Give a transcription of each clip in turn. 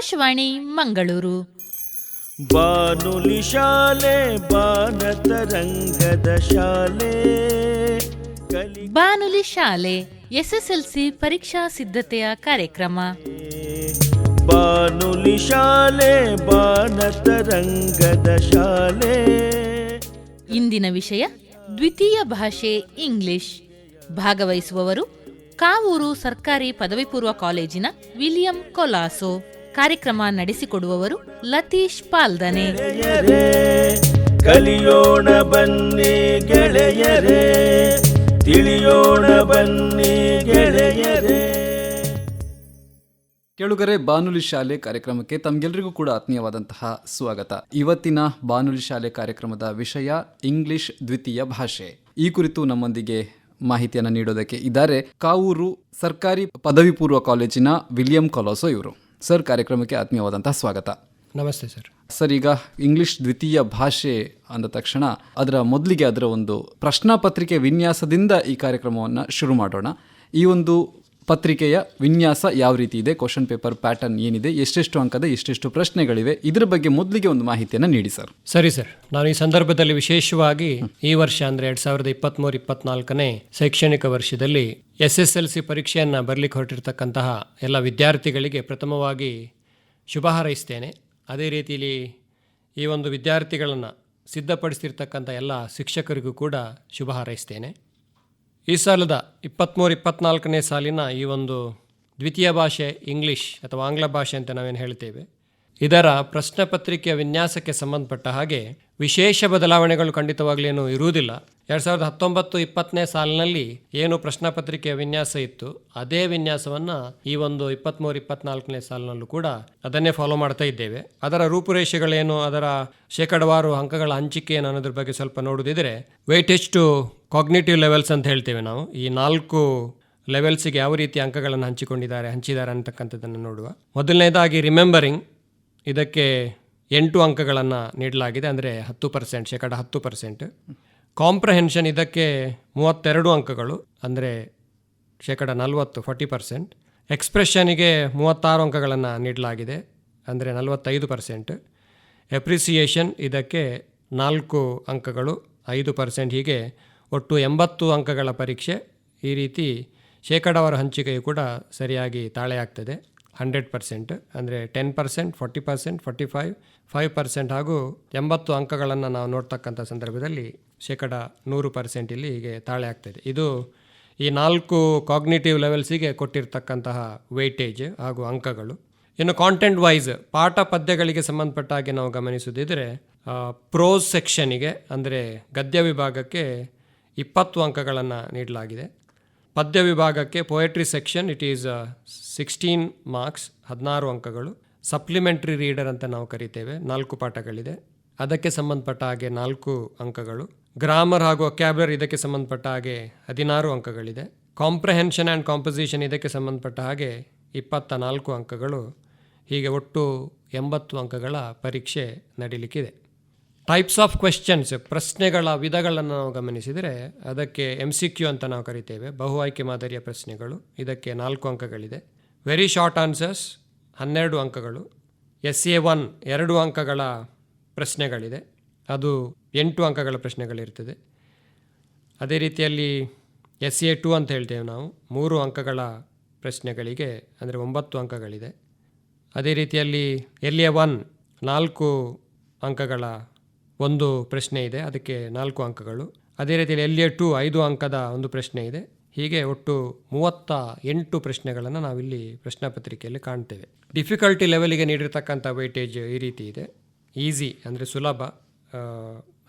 ಆಕಾಶವಾಣಿ ಮಂಗಳೂರು. ಬಾನುಲಿ ಶಾಲೆ ಬಾನತರಂಗದ ಶಾಲೆ ಬಾನುಲಿ ಶಾಲೆ ಎಸ್ಎಸ್ಎಲ್ಸಿ ಪರೀಕ್ಷಾ ಸಿದ್ಧತೆಯ ಕಾರ್ಯಕ್ರಮ. ಬಾನುಲಿ ಶಾಲೆ ಬಾನತರಂಗದ ಶಾಲೆ. ಇಂದಿನ ವಿಷಯ ದ್ವಿತೀಯ ಭಾಷೆ ಇಂಗ್ಲಿಷ್. ಭಾಗವಹಿಸುವವರು ಕಾವೂರು ಸರ್ಕಾರಿ ಪದವಿ ಪೂರ್ವ ಕಾಲೇಜಿನ ವಿಲಿಯಂ ಕೊಲಾಸೋ. ಕಾರ್ಯಕ್ರಮ ನಡೆಸಿಕೊಡುವವರು ಲತೀಶ್ ಪಾಲ್ದನೆ. ಕಲಿಯೋಣ ಬನ್ನಿ ಗೆಳೆಯರೇ, ತಿಳಿಯೋಣ ಬನ್ನಿ ಗೆಳೆಯರೇ. ಕೇಳುಗರೆ, ಬಾನುಲಿ ಶಾಲೆ ಕಾರ್ಯಕ್ರಮಕ್ಕೆ ತಮ್ಗೆಲ್ರಿಗೂ ಕೂಡ ಆತ್ಮೀಯವಾದಂತಹ ಸ್ವಾಗತ. ಇವತ್ತಿನ ಬಾನುಲಿ ಶಾಲೆ ಕಾರ್ಯಕ್ರಮದ ವಿಷಯ ಇಂಗ್ಲಿಷ್ ದ್ವಿತೀಯ ಭಾಷೆ. ಈ ಕುರಿತು ನಮ್ಮೊಂದಿಗೆ ಮಾಹಿತಿಯನ್ನು ನೀಡೋದಕ್ಕೆ ಇದ್ದಾರೆ ಕಾವೂರು ಸರ್ಕಾರಿ ಪದವಿ ಪೂರ್ವ ಕಾಲೇಜಿನ ವಿಲಿಯಂ ಕೊಲಾಸೋ ಇವರು. ಸರ್, ಕಾರ್ಯಕ್ರಮಕ್ಕೆ ಆತ್ಮೀಯವಾದಂತಹ ಸ್ವಾಗತ. ನಮಸ್ತೆ ಸರ್. ಸರ್, ಈಗ ಇಂಗ್ಲಿಷ್ ದ್ವಿತೀಯ ಭಾಷೆ ಅಂದ ತಕ್ಷಣ ಮೊದಲಿಗೆ ಅದರ ಒಂದು ಪ್ರಶ್ನಾ ಪತ್ರಿಕೆ ವಿನ್ಯಾಸದಿಂದ ಈ ಕಾರ್ಯಕ್ರಮವನ್ನು ಶುರು ಮಾಡೋಣ. ಈ ಒಂದು ಪತ್ರಿಕೆಯ ವಿನ್ಯಾಸ ಯಾವ ರೀತಿ ಇದೆ, ಕ್ವಶನ್ ಪೇಪರ್ ಪ್ಯಾಟರ್ನ್ ಏನಿದೆ, ಎಷ್ಟೆಷ್ಟು ಅಂಕದ ಎಷ್ಟೆಷ್ಟು ಪ್ರಶ್ನೆಗಳಿವೆ, ಇದರ ಬಗ್ಗೆ ಮೊದಲಿಗೆ ಒಂದು ಮಾಹಿತಿಯನ್ನು ನೀಡಿ ಸರ್. ಸರಿ ಸರ್, ನಾನು ಈ ಸಂದರ್ಭದಲ್ಲಿ ವಿಶೇಷವಾಗಿ ಈ ವರ್ಷ ಅಂದರೆ 2023-24ನೇ ಶೈಕ್ಷಣಿಕ ವರ್ಷದಲ್ಲಿ SSLC ಪರೀಕ್ಷೆಯನ್ನು ಬರಲಿಕ್ಕೆ ಹೊರಟಿರ್ತಕ್ಕಂತಹ ಎಲ್ಲ ವಿದ್ಯಾರ್ಥಿಗಳಿಗೆ ಪ್ರಥಮವಾಗಿ ಶುಭ ಹಾರೈಸ್ತೇನೆ. ಅದೇ ರೀತಿಯಲ್ಲಿ ಈ ಒಂದು ವಿದ್ಯಾರ್ಥಿಗಳನ್ನು ಸಿದ್ಧಪಡಿಸಿರ್ತಕ್ಕಂಥ ಎಲ್ಲ ಶಿಕ್ಷಕರಿಗೂ ಕೂಡ ಶುಭ ಹಾರೈಸ್ತೇನೆ. ಈ ಸಾಲದ 23-24ನೇ ಸಾಲಿನ ಈ ಒಂದು ದ್ವಿತೀಯ ಭಾಷೆ ಇಂಗ್ಲಿಷ್ ಅಥವಾ ಆಂಗ್ಲ ಭಾಷೆ ಅಂತ ನಾವೇನು ಹೇಳ್ತೇವೆ, ಇದರ ಪ್ರಶ್ನೆ ಪತ್ರಿಕೆಯ ವಿನ್ಯಾಸಕ್ಕೆ ಸಂಬಂಧಪಟ್ಟ ಹಾಗೆ ವಿಶೇಷ ಬದಲಾವಣೆಗಳು ಖಂಡಿತವಾಗ್ಲೇನು ಇರುವುದಿಲ್ಲ. 2019-20ನೇ ಸಾಲಿನಲ್ಲಿ ಏನು ಪ್ರಶ್ನೆ ಪತ್ರಿಕೆಯ ವಿನ್ಯಾಸ ಇತ್ತು, ಅದೇ ವಿನ್ಯಾಸವನ್ನು ಈ ಒಂದು 23-24ನೇ ಸಾಲಿನಲ್ಲೂ ಕೂಡ ಅದನ್ನೇ ಫಾಲೋ ಮಾಡ್ತಾ ಇದ್ದೇವೆ. ಅದರ ರೂಪುರೇಷೆಗಳೇನು, ಅದರ ಶೇಕಡವಾರು ಅಂಕಗಳ ಹಂಚಿಕೆ ಏನು ಅನ್ನೋದ್ರ ಬಗ್ಗೆ ಸ್ವಲ್ಪ ನೋಡೋದಿದ್ರೆ, ವೆಯ್ಟೇಜ್ ಟು ಕಾಗ್ನಿಟಿವ್ ಲೆವೆಲ್ಸ್ ಅಂತ ಹೇಳ್ತೇವೆ ನಾವು. ಈ 4 ಲೆವೆಲ್ಸಿಗೆ ಯಾವ ರೀತಿ ಅಂಕಗಳನ್ನು ಹಂಚಿದ್ದಾರೆ ಅಂತಕ್ಕಂಥದ್ದನ್ನು ನೋಡುವ. ಮೊದಲನೇದಾಗಿ ರಿಮೆಂಬರಿಂಗ್, ಇದಕ್ಕೆ 8 ಅಂಕಗಳನ್ನು ನೀಡಲಾಗಿದೆ, ಅಂದರೆ 10%, ಶೇಕಡ 10%. ಕಾಂಪ್ರಹೆನ್ಷನ್, ಇದಕ್ಕೆ 32 ಅಂಕಗಳು, ಅಂದರೆ ಶೇಕಡ 40%. ಎಕ್ಸ್ಪ್ರೆಷನಿಗೆ 36 ಅಂಕಗಳನ್ನು ನೀಡಲಾಗಿದೆ, ಅಂದರೆ 45%. ಎಪ್ರಿಸಿಯೇಷನ್, ಇದಕ್ಕೆ 4 ಅಂಕಗಳು, 5%. ಹೀಗೆ ಒಟ್ಟು 80 ಅಂಕಗಳ ಪರೀಕ್ಷೆ. ಈ ರೀತಿ ಶೇಕಡಾವಾರು ಹಂಚಿಕೆಯು ಕೂಡ ಸರಿಯಾಗಿ ತಾಳೆಯಾಗ್ತದೆ. 100%, ಅಂದರೆ 10%, 40%, 45%, 5% ಹಾಗೂ 80 ಅಂಕಗಳನ್ನು ನಾವು ನೋಡ್ತಕ್ಕಂಥ ಸಂದರ್ಭದಲ್ಲಿ ಶೇಕಡ 100% ಇಲ್ಲಿ ಹೀಗೆ ತಾಳೆ ಆಗ್ತದೆ. ಇದು ಈ 4 ಕಾಗ್ನಿಟಿವ್ ಲೆವೆಲ್ಸಿಗೆ ಕೊಟ್ಟಿರ್ತಕ್ಕಂತಹ ವೆಯ್ಟೇಜ್ ಹಾಗೂ ಅಂಕಗಳು. ಇನ್ನು ಕಾಂಟೆಂಟ್ ವೈಸ್ ಪಾಠ ಪದ್ಯಗಳಿಗೆ ಸಂಬಂಧಪಟ್ಟ ಹಾಗೆ ನಾವು ಗಮನಿಸೋದಿದ್ರೆ, ಪ್ರೋಸ್ ಸೆಕ್ಷನಿಗೆ ಅಂದರೆ ಗದ್ಯ ವಿಭಾಗಕ್ಕೆ 20 ಅಂಕಗಳನ್ನು ನೀಡಲಾಗಿದೆ. ಪದ್ಯ ವಿಭಾಗಕ್ಕೆ poetry section it is 16 marks, 16 ಅಂಕಗಳು. ಸಪ್ಲಿಮೆಂಟ್ರಿ ರೀಡರ್ ಅಂತ ನಾವು ಕರಿತೇವೆ, 4 ಪಾಠಗಳಿದೆ, ಅದಕ್ಕೆ ಸಂಬಂಧಪಟ್ಟ ಹಾಗೆ 4 ಅಂಕಗಳು. ಗ್ರಾಮರ್ ಹಾಗೂ ವೊಕ್ಯಾಬ್ಯುಲರಿ ಇದಕ್ಕೆ ಸಂಬಂಧಪಟ್ಟ ಹಾಗೆ 16 ಅಂಕಗಳಿದೆ. ಕಾಂಪ್ರಹೆನ್ಷನ್ ಆ್ಯಂಡ್ ಕಾಂಪೋಸಿಷನ್ ಇದಕ್ಕೆ ಸಂಬಂಧಪಟ್ಟ ಹಾಗೆ 24 ಅಂಕಗಳು. ಹೀಗೆ ಒಟ್ಟು 80 ಅಂಕಗಳ ಪರೀಕ್ಷೆ ನಡೀಲಿಕ್ಕಿದೆ. ಟೈಪ್ಸ್ ಆಫ್ ಕ್ವೆಶ್ಚನ್ಸ್, ಪ್ರಶ್ನೆಗಳ ವಿಧಗಳನ್ನು ನಾವು ಗಮನಿಸಿದರೆ, ಅದಕ್ಕೆ MCQ ಅಂತ ನಾವು ಕರಿತೇವೆ, ಬಹು ಆಯ್ಕೆ ಮಾದರಿಯ ಪ್ರಶ್ನೆಗಳು, ಇದಕ್ಕೆ 4 ಅಂಕಗಳಿದೆ. ವೆರಿ ಶಾರ್ಟ್ ಆನ್ಸರ್ಸ್ 12 ಅಂಕಗಳು. SA1 2 ಅಂಕಗಳ ಪ್ರಶ್ನೆಗಳಿದೆ, ಅದು 8 ಅಂಕಗಳ ಪ್ರಶ್ನೆಗಳಿರ್ತದೆ. ಅದೇ ರೀತಿಯಲ್ಲಿ SA2 ಅಂತ ಹೇಳ್ತೇವೆ ನಾವು, 3 ಅಂಕಗಳ ಪ್ರಶ್ನೆಗಳಿಗೆ, ಅಂದರೆ 9 ಅಂಕಗಳಿದೆ. ಅದೇ ರೀತಿಯಲ್ಲಿ LA1 4 ಅಂಕಗಳ ಒಂದು ಪ್ರಶ್ನೆ ಇದೆ, ಅದಕ್ಕೆ 4 ಅಂಕಗಳು. ಅದೇ ರೀತಿಯಲ್ಲಿ LA2 5 ಅಂಕದ ಒಂದು ಪ್ರಶ್ನೆ ಇದೆ. ಹೀಗೆ ಒಟ್ಟು 38 ಪ್ರಶ್ನೆಗಳನ್ನು ನಾವಿಲ್ಲಿ ಪ್ರಶ್ನೆ ಪತ್ರಿಕೆಯಲ್ಲಿ ಕಾಣ್ತೇವೆ. ಡಿಫಿಕಲ್ಟಿ ಲೆವೆಲಿಗೆ ನೀಡಿರ್ತಕ್ಕಂಥ ವೆಯ್ಟೇಜ್ ಈ ರೀತಿ ಇದೆ. ಈಸಿ ಅಂದರೆ ಸುಲಭ,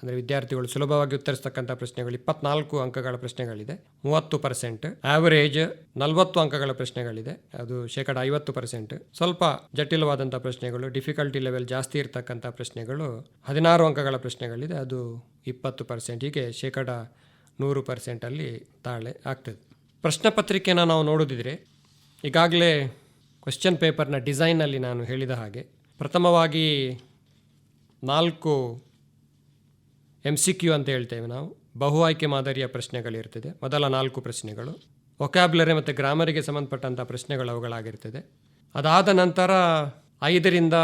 ಅಂದರೆ ವಿದ್ಯಾರ್ಥಿಗಳು ಸುಲಭವಾಗಿ ಉತ್ತರಿಸ್ತಕ್ಕಂಥ ಪ್ರಶ್ನೆಗಳು 24 ಅಂಕಗಳ ಪ್ರಶ್ನೆಗಳಿದೆ, 30%. ಆವರೇಜ್ 40 ಅಂಕಗಳ ಪ್ರಶ್ನೆಗಳಿದೆ, ಅದು ಶೇಕಡ 50%. ಸ್ವಲ್ಪ ಜಟಿಲವಾದಂಥ ಪ್ರಶ್ನೆಗಳು, ಡಿಫಿಕಲ್ಟಿ ಲೆವೆಲ್ ಜಾಸ್ತಿ ಇರತಕ್ಕಂಥ ಪ್ರಶ್ನೆಗಳು 16 ಅಂಕಗಳ ಪ್ರಶ್ನೆಗಳಿದೆ, ಅದು 20%. ಹೀಗೆ ಶೇಕಡ 100% ಅಲ್ಲಿ ತಾಳೆ ಆಗ್ತದೆ. ಪ್ರಶ್ನೆ ಪತ್ರಿಕೆನ ನಾವು ನೋಡೋದಿದ್ರೆ, ಈಗಾಗಲೇ ಕ್ವೆಶ್ಚನ್ ಪೇಪರ್ನ ಡಿಸೈನಲ್ಲಿ ನಾನು ಹೇಳಿದ ಹಾಗೆ ಪ್ರಥಮವಾಗಿ 4 MCQ ಅಂತ ಹೇಳ್ತೇವೆ ನಾವು, ಬಹು ಆಯ್ಕೆ ಮಾದರಿಯ ಪ್ರಶ್ನೆಗಳಿರ್ತದೆ. ಮೊದಲ 4 ಪ್ರಶ್ನೆಗಳು ವೊಕ್ಯಾಬ್ಯುಲರಿ ಮತ್ತು ಗ್ರಾಮರಿಗೆ ಸಂಬಂಧಪಟ್ಟಂಥ ಪ್ರಶ್ನೆಗಳು ಅವುಗಳಾಗಿರ್ತದೆ. ಅದಾದ ನಂತರ 5ರಿಂದ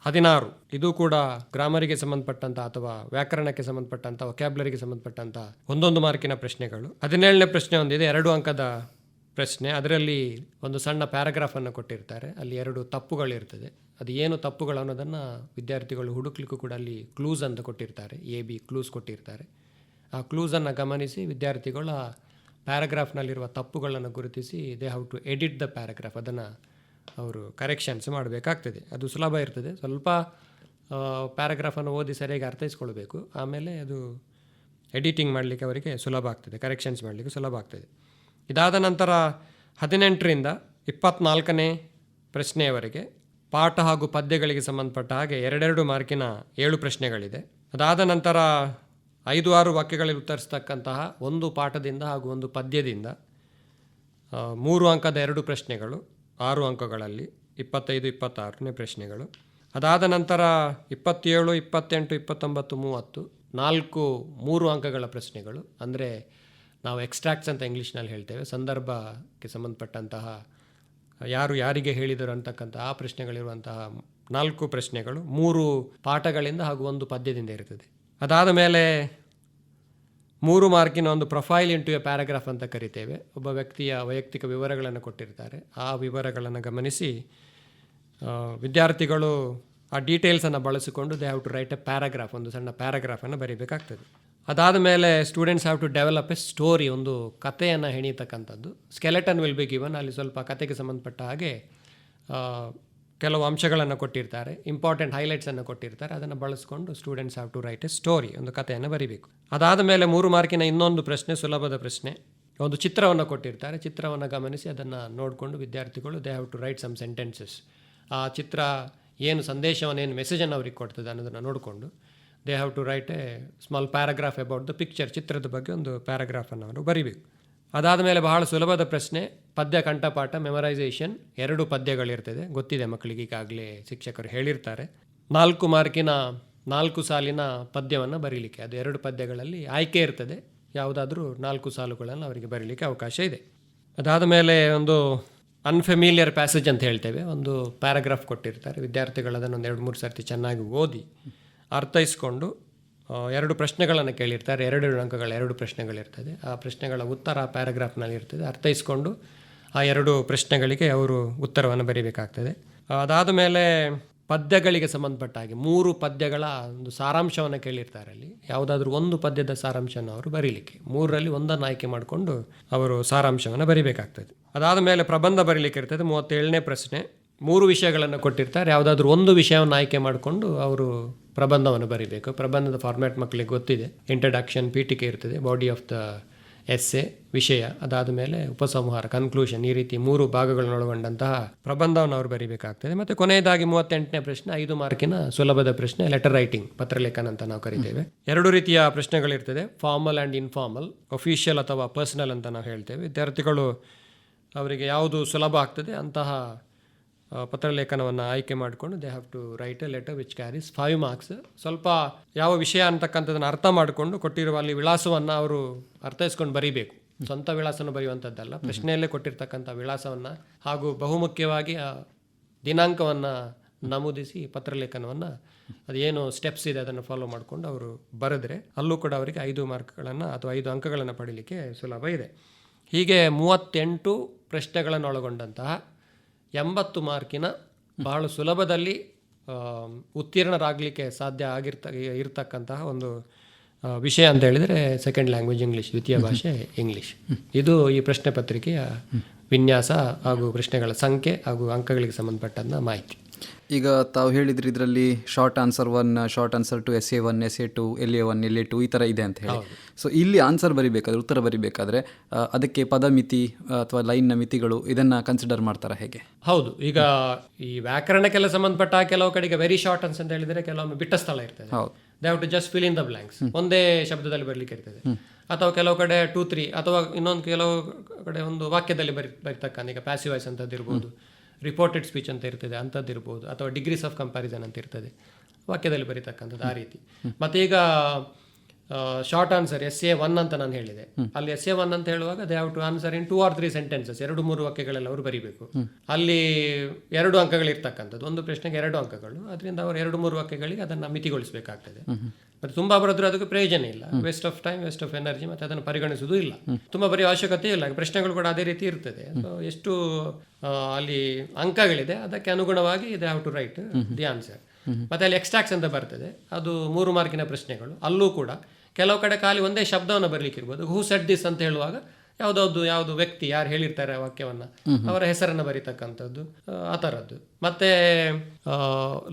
16 ಇದು ಕೂಡ ಗ್ರಾಮರಿಗೆ ಸಂಬಂಧಪಟ್ಟಂಥ ಅಥವಾ ವ್ಯಾಕರಣಕ್ಕೆ ಸಂಬಂಧಪಟ್ಟಂಥ ವೊಕ್ಯಾಬ್ಲರಿಗೆ ಸಂಬಂಧಪಟ್ಟಂಥ ಒಂದೊಂದು ಮಾರ್ಕಿನ ಪ್ರಶ್ನೆಗಳು. 17ನೇ ಪ್ರಶ್ನೆ ಒಂದಿದೆ, 2 ಅಂಕದ ಪ್ರಶ್ನೆ. ಅದರಲ್ಲಿ ಒಂದು ಸಣ್ಣ ಪ್ಯಾರಾಗ್ರಾಫನ್ನು ಕೊಟ್ಟಿರ್ತಾರೆ, ಅಲ್ಲಿ 2 ತಪ್ಪುಗಳಿರ್ತದೆ. ಅದು ಏನು ತಪ್ಪುಗಳು ಅನ್ನೋದನ್ನು ವಿದ್ಯಾರ್ಥಿಗಳು ಹುಡುಕ್ಲಿಕ್ಕೂ ಕೂಡ ಅಲ್ಲಿ ಕ್ಲೂಸ್ ಅಂತ ಕೊಟ್ಟಿರ್ತಾರೆ, AB ಕ್ಲೂಸ್ ಕೊಟ್ಟಿರ್ತಾರೆ. ಆ ಕ್ಲೂಸನ್ನು ಗಮನಿಸಿ ವಿದ್ಯಾರ್ಥಿಗಳ ಪ್ಯಾರಾಗ್ರಾಫ್ನಲ್ಲಿರುವ ತಪ್ಪುಗಳನ್ನು ಗುರುತಿಸಿ they have to edit the paragraph, ಅದನ್ನು ಅವರು ಕರೆಕ್ಷನ್ಸ್ ಮಾಡಬೇಕಾಗ್ತದೆ. ಅದು ಸುಲಭ ಇರ್ತದೆ, ಸ್ವಲ್ಪ ಪ್ಯಾರಾಗ್ರಾಫನ್ನು ಓದಿ ಸರಿಯಾಗಿ ಅರ್ಥೈಸ್ಕೊಳ್ಬೇಕು, ಆಮೇಲೆ ಅದು ಎಡಿಟಿಂಗ್ ಮಾಡಲಿಕ್ಕೆ ಅವರಿಗೆ ಸುಲಭ ಆಗ್ತದೆ, ಕರೆಕ್ಷನ್ಸ್ ಮಾಡಲಿಕ್ಕೆ ಸುಲಭ ಆಗ್ತದೆ. ಇದಾದ ನಂತರ 18ರಿಂದ 24ನೇ ಪ್ರಶ್ನೆಯವರೆಗೆ ಪಾಠ ಹಾಗೂ ಪದ್ಯಗಳಿಗೆ ಸಂಬಂಧಪಟ್ಟ ಹಾಗೆ 2 ಮಾರ್ಕಿನ 7 ಪ್ರಶ್ನೆಗಳಿದೆ. ಅದಾದ ನಂತರ 5-6 ವಾಕ್ಯಗಳಲ್ಲಿ ಉತ್ತರಿಸ್ತಕ್ಕಂತಹ ಒಂದು ಪಾಠದಿಂದ ಹಾಗೂ ಒಂದು ಪದ್ಯದಿಂದ 3 ಅಂಕದ 2 ಪ್ರಶ್ನೆಗಳು 6 ಅಂಕಗಳಲ್ಲಿ, 25, 26ನೇ ಪ್ರಶ್ನೆಗಳು. ಅದಾದ ನಂತರ 27, 28, 29, 30 3 ಅಂಕಗಳ ಪ್ರಶ್ನೆಗಳು. ಅಂದರೆ ನಾವು ಎಕ್ಸ್ಟ್ರಾಕ್ಟ್ಸ್ ಅಂತ ಇಂಗ್ಲೀಷ್ನಲ್ಲಿ ಹೇಳ್ತೇವೆ, ಸಂದರ್ಭಕ್ಕೆ ಸಂಬಂಧಪಟ್ಟಂತಹ ಯಾರು ಯಾರಿಗೆ ಹೇಳಿದರು ಅಂತಕ್ಕಂಥ ಆ ಪ್ರಶ್ನೆಗಳಿರುವಂತಹ 4 ಪ್ರಶ್ನೆಗಳು 3 ಪಾಠಗಳಿಂದ ಹಾಗೂ ಒಂದು ಪದ್ಯದಿಂದ ಇರ್ತದೆ. ಅದಾದ ಮೇಲೆ 3 ಮಾರ್ಕಿನ ಒಂದು ಪ್ರೊಫೈಲ್ ಇಂಟು ಎ ಪ್ಯಾರಾಗ್ರಾಫ್ ಅಂತ ಕರಿತೇವೆ. ಒಬ್ಬ ವ್ಯಕ್ತಿಯ ವೈಯಕ್ತಿಕ ವಿವರಗಳನ್ನು ಕೊಟ್ಟಿರ್ತಾರೆ, ಆ ವಿವರಗಳನ್ನು ಗಮನಿಸಿ ವಿದ್ಯಾರ್ಥಿಗಳು ಆ ಡೀಟೇಲ್ಸನ್ನು ಬಳಸಿಕೊಂಡು they have to write a paragraph, ಒಂದು ಸಣ್ಣ ಪ್ಯಾರಾಗ್ರಾಫನ್ನು ಬರೀಬೇಕಾಗ್ತದೆ. ಅದಾದ ಮೇಲೆ students have to develop a story, ಒಂದು ಕಥೆಯನ್ನು ಹೆಣೀತಕ್ಕಂಥದ್ದು. ಸ್ಕೆಲೆಟನ್ ವಿಲ್ ಬಿ ಗಿವನ್, ಅಲ್ಲಿ ಸ್ವಲ್ಪ ಕಥೆಗೆ ಸಂಬಂಧಪಟ್ಟ ಹಾಗೆ ಕೆಲವು ಅಂಶಗಳನ್ನು ಕೊಟ್ಟಿರ್ತಾರೆ, ಇಂಪಾರ್ಟೆಂಟ್ ಹೈಲೈಟ್ಸನ್ನು ಕೊಟ್ಟಿರ್ತಾರೆ, ಅದನ್ನು ಬಳಸ್ಕೊಂಡು students have to write a story, ಒಂದು ಕಥೆಯನ್ನು ಬರೀಬೇಕು. ಅದಾದ ಮೇಲೆ 3 ಮಾರ್ಕಿನ ಇನ್ನೊಂದು ಪ್ರಶ್ನೆ, ಸುಲಭದ ಪ್ರಶ್ನೆ. ಒಂದು ಚಿತ್ರವನ್ನು ಕೊಟ್ಟಿರ್ತಾರೆ, ಚಿತ್ರವನ್ನು ಗಮನಿಸಿ ಅದನ್ನು ನೋಡಿಕೊಂಡು ವಿದ್ಯಾರ್ಥಿಗಳು they have to write some sentences. ಆ ಚಿತ್ರ ಏನು ಸಂದೇಶವನ್ನು, ಏನು ಮೆಸೇಜನ್ನು ಅವ್ರಿಗೆ ಕೊಡ್ತದೆ ಅನ್ನೋದನ್ನು ನೋಡಿಕೊಂಡು they have to write a small paragraph about the picture, ಚಿತ್ರದ ಬಗ್ಗೆ ಒಂದು ಪ್ಯಾರಾಗ್ರಾಫನ್ನು ಅವರು ಬರೀಬೇಕು. ಅದಾದ ಮೇಲೆ ಬಹಳ ಸುಲಭದ ಪ್ರಶ್ನೆ, ಪದ್ಯ ಕಂಠಪಾಠ ಮೆಮರೈಸೇಷನ್. 2 ಪದ್ಯಗಳಿರ್ತದೆ, ಗೊತ್ತಿದೆ ಮಕ್ಕಳಿಗೆ, ಈಗಾಗಲೇ ಶಿಕ್ಷಕರು ಹೇಳಿರ್ತಾರೆ. 4 ಮಾರ್ಕಿನ 4 ಸಾಲಿನ ಪದ್ಯವನ್ನು ಬರೀಲಿಕ್ಕೆ, ಅದು 2 ಪದ್ಯಗಳಲ್ಲಿ ಆಯ್ಕೆ ಇರ್ತದೆ, ಯಾವುದಾದ್ರೂ 4 ಸಾಲುಗಳನ್ನು ಅವರಿಗೆ ಬರೀಲಿಕ್ಕೆ ಅವಕಾಶ ಇದೆ. ಅದಾದ ಮೇಲೆ ಒಂದು ಅನ್ಫೆಮಿಲಿಯರ್ ಪ್ಯಾಸೇಜ್ ಅಂತ ಹೇಳ್ತೇವೆ, ಒಂದು ಪ್ಯಾರಾಗ್ರಾಫ್ ಕೊಟ್ಟಿರ್ತಾರೆ, ವಿದ್ಯಾರ್ಥಿಗಳು ಅದನ್ನು 2-3 ಸರ್ತಿ ಚೆನ್ನಾಗಿ ಓದಿ ಅರ್ಥೈಸ್ಕೊಂಡು 2 ಪ್ರಶ್ನೆಗಳನ್ನು ಕೇಳಿರ್ತಾರೆ, 2 ಅಂಕಗಳ 2 ಪ್ರಶ್ನೆಗಳಿರ್ತದೆ. ಆ ಪ್ರಶ್ನೆಗಳ ಉತ್ತರ ಆ ಪ್ಯಾರಾಗ್ರಾಫ್ನಲ್ಲಿ ಇರ್ತದೆ, ಅರ್ಥೈಸ್ಕೊಂಡು ಆ 2 ಪ್ರಶ್ನೆಗಳಿಗೆ ಅವರು ಉತ್ತರವನ್ನು ಬರೀಬೇಕಾಗ್ತದೆ. ಅದಾದ ಮೇಲೆ ಪದ್ಯಗಳಿಗೆ ಸಂಬಂಧಪಟ್ಟ ಹಾಗೆ 3 ಪದ್ಯಗಳ ಒಂದು ಸಾರಾಂಶವನ್ನು ಕೇಳಿರ್ತಾರೆ, ಅಲ್ಲಿ ಯಾವುದಾದ್ರೂ ಒಂದು ಪದ್ಯದ ಸಾರಾಂಶವನ್ನು ಅವರು ಬರೀಲಿಕ್ಕೆ 3ರಲ್ಲಿ ಒಂದನ್ನು ಆಯ್ಕೆ ಮಾಡಿಕೊಂಡು ಅವರು ಸಾರಾಂಶವನ್ನು ಬರೀಬೇಕಾಗ್ತದೆ. ಅದಾದ ಮೇಲೆ ಪ್ರಬಂಧ ಬರೀಲಿಕ್ಕೆ ಇರ್ತದೆ. 37ನೇ ಪ್ರಶ್ನೆ, 3 ವಿಷಯಗಳನ್ನು ಕೊಟ್ಟಿರ್ತಾರೆ, ಯಾವುದಾದ್ರೂ ಒಂದು ವಿಷಯವನ್ನು ಆಯ್ಕೆ ಮಾಡಿಕೊಂಡು ಅವರು ಪ್ರಬಂಧವನ್ನು ಬರೀಬೇಕು. ಪ್ರಬಂಧದ ಫಾರ್ಮ್ಯಾಟ್ ಮಕ್ಕಳಿಗೆ ಗೊತ್ತಿದೆ, ಇಂಟ್ರಡಕ್ಷನ್, ಪೀಠಿಕೆ ಇರ್ತದೆ, ಬಾಡಿ ಆಫ್ ದ ಎಸ್ಸೆ, ವಿಷಯ, ಅದಾದ ಮೇಲೆ ಉಪಸಂಹಾರ, ಕನ್ಕ್ಲೂಷನ್, ಈ ರೀತಿ 3 ಭಾಗಗಳನ್ನೊಳಗೊಂಡಂತಹ ಪ್ರಬಂಧವನ್ನು ಅವರು ಬರೀಬೇಕಾಗ್ತದೆ. ಮತ್ತು ಕೊನೆಯದಾಗಿ 38ನೇ ಪ್ರಶ್ನೆ, 5 ಮಾರ್ಕಿನ ಸುಲಭದ ಪ್ರಶ್ನೆ, ಲೆಟರ್ ರೈಟಿಂಗ್, ಪತ್ರಲೇಖನ ಅಂತ ನಾವು ಕರಿತೇವೆ. 2 ರೀತಿಯ ಪ್ರಶ್ನೆಗಳಿರ್ತದೆ, ಫಾರ್ಮಲ್ ಆ್ಯಂಡ್ ಇನ್ಫಾರ್ಮಲ್, ಅಫಿಷಿಯಲ್ ಅಥವಾ ಪರ್ಸನಲ್ ಅಂತ ನಾವು ಹೇಳ್ತೇವೆ. ವಿದ್ಯಾರ್ಥಿಗಳು ಅವರಿಗೆ ಯಾವುದು ಸುಲಭ ಆಗ್ತದೆ ಅಂತಹ ಪತ್ರಲೇಖನವನ್ನು ಆಯ್ಕೆ ಮಾಡಿಕೊಂಡು they have to write a letter which carries 5 marks. ಸ್ವಲ್ಪ ಯಾವ ವಿಷಯ ಅಂತಕ್ಕಂಥದ್ದನ್ನು ಅರ್ಥ ಮಾಡಿಕೊಂಡು ಕೊಟ್ಟಿರುವ ಅಲ್ಲಿ ವಿಳಾಸವನ್ನು ಅವರು ಅರ್ಥೈಸ್ಕೊಂಡು ಬರೀಬೇಕು, ಸ್ವಂತ ವಿಳಾಸವನ್ನು ಬರೆಯುವಂಥದ್ದಲ್ಲ, ಪ್ರಶ್ನೆಯಲ್ಲೇ ಕೊಟ್ಟಿರ್ತಕ್ಕಂಥ ವಿಳಾಸವನ್ನು ಹಾಗೂ ಬಹುಮುಖ್ಯವಾಗಿ ದಿನಾಂಕವನ್ನು ನಮೂದಿಸಿ ಪತ್ರಲೇಖನವನ್ನು ಅದೇನು ಸ್ಟೆಪ್ಸ್ ಇದೆ ಅದನ್ನು ಫಾಲೋ ಮಾಡಿಕೊಂಡು ಅವರು ಬರೆದ್ರೆ ಅಲ್ಲೂ ಕೂಡ ಅವರಿಗೆ 5 ಮಾರ್ಕ್ಗಳನ್ನು ಅಥವಾ 5 ಅಂಕಗಳನ್ನು ಪಡೀಲಿಕ್ಕೆ ಸುಲಭ ಇದೆ. ಹೀಗೆ 38 ಪ್ರಶ್ನೆಗಳನ್ನು ಒಳಗೊಂಡಂತಹ 80 ಮಾರ್ಕಿನ ಬಹಳ ಸುಲಭದಲ್ಲಿ ಉತ್ತೀರ್ಣರಾಗಲಿಕ್ಕೆ ಸಾಧ್ಯ ಇರತಕ್ಕಂತಹ ಒಂದು ವಿಷಯ ಅಂತ ಹೇಳಿದರೆ ಸೆಕೆಂಡ್ ಲ್ಯಾಂಗ್ವೇಜ್ ಇಂಗ್ಲೀಷ್, ದ್ವಿತೀಯ ಭಾಷೆ ಇಂಗ್ಲೀಷ್. ಇದು ಈ ಪ್ರಶ್ನೆ ಪತ್ರಿಕೆಯ ವಿನ್ಯಾಸ ಹಾಗೂ ಪ್ರಶ್ನೆಗಳ ಸಂಖ್ಯೆ ಹಾಗೂ ಅಂಕಗಳಿಗೆ ಸಂಬಂಧಪಟ್ಟಂಥ ಮಾಹಿತಿ. ಈಗ ತಾವು ಹೇಳಿದ್ರಿ ಇದರಲ್ಲಿ short answer 1, short answer 2, SA1, SA2, LA1, LA2 ಈ ಥರ ಇದೆ ಅಂತ ಹೇಳಿ. ಸೊ ಇಲ್ಲಿ ಆನ್ಸರ್ ಬರೀಬೇಕಾದ್ರೆ, ಉತ್ತರ ಬರೀಬೇಕಾದ್ರೆ ಅದಕ್ಕೆ ಪದ ಮಿತಿ ಅಥವಾ ಲೈನ್ನ ಮಿತಿಗಳು ಇದನ್ನು ಕನ್ಸಿಡರ್ ಮಾಡ್ತಾರೆ ಹೇಗೆ? ಹೌದು, ಈಗ ಈ ವ್ಯಾಕರಣಕ್ಕೆಲ್ಲ ಸಂಬಂಧಪಟ್ಟ ಕೆಲವು ಕಡೆಗೆ ವೆರಿ ಶಾರ್ಟ್ ಆನ್ಸರ್ ಅಂತ ಹೇಳಿದರೆ ಕೆಲವೊಮ್ಮೆ ಬಿಟ್ಟ ಸ್ಥಳ ಇರ್ತದೆ, they have to just fill in the blanks, ಒಂದೇ ಶಬ್ದದಲ್ಲಿ ಬರಲಿಕ್ಕೆ ಇರ್ತದೆ. ಅಥವಾ ಕೆಲವು ಕಡೆ 2, 3 ಅಥವಾ ಇನ್ನೊಂದು ಕೆಲವು ಕಡೆ ಒಂದು ವಾಕ್ಯದಲ್ಲಿ ಬರೀತಕ್ಕಂಥ, ಈಗ ಪ್ಯಾಸಿವ್ ವಾಯ್ಸ್ ಅಂತದ್ದು ಇರ್ಬೋದು, ರಿಪೋರ್ಟೆಡ್ ಸ್ಪೀಚ್ ಅಂತ ಇರ್ತದೆ ಅಂಥದ್ದು ಇರ್ಬೋದು, ಅಥವಾ ಡಿಗ್ರೀಸ್ ಆಫ್ ಕಂಪ್ಯಾರಿಸನ್ ಅಂತ ಇರ್ತದೆ ವಾಕ್ಯದಲ್ಲಿ ಬರೀತಕ್ಕಂಥದ್ದು, ಆ ರೀತಿ. ಮತ್ತು ಈಗ ಶಾರ್ಟ್ ಆನ್ಸರ್ SA1 ಅಂತ ನಾನು ಹೇಳಿದೆ. ಅಲ್ಲಿ SA1 ಅಂತ ಹೇಳುವಾಗ they have to answer in 2 or 3 sentences, 2-3 ವಾಕ್ಯಗಳಲ್ಲಿ ಅವರು ಬರೀಬೇಕು. ಅಲ್ಲಿ 2 ಅಂಕಗಳು ಇರ್ತಕ್ಕಂಥದ್ದು, ಒಂದು ಪ್ರಶ್ನೆಗೆ 2 ಅಂಕಗಳು. ಅದರಿಂದ ಅವರು 2-3 ವಾಕ್ಯಗಳಿಗೆ ಅದನ್ನು ಮಿತಿಗೊಳಿಸಬೇಕಾಗ್ತದೆ. ಮತ್ತೆ ತುಂಬಾ ಬರೆದ್ರೆ ಅದಕ್ಕೆ ಪ್ರಯೋಜನ ಇಲ್ಲ, waste of time, waste of energy, ಮತ್ತೆ ಅದನ್ನು ಪರಿಗಣಿಸುವುದು ಇಲ್ಲ. ತುಂಬಾ ಬರೀ ಅವಶ್ಯಕತೆ ಇಲ್ಲ. ಪ್ರಶ್ನೆಗಳು ಕೂಡ ಅದೇ ರೀತಿ ಇರ್ತದೆ. ಸೊ ಎಷ್ಟು ಅಲ್ಲಿ ಅಂಕಗಳಿದೆ ಅದಕ್ಕೆ ಅನುಗುಣವಾಗಿ they have to write the answer. ಮತ್ತೆ ಅಲ್ಲಿ ಎಕ್ಸ್ಟ್ರಾಕ್ಟ್ಸ್ ಅಂತ ಬರ್ತದೆ, ಅದು 3 ಮಾರ್ಕಿನ ಪ್ರಶ್ನೆಗಳು. ಅಲ್ಲೂ ಕೂಡ ಕೆಲವು ಕಡೆ ಖಾಲಿ ಒಂದೇ ಶಬ್ದವನ್ನು ಬರಲಿಕ್ಕೆ ಇರ್ಬೋದು. ಹೂ ಸೆಡ್ ದಿಸ್ ಅಂತ ಹೇಳುವಾಗ ಯಾವುದು ವ್ಯಕ್ತಿ ಯಾರು ಹೇಳಿರ್ತಾರೆ ಆ ವಾಕ್ಯವನ್ನ, ಅವರ ಹೆಸರನ್ನು ಬರೀತಕ್ಕಂಥದ್ದು, ಆ ಥರದ್ದು. ಮತ್ತೆ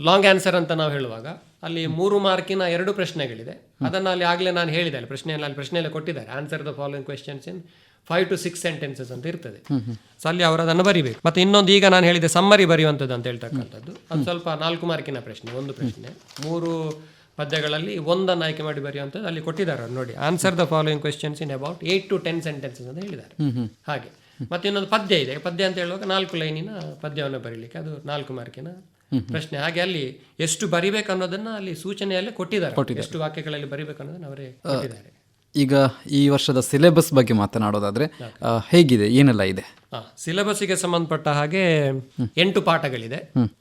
ಲಾಂಗ್ ಆನ್ಸರ್ ಅಂತ ನಾವು ಹೇಳುವಾಗ ಅಲ್ಲಿ 3 ಮಾರ್ಕಿನ 2 ಪ್ರಶ್ನೆಗಳಿದೆ. ಅದನ್ನು ಅಲ್ಲಿ ಆಗಲೇ ನಾನು ಹೇಳಿದೆ, ಅಲ್ಲಿ ಪ್ರಶ್ನೆಯಲ್ಲಿ ಕೊಟ್ಟಿದ್ದಾರೆ, answer the following questions in 5 to 6 sentences ಅಂತ ಇರ್ತದೆ. ಸೊ ಅಲ್ಲಿ ಅವರು ಅದನ್ನು ಬರಿಬೇಕು. ಮತ್ತೆ ಇನ್ನೊಂದು ಈಗ ನಾನು ಹೇಳಿದೆ ಸಮ್ಮರಿ ಬರೆಯುವಂಥದ್ದು ಅಂತ ಹೇಳ್ತಕ್ಕಂಥದ್ದು, ಅದು ಸ್ವಲ್ಪ 4 ಮಾರ್ಕಿನ ಪ್ರಶ್ನೆ. ಒಂದು ಪ್ರಶ್ನೆ 3 ಪದ್ಯಗಳಲ್ಲಿ ಒಂದನ್ನು ಆಯ್ಕೆ ಮಾಡಿ ಬರೆಯುವಂಥದ್ದು ಅಲ್ಲಿ ಕೊಟ್ಟಿದ್ದಾರೆ ಅವ್ರು ನೋಡಿ. Answer the following questions in about 8 to 10 sentences ಅಂತ ಹೇಳಿದ್ದಾರೆ. ಹಾಗೆ ಮತ್ತೆ ಇನ್ನೊಂದು ಪದ್ಯ ಇದೆ. ಪದ್ಯ ಅಂತ ಹೇಳುವಾಗ 4 ಲೈನಿನ ಪದ್ಯವನ್ನು ಬರೀಲಿಕ್ಕೆ, ಅದು 4 ಮಾರ್ಕಿನ ಪ್ರಶ್ನೆ. ಹಾಗೆ ಅಲ್ಲಿ ಎಷ್ಟು ಬರಿಬೇಕು ಅನ್ನೋದನ್ನ ಅಲ್ಲಿ ಸೂಚನೆಯಲ್ಲೇ ಕೊಟ್ಟಿದ್ದಾರೆ, ಎಷ್ಟು ವಾಕ್ಯಗಳಲ್ಲಿ ಬರಿಬೇಕು ಅನ್ನೋದನ್ನ ಅವರೇ ಕೊಟ್ಟಿದ್ದಾರೆ. ಈಗ ಈ ವರ್ಷದ ಸಿಲೆಬಸ್ ಬಗ್ಗೆ ಮಾತನಾಡೋದಾದ್ರೆ ಹೇಗಿದೆ, ಏನೆಲ್ಲ ಇದೆ? ಸಿಲೆಬಸ್ಗೆ ಸಂಬಂಧಪಟ್ಟ ಹಾಗೆ 8 ಪಾಠಗಳಿದೆ.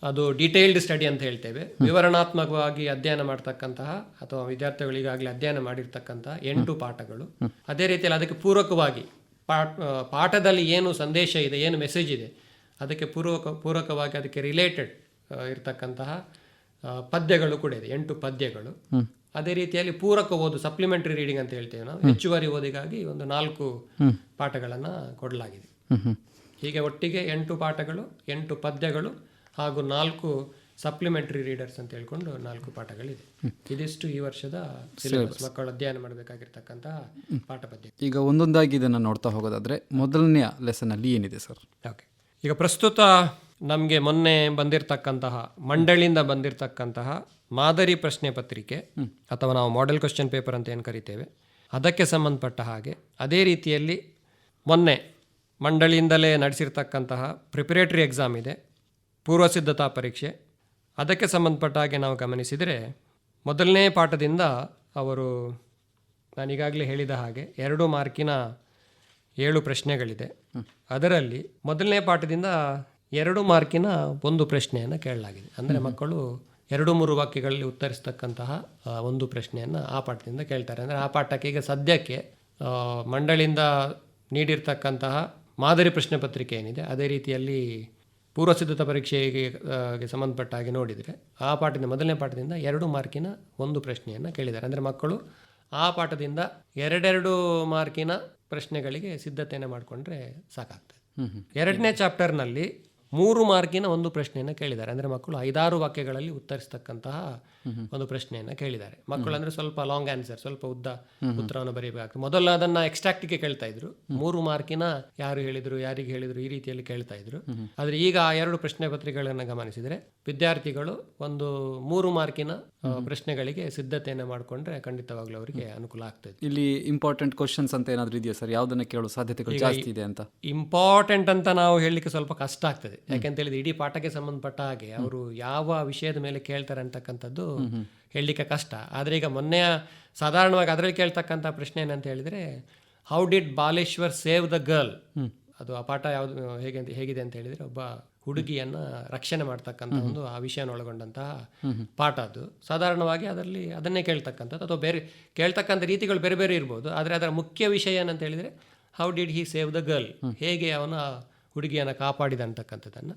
ಅದು ಡೀಟೇಲ್ಡ್ ಸ್ಟಡಿ ಅಂತ ಹೇಳ್ತೇವೆ. ವಿವರಣಾತ್ಮಕವಾಗಿ ಅಧ್ಯಯನ ಮಾಡ್ತಕ್ಕಂತಹ ಅಥವಾ ವಿದ್ಯಾರ್ಥಿಗಳಿಗಾಗಲೇ ಅಧ್ಯಯನ ಮಾಡಿರ್ತಕ್ಕಂತಹ 8 ಪಾಠಗಳು. ಅದೇ ರೀತಿಯಲ್ಲಿ ಅದಕ್ಕೆ ಪೂರಕವಾಗಿ ಪಾಠದಲ್ಲಿ ಏನು ಸಂದೇಶ ಇದೆ, ಏನು ಮೆಸೇಜ್ ಇದೆ, ಅದಕ್ಕೆ ಪೂರಕವಾಗಿ ಅದಕ್ಕೆ ರಿಲೇಟೆಡ್ ಇರ್ತಕ್ಕಂತಹ ಪದ್ಯಗಳು ಕೂಡ ಇದೆ, 8 ಪದ್ಯಗಳು. ಅದೇ ರೀತಿಯಲ್ಲಿ ಪೂರಕ ಓದು, ಸಪ್ಲಿಮೆಂಟರಿ ರೀಡಿಂಗ್ ಅಂತ ಹೇಳ್ತೇವೆ ನಾವು, ಹೆಚ್ಚುವರಿ ಓದಿಗಾಗಿ ಒಂದು 4 ಪಾಠಗಳನ್ನು ಕೊಡಲಾಗಿದೆ. ಹೀಗೆ ಒಟ್ಟಿಗೆ 8 ಪಾಠಗಳು, 8 ಪದ್ಯಗಳು ಹಾಗೂ 4 ಸಪ್ಲಿಮೆಂಟರಿ ರೀಡರ್ಸ್ ಅಂತ ಹೇಳ್ಕೊಂಡು 4 ಪಾಠಗಳಿದೆ. ಇದಿಷ್ಟು ಈ ವರ್ಷದ ಸಿಲೆಬಸ್, ಮಕ್ಕಳು ಅಧ್ಯಯನ ಮಾಡಬೇಕಾಗಿರ್ತಕ್ಕಂತಹ ಪಾಠ ಪದ್ಯ. ಈಗ ಒಂದೊಂದಾಗಿ ಇದನ್ನು ನೋಡ್ತಾ ಹೋಗೋದಾದ್ರೆ ಮೊದಲನೆಯ ಲೆಸನ್ ಅಲ್ಲಿ ಏನಿದೆ ಸರ್? ಓಕೆ, ಈಗ ಪ್ರಸ್ತುತ ನಮಗೆ ಮೊನ್ನೆ ಬಂದಿರತಕ್ಕಂತಹ ಮಂಡಳಿಯಿಂದ ಬಂದಿರತಕ್ಕಂತಹ ಮಾದರಿ ಪ್ರಶ್ನೆ ಪತ್ರಿಕೆ ಅಥವಾ ನಾವು ಮಾಡೆಲ್ ಕ್ವಶನ್ ಪೇಪರ್ ಅಂತ ಏನು ಕರಿತೇವೆ, ಅದಕ್ಕೆ ಸಂಬಂಧಪಟ್ಟ ಹಾಗೆ ಅದೇ ರೀತಿಯಲ್ಲಿ ಮೊನ್ನೆ ಮಂಡಳಿಯಿಂದಲೇ ನಡೆಸಿರ್ತಕ್ಕಂತಹ ಪ್ರಿಪರೇಟರಿ ಎಕ್ಸಾಮ್ ಇದೆ, ಪೂರ್ವ ಸಿದ್ಧತಾ ಪರೀಕ್ಷೆ. ಅದಕ್ಕೆ ಸಂಬಂಧಪಟ್ಟ ಹಾಗೆ ನಾವು ಗಮನಿಸಿದರೆ ಮೊದಲನೇ ಪಾಠದಿಂದ ಅವರು, ನಾನೀಗಾಗಲೇ ಹೇಳಿದ ಹಾಗೆ 2 ಮಾರ್ಕಿನ 7 ಪ್ರಶ್ನೆಗಳಿದೆ. ಅದರಲ್ಲಿ ಮೊದಲನೇ ಪಾಠದಿಂದ 2 ಮಾರ್ಕಿನ 1 ಪ್ರಶ್ನೆಯನ್ನು ಕೇಳಲಾಗಿದೆ. ಅಂದರೆ ಮಕ್ಕಳು 2-3 ವಾಕ್ಯಗಳಲ್ಲಿ ಉತ್ತರಿಸ್ತಕ್ಕಂತಹ 1 ಪ್ರಶ್ನೆಯನ್ನು ಆ ಪಾಠದಿಂದ ಕೇಳ್ತಾರೆ. ಅಂದರೆ ಆ ಪಾಠಕ್ಕೆ ಈಗ ಸದ್ಯಕ್ಕೆ ಮಂಡಳಿಯಿಂದ ನೀಡಿರ್ತಕ್ಕಂತಹ ಮಾದರಿ ಪ್ರಶ್ನೆ ಪತ್ರಿಕೆ ಏನಿದೆ, ಅದೇ ರೀತಿಯಲ್ಲಿ ಪೂರ್ವ ಸಿದ್ಧತಾ ಪರೀಕ್ಷೆಗೆ ಸಂಬಂಧಪಟ್ಟ ಹಾಗೆ ನೋಡಿದರೆ ಆ ಪಾಠದಿಂದ, ಮೊದಲನೇ ಪಾಠದಿಂದ 2 ಮಾರ್ಕಿನ 1 ಪ್ರಶ್ನೆಯನ್ನು ಕೇಳಿದ್ದಾರೆ. ಅಂದರೆ ಮಕ್ಕಳು ಆ ಪಾಠದಿಂದ 2 ಮಾರ್ಕಿನ ಪ್ರಶ್ನೆಗಳಿಗೆ ಸಿದ್ಧತೆಯನ್ನು ಮಾಡಿಕೊಂಡ್ರೆ ಸಾಕಾಗ್ತದೆ. 2ನೇ ಚಾಪ್ಟರ್ನಲ್ಲಿ 3 ಮಾರ್ಕಿನ 1 ಪ್ರಶ್ನೆಯನ್ನು ಕೇಳಿದ್ದಾರೆ. ಅಂದರೆ ಮಕ್ಕಳು 5-6 ವಾಕ್ಯಗಳಲ್ಲಿ ಉತ್ತರಿಸ್ತಕ್ಕಂತಹ 1 ಪ್ರಶ್ನೆಯನ್ನು ಕೇಳಿದ್ದಾರೆ. ಮಕ್ಕಳು ಅಂದರೆ ಸ್ವಲ್ಪ ಲಾಂಗ್ ಆನ್ಸರ್, ಸ್ವಲ್ಪ ಉದ್ದ ಉತ್ತರವನ್ನು ಬರೀಬೇಕಾಗ್ತದೆ. ಮೊದಲು ಅದನ್ನು ಎಕ್ಸ್ಟ್ರಾಕ್ಟಿಗೆ ಕೇಳ್ತಾ ಇದ್ರು, 3 ಮಾರ್ಕಿನ ಯಾರು ಹೇಳಿದ್ರು, ಯಾರಿಗೆ ಹೇಳಿದ್ರು, ಈ ರೀತಿಯಲ್ಲಿ ಕೇಳ್ತಾ ಇದ್ರು. ಆದರೆ ಈಗ ಆ 2 ಪ್ರಶ್ನೆ ಪತ್ರಿಕೆಗಳನ್ನು ಗಮನಿಸಿದರೆ ವಿದ್ಯಾರ್ಥಿಗಳು ಒಂದು 3 ಮಾರ್ಕಿನ ಪ್ರಶ್ನೆಗಳಿಗೆ ಸಿದ್ಧತೆಯನ್ನು ಮಾಡಿಕೊಂಡ್ರೆ ಖಂಡಿತವಾಗ್ಲೂ ಅವರಿಗೆ ಅನುಕೂಲ ಆಗ್ತದೆ. ಇಲ್ಲಿ ಇಂಪಾರ್ಟೆಂಟ್ ಕ್ವಶನ್ಸ್ ಅಂತ ಏನಾದರೂ ಇದೆಯಾ ಸರ್? ಯಾವುದನ್ನ ಕೇಳೋ ಸಾಧ್ಯತೆಗಳು ಜಾಸ್ತಿ ಇದೆ ಅಂತ? ಇಂಪಾರ್ಟೆಂಟ್ ಅಂತ ನಾವು ಹೇಳಲಿಕ್ಕೆ ಸ್ವಲ್ಪ ಕಷ್ಟ ಆಗ್ತದೆ. ಯಾಕೆಂತ ಹೇಳಿದ್ರೆ ಇಡೀ ಪಾಠಕ್ಕೆ ಸಂಬಂಧಪಟ್ಟ ಹಾಗೆ ಅವರು ಯಾವ ವಿಷಯದ ಮೇಲೆ ಕೇಳ್ತಾರೆ ಅಂತಕ್ಕಂಥದ್ದು ಹೇಳಲಿಕ್ಕೆ ಕಷ್ಟ. ಆದರೆ ಈಗ ಮೊನ್ನೆಯ ಸಾಧಾರಣವಾಗಿ ಅದರಲ್ಲಿ ಕೇಳ್ತಕ್ಕಂಥ ಪ್ರಶ್ನೆ ಏನಂತ ಹೇಳಿದರೆ, how did Baleshwar save the girl? ಅದು ಆ ಪಾಠ ಯಾವುದು ಹೇಗಿದೆ ಅಂತ ಹೇಳಿದರೆ, ಒಬ್ಬ ಹುಡುಗಿಯನ್ನು ರಕ್ಷಣೆ ಮಾಡ್ತಕ್ಕಂಥ ಒಂದು ಆ ವಿಷಯನ ಒಳಗೊಂಡಂತಹ ಪಾಠ. ಅದು ಸಾಧಾರಣವಾಗಿ ಅದರಲ್ಲಿ ಅದನ್ನೇ ಕೇಳ್ತಕ್ಕಂಥದ್ದು, ಅಥವಾ ಬೇರೆ ಕೇಳ್ತಕ್ಕಂಥ ರೀತಿಗಳು ಬೇರೆ ಬೇರೆ ಇರ್ಬೋದು. ಆದರೆ ಅದರ ಮುಖ್ಯ ವಿಷಯ ಏನಂತ ಹೇಳಿದರೆ, how did he save the girl? ಹೇಗೆ ಅವನ ಹುಡುಗಿಯನ್ನು ಕಾಪಾಡಿದ ಅಂತಕ್ಕಂಥದ್ದನ್ನು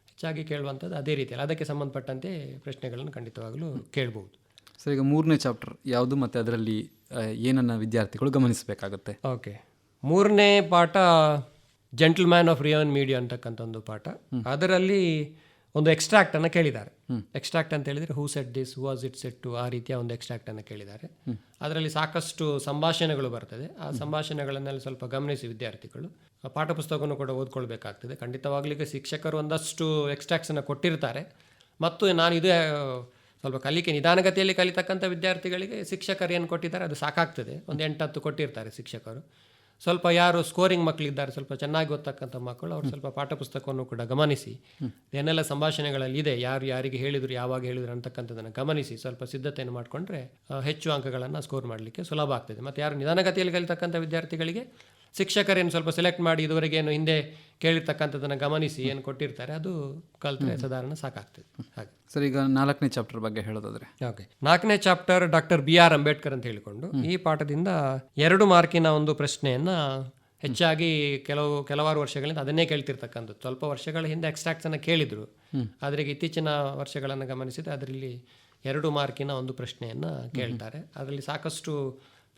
ಹೆಚ್ಚಾಗಿ ಕೇಳುವಂಥದ್ದು. ಅದೇ ರೀತಿಯಲ್ಲಿ ಅದಕ್ಕೆ ಸಂಬಂಧಪಟ್ಟಂತೆ ಪ್ರಶ್ನೆಗಳನ್ನು ಖಂಡಿತವಾಗಲೂ ಕೇಳ್ಬೋದು. ಸರ್, ಈಗ 3ನೇ ಚಾಪ್ಟರ್ ಯಾವುದು ಮತ್ತು ಅದರಲ್ಲಿ ಏನನ್ನ ವಿದ್ಯಾರ್ಥಿಗಳು ಗಮನಿಸಬೇಕಾಗುತ್ತೆ? ಓಕೆ, 3ನೇ ಪಾಠ ಜೆಂಟಲ್ಮ್ಯಾನ್ ಆಫ್ ರಿಯನ್ ಮೀಡಿಯಾ ಅಂತಕ್ಕಂಥ ಒಂದು ಪಾಠ. ಅದರಲ್ಲಿ ಒಂದು ಎಕ್ಸ್ಟ್ರಾಕ್ಟನ್ನು ಕೇಳಿದ್ದಾರೆ. ಎಕ್ಸ್ಟ್ರಾಕ್ಟ್ ಅಂತ ಹೇಳಿದರೆ who set this, who was it set to, ಆ ರೀತಿಯ ಒಂದು ಎಕ್ಸ್ಟ್ರಾಕ್ಟನ್ನು ಕೇಳಿದ್ದಾರೆ. ಅದರಲ್ಲಿ ಸಾಕಷ್ಟು ಸಂಭಾಷಣೆಗಳು ಬರ್ತದೆ. ಆ ಸಂಭಾಷಣೆಗಳನ್ನೆಲ್ಲ ಸ್ವಲ್ಪ ಗಮನಿಸಿ ವಿದ್ಯಾರ್ಥಿಗಳು ಪಾಠ ಪುಸ್ತಕವನ್ನು ಕೂಡ ಓದ್ಕೊಳ್ಬೇಕಾಗ್ತದೆ. ಖಂಡಿತವಾಗ್ಲಿಕ್ಕೆ ಶಿಕ್ಷಕರು ಒಂದಷ್ಟು ಎಕ್ಸ್ಟ್ರಾಕ್ಟ್ಸನ್ನು ಕೊಟ್ಟಿರ್ತಾರೆ. ಮತ್ತು ನಾನು ಇದೇ ಸ್ವಲ್ಪ ಕಲಿಕೆ ನಿಧಾನಗತಿಯಲ್ಲಿ ಕಲಿತಕ್ಕಂಥ ವಿದ್ಯಾರ್ಥಿಗಳಿಗೆ ಶಿಕ್ಷಕರು ಏನು ಕೊಟ್ಟಿದ್ದಾರೆ ಅದು ಸಾಕಾಗ್ತದೆ. ಒಂದು 8-10 ಕೊಟ್ಟಿರ್ತಾರೆ ಶಿಕ್ಷಕರು. ಸ್ವಲ್ಪ ಯಾರು ಸ್ಕೋರಿಂಗ್ ಮಕ್ಕಳಿದ್ದಾರೆ, ಸ್ವಲ್ಪ ಚೆನ್ನಾಗಿ ಓದ್ತಕ್ಕಂಥ ಮಕ್ಕಳು, ಅವ್ರು ಸ್ವಲ್ಪ ಪಾಠ ಪುಸ್ತಕವನ್ನು ಕೂಡ ಗಮನಿಸಿ ಏನೆಲ್ಲ ಸಂಭಾಷಣೆಗಳಲ್ಲಿ ಇದೆ, ಯಾರು ಯಾರಿಗೆ ಹೇಳಿದ್ರು, ಯಾವಾಗ ಹೇಳಿದ್ರು ಅಂತಕ್ಕಂಥದ್ದನ್ನು ಗಮನಿಸಿ ಸ್ವಲ್ಪ ಸಿದ್ಧತೆಯನ್ನು ಮಾಡಿಕೊಂಡ್ರೆ ಹೆಚ್ಚು ಅಂಕಗಳನ್ನು ಸ್ಕೋರ್ ಮಾಡಲಿಕ್ಕೆ ಸುಲಭ ಆಗ್ತದೆ. ಮತ್ತು ಯಾರು ನಿಧಾನಗತಿಯಲ್ಲಿ ಕಲಿತಕ್ಕಂಥ ವಿದ್ಯಾರ್ಥಿಗಳಿಗೆ ಶಿಕ್ಷಕರೇನು ಸ್ವಲ್ಪ ಸೆಲೆಕ್ಟ್ ಮಾಡಿ ಇದುವರೆಗೆ ಏನು ಹಿಂದೆ ಕೇಳಿರ್ತಕ್ಕಂಥದ್ದನ್ನು ಗಮನಿಸಿ ಏನು ಕೊಟ್ಟಿರ್ತಾರೆ ಅದು ಕಲಿತ್ರೆ ಸಾಧಾರಣ ಸಾಕಾಗ್ತದೆ. ಹಾಗೆ ಸರ್, ಈಗ 4ನೇ ಚಾಪ್ಟರ್ ಬಗ್ಗೆ ಹೇಳೋದಾದ್ರೆ? ಓಕೆ, 4ನೇ ಚಾಪ್ಟರ್ ಡಾಕ್ಟರ್ BR ಅಂಬೇಡ್ಕರ್ ಅಂತ ಹೇಳಿಕೊಂಡು ಈ ಪಾಠದಿಂದ 2 ಮಾರ್ಕಿನ ಒಂದು ಪ್ರಶ್ನೆಯನ್ನ ಹೆಚ್ಚಾಗಿ ಕೆಲವಾರು ವರ್ಷಗಳಿಂದ ಅದನ್ನೇ ಕೇಳ್ತಿರ್ತಕ್ಕಂಥದ್ದು. ಸ್ವಲ್ಪ ವರ್ಷಗಳ ಹಿಂದೆ ಎಕ್ಸ್ಟ್ರಾಕ್ಟ್ಸ್ ಅನ್ನು ಕೇಳಿದ್ರು, ಆದರೆ ಇತ್ತೀಚಿನ ವರ್ಷಗಳನ್ನು ಗಮನಿಸಿದ್ರೆ ಅದರಲ್ಲಿ 2 ಮಾರ್ಕಿನ ಒಂದು ಪ್ರಶ್ನೆಯನ್ನ ಕೇಳ್ತಾರೆ. ಅದರಲ್ಲಿ ಸಾಕಷ್ಟು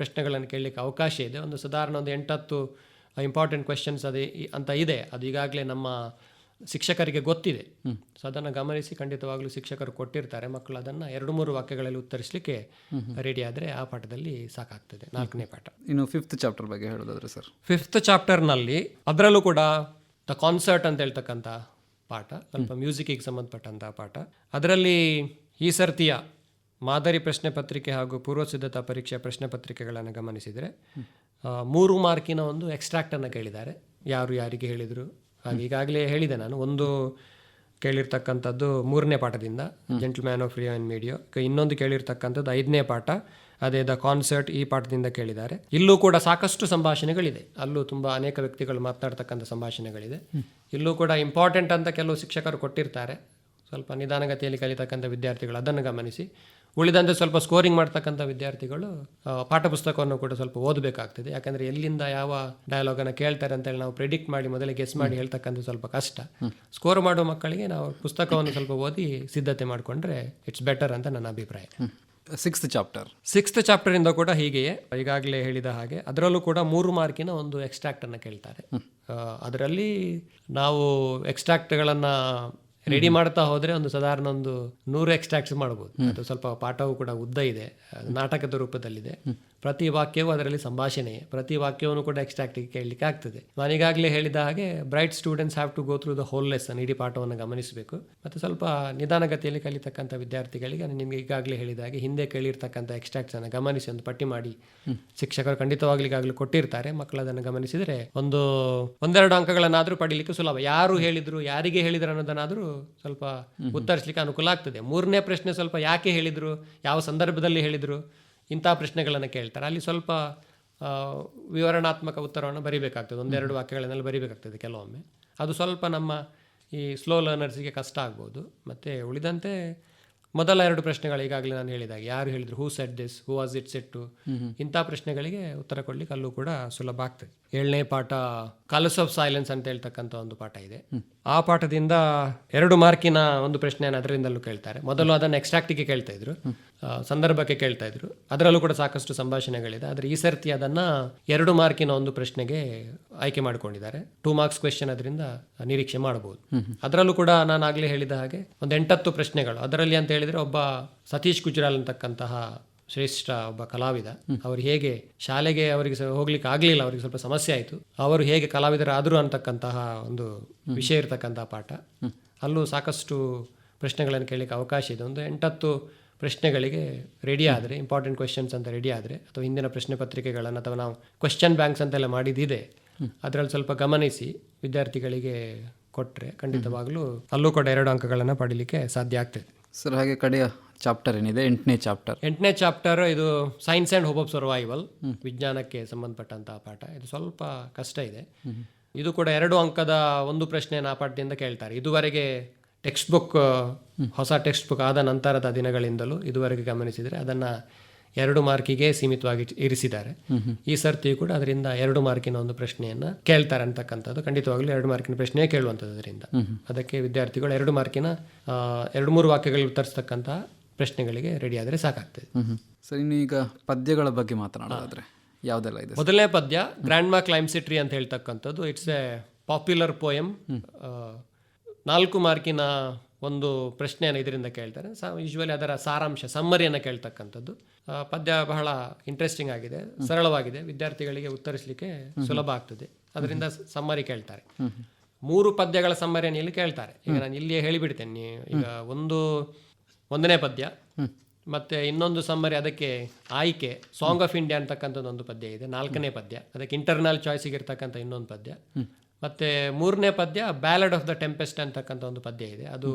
ಪ್ರಶ್ನೆಗಳನ್ನು ಕೇಳಲಿಕ್ಕೆ ಅವಕಾಶ ಇದೆ. ಒಂದು ಸಾಧಾರಣ ಒಂದು 8-10 ಇಂಪಾರ್ಟೆಂಟ್ ಕ್ವೆಶನ್ಸ್ ಅದೇ ಅಂತ ಇದೆ. ಅದು ಈಗಾಗಲೇ ನಮ್ಮ ಶಿಕ್ಷಕರಿಗೆ ಗೊತ್ತಿದೆ. ಸೊ ಅದನ್ನು ಗಮನಿಸಿ ಖಂಡಿತವಾಗ್ಲೂ ಶಿಕ್ಷಕರು ಕೊಟ್ಟಿರ್ತಾರೆ. ಮಕ್ಕಳು ಅದನ್ನು 2-3 ವಾಕ್ಯಗಳಲ್ಲಿ ಉತ್ತರಿಸಲಿಕ್ಕೆ ರೆಡಿ ಆದರೆ ಆ ಪಾಠದಲ್ಲಿ ಸಾಕಾಗ್ತದೆ. 4ನೇ ಪಾಠ. ಇನ್ನು 5th ಚಾಪ್ಟರ್ ಬಗ್ಗೆ ಹೇಳೋದಾದ್ರೆ ಸರ್? 5th ಚಾಪ್ಟರ್ನಲ್ಲಿ ಅದರಲ್ಲೂ ಕೂಡ ದ ಕಾನ್ಸರ್ಟ್ ಅಂತ ಹೇಳ್ತಕ್ಕಂಥ ಪಾಠ, ಸ್ವಲ್ಪ ಮ್ಯೂಸಿಕ್ಕಿಗೆ ಸಂಬಂಧಪಟ್ಟಂಥ ಪಾಠ. ಅದರಲ್ಲಿ ಈ ಸರ್ತಿಯ ಮಾದರಿ ಪ್ರಶ್ನೆ ಪತ್ರಿಕೆ ಹಾಗೂ ಪೂರ್ವ ಸಿದ್ಧತಾ ಪರೀಕ್ಷೆಯ ಪ್ರಶ್ನೆ ಪತ್ರಿಕೆಗಳನ್ನು ಗಮನಿಸಿದರೆ 3 ಮಾರ್ಕಿನ ಒಂದು ಎಕ್ಸ್ಟ್ರಾಕ್ಟನ್ನು ಕೇಳಿದ್ದಾರೆ. ಯಾರು ಯಾರಿಗೆ ಹೇಳಿದರು ಹಾಗೆ ಈಗಾಗಲೇ ಹೇಳಿದೆ ನಾನು. ಒಂದು ಕೇಳಿರ್ತಕ್ಕಂಥದ್ದು 3ನೇ ಪಾಠದಿಂದ gentleman of Rio and Medio. ಇನ್ನೊಂದು ಕೇಳಿರ್ತಕ್ಕಂಥದ್ದು 5ನೇ ಪಾಠ, ಅದೇ ದ ಕಾನ್ಸರ್ಟ್, ಈ ಪಾಠದಿಂದ ಕೇಳಿದ್ದಾರೆ. ಇಲ್ಲೂ ಕೂಡ ಸಾಕಷ್ಟು ಸಂಭಾಷಣೆಗಳಿದೆ. ಅಲ್ಲೂ ತುಂಬ ಅನೇಕ ವ್ಯಕ್ತಿಗಳು ಮಾತನಾಡ್ತಕ್ಕಂಥ ಸಂಭಾಷಣೆಗಳಿದೆ. ಇಲ್ಲೂ ಕೂಡ ಇಂಪಾರ್ಟೆಂಟ್ ಅಂತ ಕೆಲವು ಶಿಕ್ಷಕರು ಕೊಟ್ಟಿರ್ತಾರೆ. ಸ್ವಲ್ಪ ನಿಧಾನಗತಿಯಲ್ಲಿ ಕಲಿತಕ್ಕಂಥ ವಿದ್ಯಾರ್ಥಿಗಳು ಅದನ್ನು ಗಮನಿಸಿ, ಉಳಿದಂತೆ ಸ್ವಲ್ಪ ಸ್ಕೋರಿಂಗ್ ಮಾಡ್ತಕ್ಕಂಥ ವಿದ್ಯಾರ್ಥಿಗಳು ಪಾಠ ಪುಸ್ತಕವನ್ನು ಕೂಡ ಸ್ವಲ್ಪ ಓದಬೇಕಾಗ್ತದೆ. ಯಾಕಂದರೆ ಎಲ್ಲಿಂದ ಯಾವ ಡಯಲಾಗನ್ನು ಕೇಳ್ತಾರೆ ಅಂತೇಳಿ ನಾವು ಪ್ರೆಡಿಕ್ಟ್ ಮಾಡಿ ಮೊದಲೇ ಗೆಸ್ ಮಾಡಿ ಹೇಳ್ತಕ್ಕಂಥ ಸ್ವಲ್ಪ ಕಷ್ಟ. ಸ್ಕೋರ್ ಮಾಡುವ ಮಕ್ಕಳಿಗೆ ನಾವು ಪುಸ್ತಕವನ್ನು ಸ್ವಲ್ಪ ಓದಿ ಸಿದ್ಧತೆ ಮಾಡಿಕೊಂಡ್ರೆ ಇಟ್ಸ್ ಬೆಟರ್ ಅಂತ ನನ್ನ ಅಭಿಪ್ರಾಯ. 6th ಚಾಪ್ಟರಿಂದ ಕೂಡ ಹೀಗೆಯೇ ಈಗಾಗಲೇ ಹೇಳಿದ ಹಾಗೆ ಅದರಲ್ಲೂ ಕೂಡ 3 ಮಾರ್ಕಿನ ಒಂದು ಎಕ್ಸ್ಟ್ರಾಕ್ಟನ್ನು ಕೇಳ್ತಾರೆ. ಅದರಲ್ಲಿ ನಾವು ಎಕ್ಸ್ಟ್ರಾಕ್ಟ್ಗಳನ್ನು ರೆಡಿ ಮಾಡ್ತಾ ಹೋದರೆ ಒಂದು ಸಾಧಾರಣ ಒಂದು 100 ಎಕ್ಸ್ಟ್ರಾಕ್ಟ್ಸ್ ಮಾಡ್ಬೋದು. ಅದು ಸ್ವಲ್ಪ ಪಾಠವೂ ಕೂಡ ಉದ್ದ ಇದೆ, ನಾಟಕದ ರೂಪದಲ್ಲಿದೆ. ಪ್ರತಿ ವಾಕ್ಯವೂ ಅದರಲ್ಲಿ ಸಂಭಾಷಣೆ, ಪ್ರತಿ ವಾಕ್ಯವನ್ನು ಕೂಡ ಎಕ್ಸ್ಟ್ರಾಕ್ಟಿಗೆ ಕೇಳಲಿಕ್ಕೆ ಆಗ್ತದೆ. ನಾನೀಗಾಗಲೇ ಹೇಳಿದ ಹಾಗೆ bright students have to go through the whole lesson, ಇಡೀ ಪಾಠವನ್ನು ಗಮನಿಸಬೇಕು. ಮತ್ತು ಸ್ವಲ್ಪ ನಿಧಾನಗತಿಯಲ್ಲಿ ಕಲಿತಕ್ಕಂಥ ವಿದ್ಯಾರ್ಥಿಗಳಿಗೆ ನಿಮಗೆ ಈಗಾಗಲೇ ಹೇಳಿದ ಹಾಗೆ ಹಿಂದೆ ಕೇಳಿರ್ತಕ್ಕಂಥ ಎಕ್ಸ್ಟ್ರಾಕ್ಟ್ಸನ್ನು ಗಮನಿಸಿ ಒಂದು ಪಟ್ಟಿ ಮಾಡಿ ಶಿಕ್ಷಕರು ಖಂಡಿತವಾಗ್ಲೂ ಈಗಾಗಲೇ ಕೊಟ್ಟಿರ್ತಾರೆ. ಮಕ್ಕಳು ಅದನ್ನು ಗಮನಿಸಿದರೆ ಒಂದೆರಡು ಅಂಕಗಳನ್ನಾದರೂ ಪಡೀಲಿಕ್ಕೆ ಸುಲಭ. ಯಾರು ಹೇಳಿದ್ರು, ಯಾರಿಗೆ ಹೇಳಿದ್ರು ಅನ್ನೋದನ್ನಾದರೂ ಸ್ವಲ್ಪ ಉತ್ತರಿಸಲಿಕ್ಕೆ ಅನುಕೂಲ ಆಗ್ತದೆ. 3ನೇ ಪ್ರಶ್ನೆ ಸ್ವಲ್ಪ ಯಾಕೆ ಹೇಳಿದರು, ಯಾವ ಸಂದರ್ಭದಲ್ಲಿ ಹೇಳಿದರು, ಇಂಥ ಪ್ರಶ್ನೆಗಳನ್ನು ಕೇಳ್ತಾರೆ. ಅಲ್ಲಿ ಸ್ವಲ್ಪ ವಿವರಣಾತ್ಮಕ ಉತ್ತರವನ್ನು ಬರೀಬೇಕಾಗ್ತದೆ, 1-2 ವಾಕ್ಯಗಳನ್ನೆಲ್ಲ ಬರೀಬೇಕಾಗ್ತದೆ ಕೆಲವೊಮ್ಮೆ. ಅದು ಸ್ವಲ್ಪ ನಮ್ಮ ಈ ಸ್ಲೋ ಲರ್ನರ್ಸಿಗೆ ಕಷ್ಟ ಆಗ್ಬೋದು. ಮತ್ತು ಉಳಿದಂತೆ ಮೊದಲ 2 ಪ್ರಶ್ನೆಗಳು ಈಗಾಗಲೇ ನಾನು ಹೇಳಿದಾಗ ಯಾರು ಹೇಳಿದರು, who set this, who was it set to, ಇಂಥ ಪ್ರಶ್ನೆಗಳಿಗೆ ಉತ್ತರ ಕೊಡ್ಲಿಕ್ಕೆ ಅಲ್ಲೂ ಕೂಡ ಸುಲಭ ಆಗ್ತದೆ. 7ನೇ ಪಾಠ ಕಲರ್ಸ್ ಆಫ್ ಸೈಲೆನ್ಸ್ ಅಂತ ಹೇಳ್ತಕ್ಕಂಥ ಒಂದು ಪಾಠ ಇದೆ. ಆ ಪಾಠದಿಂದ 2 ಮಾರ್ಕಿನ ಒಂದು ಪ್ರಶ್ನೆಯನ್ನು ಅದರಿಂದಲೂ ಕೇಳ್ತಾರೆ. ಮೊದಲು ಅದನ್ನು ಎಕ್ಸ್ಟ್ರಾಕ್ಟಿಗೆ ಕೇಳ್ತಾ ಇದ್ರು, ಸಂದರ್ಭಕ್ಕೆ ಕೇಳ್ತಾ ಇದ್ರು. ಅದರಲ್ಲೂ ಕೂಡ ಸಾಕಷ್ಟು ಸಂಭಾಷಣೆಗಳಿದೆ. ಆದರೆ ಈ ಸರ್ತಿ ಅದನ್ನು 2 ಮಾರ್ಕಿನ ಒಂದು ಪ್ರಶ್ನೆಗೆ ಆಯ್ಕೆ ಮಾಡಿಕೊಂಡಿದ್ದಾರೆ. 2 ಮಾರ್ಕ್ಸ್ ಕ್ವೆಶ್ಚನ್ ಅದರಿಂದ ನಿರೀಕ್ಷೆ ಮಾಡಬಹುದು. ಅದರಲ್ಲೂ ಕೂಡ ನಾನು ಆಗಲೇ ಹೇಳಿದ ಹಾಗೆ ಒಂದು 8-10 ಪ್ರಶ್ನೆಗಳು. ಅದರಲ್ಲಿ ಅಂತ ಹೇಳಿದರೆ ಒಬ್ಬ ಸತೀಶ್ ಗುಜ್ರಾಲ್ ಅಂತಕ್ಕಂತಹ ಶ್ರೇಷ್ಠ ಒಬ್ಬ ಕಲಾವಿದ, ಅವರು ಹೇಗೆ ಶಾಲೆಗೆ ಅವರಿಗೆ ಹೋಗ್ಲಿಕ್ಕೆ ಆಗಲಿಲ್ಲ, ಅವರಿಗೆ ಸ್ವಲ್ಪ ಸಮಸ್ಯೆ ಆಯಿತು, ಅವರು ಹೇಗೆ ಕಲಾವಿದರಾದರು ಅಂತಕ್ಕಂತಹ ಒಂದು ವಿಷಯ ಇರತಕ್ಕಂತಹ ಪಾಠ. ಅಲ್ಲೂ ಸಾಕಷ್ಟು ಪ್ರಶ್ನೆಗಳನ್ನು ಕೇಳಲಿಕ್ಕೆ ಅವಕಾಶ ಇದೆ. ಒಂದು 8-10 ಪ್ರಶ್ನೆಗಳಿಗೆ ರೆಡಿ ಆದರೆ, ಇಂಪಾರ್ಟೆಂಟ್ ಕ್ವೆಶನ್ಸ್ ಅಂತ ರೆಡಿ ಆದರೆ, ಅಥವಾ ಹಿಂದಿನ ಪ್ರಶ್ನೆ ಪತ್ರಿಕೆಗಳನ್ನು ಅಥವಾ ನಾವು ಕ್ವೆಶ್ಚನ್ ಬ್ಯಾಂಕ್ಸ್ ಅಂತೆಲ್ಲ ಮಾಡಿದ್ದಿದೆ, ಅದರಲ್ಲಿ ಸ್ವಲ್ಪ ಗಮನಿಸಿ ವಿದ್ಯಾರ್ಥಿಗಳಿಗೆ ಕೊಟ್ಟರೆ ಖಂಡಿತವಾಗಲೂ ಅಲ್ಲೂ ಕೂಡ 2 ಅಂಕಗಳನ್ನು ಪಡೀಲಿಕ್ಕೆ ಸಾಧ್ಯ ಆಗ್ತದೆ. ಸರ್, ಹಾಗೆ ಕಡೆಯ ಚಾಪ್ಟರ್ ಏನಿದೆ 8ನೇ ಚಾಪ್ಟರ್, ಇದು science and hope of survival, ವಿಜ್ಞಾನಕ್ಕೆ ಸಂಬಂಧಪಟ್ಟಂತಹ ಪಾಠ. ಇದು ಸ್ವಲ್ಪ ಕಷ್ಟ ಇದೆ. ಇದು ಕೂಡ 2 ಅಂಕದ ಒಂದು ಪ್ರಶ್ನೆಯನ್ನು ಆ ಪಾಠದಿಂದ ಕೇಳ್ತಾರೆ. ಇದುವರೆಗೆ ಟೆಕ್ಸ್ಟ್ ಬುಕ್, ಹೊಸ ಟೆಕ್ಸ್ಟ್ ಬುಕ್ ಆದ ನಂತರದ ದಿನಗಳಿಂದಲೂ ಇದುವರೆಗೆ ಗಮನಿಸಿದರೆ ಅದನ್ನು 2 ಮಾರ್ಕಿಗೆ ಸೀಮಿತವಾಗಿ ಇರಿಸಿದ್ದಾರೆ. ಈ ಸರ್ತಿಯೂ ಕೂಡ ಅದರಿಂದ 2 ಮಾರ್ಕಿನ ಒಂದು ಪ್ರಶ್ನೆಯನ್ನು ಕೇಳ್ತಾರೆ ಅಂತಕ್ಕಂಥದ್ದು. ಖಂಡಿತವಾಗ್ಲೂ 2 ಮಾರ್ಕಿನ ಪ್ರಶ್ನೆ ಕೇಳುವಂಥದ್ದು. ಅದರಿಂದ ಅದಕ್ಕೆ ವಿದ್ಯಾರ್ಥಿಗಳು 2 ಮಾರ್ಕಿನ 2-3 ವಾಕ್ಯಗಳು ಉತ್ತರಿಸ್ತಕ್ಕಂಥ ಪ್ರಶ್ನೆಗಳಿಗೆ ರೆಡಿ ಆದರೆ ಸಾಕಾಗ್ತದೆ. ಸರ್, ಇನ್ನು ಈಗ ಪದ್ಯಗಳ ಬಗ್ಗೆ ಮಾತನಾಡೋದಾದ್ರೆ ಯಾವುದೆಲ್ಲ ಇದೆ? ಮೊದಲನೇ ಪದ್ಯ ಗ್ರ್ಯಾಂಡ್ ಮಾ ಕ್ಲೈಮ್ಸ್ ಎ ಟ್ರೀ ಅಂತ ಹೇಳ್ತಕ್ಕಂಥದ್ದು. It's A popular poem. 4 ಮಾರ್ಕಿನ ಒಂದು ಪ್ರಶ್ನೆಯನ್ನು ಇದರಿಂದ ಕೇಳ್ತಾರೆ. ಯೂಶ್ವಲಿ ಅದರ ಸಾರಾಂಶ, ಸಮ್ಮರಿಯನ್ನು ಕೇಳ್ತಕ್ಕಂಥದ್ದು. ಪದ್ಯ ಬಹಳ ಇಂಟ್ರೆಸ್ಟಿಂಗ್ ಆಗಿದೆ, ಸರಳವಾಗಿದೆ, ವಿದ್ಯಾರ್ಥಿಗಳಿಗೆ ಉತ್ತರಿಸಲಿಕ್ಕೆ ಸುಲಭ ಆಗ್ತದೆ. ಅದರಿಂದ ಸಮ್ಮರಿ ಕೇಳ್ತಾರೆ. 3 ಪದ್ಯಗಳ ಸಮ್ಮರಿಯನ್ನು ಇಲ್ಲಿ ಕೇಳ್ತಾರೆ. ಈಗ ನಾನು ಇಲ್ಲಿಯೇ ಹೇಳಿಬಿಡ್ತೇನೆ. ಈಗ 1ನೇ ಪದ್ಯ ಮತ್ತೆ ಇನ್ನೊಂದು ಸಮ್ಮರಿ ಅದಕ್ಕೆ ಆಯ್ಕೆ ಸಾಂಗ್ ಆಫ್ ಇಂಡಿಯಾ ಅಂತಕ್ಕಂಥದ್ದು ಒಂದು ಪದ್ಯ ಇದೆ, 4ನೇ ಪದ್ಯ. ಅದಕ್ಕೆ ಇಂಟರ್ನಲ್ ಚಾಯ್ಸಿಗೆ ಇರ್ತಕ್ಕಂಥ ಇನ್ನೊಂದು ಪದ್ಯ. ಮತ್ತೆ 3ನೇ ಪದ್ಯ ಬ್ಯಾಲಡ್ ಆಫ್ ದ ಟೆಂಪೆಸ್ಟ್ ಅಂತಕ್ಕಂಥ ಒಂದು ಪದ್ಯ ಇದೆ, ಅದು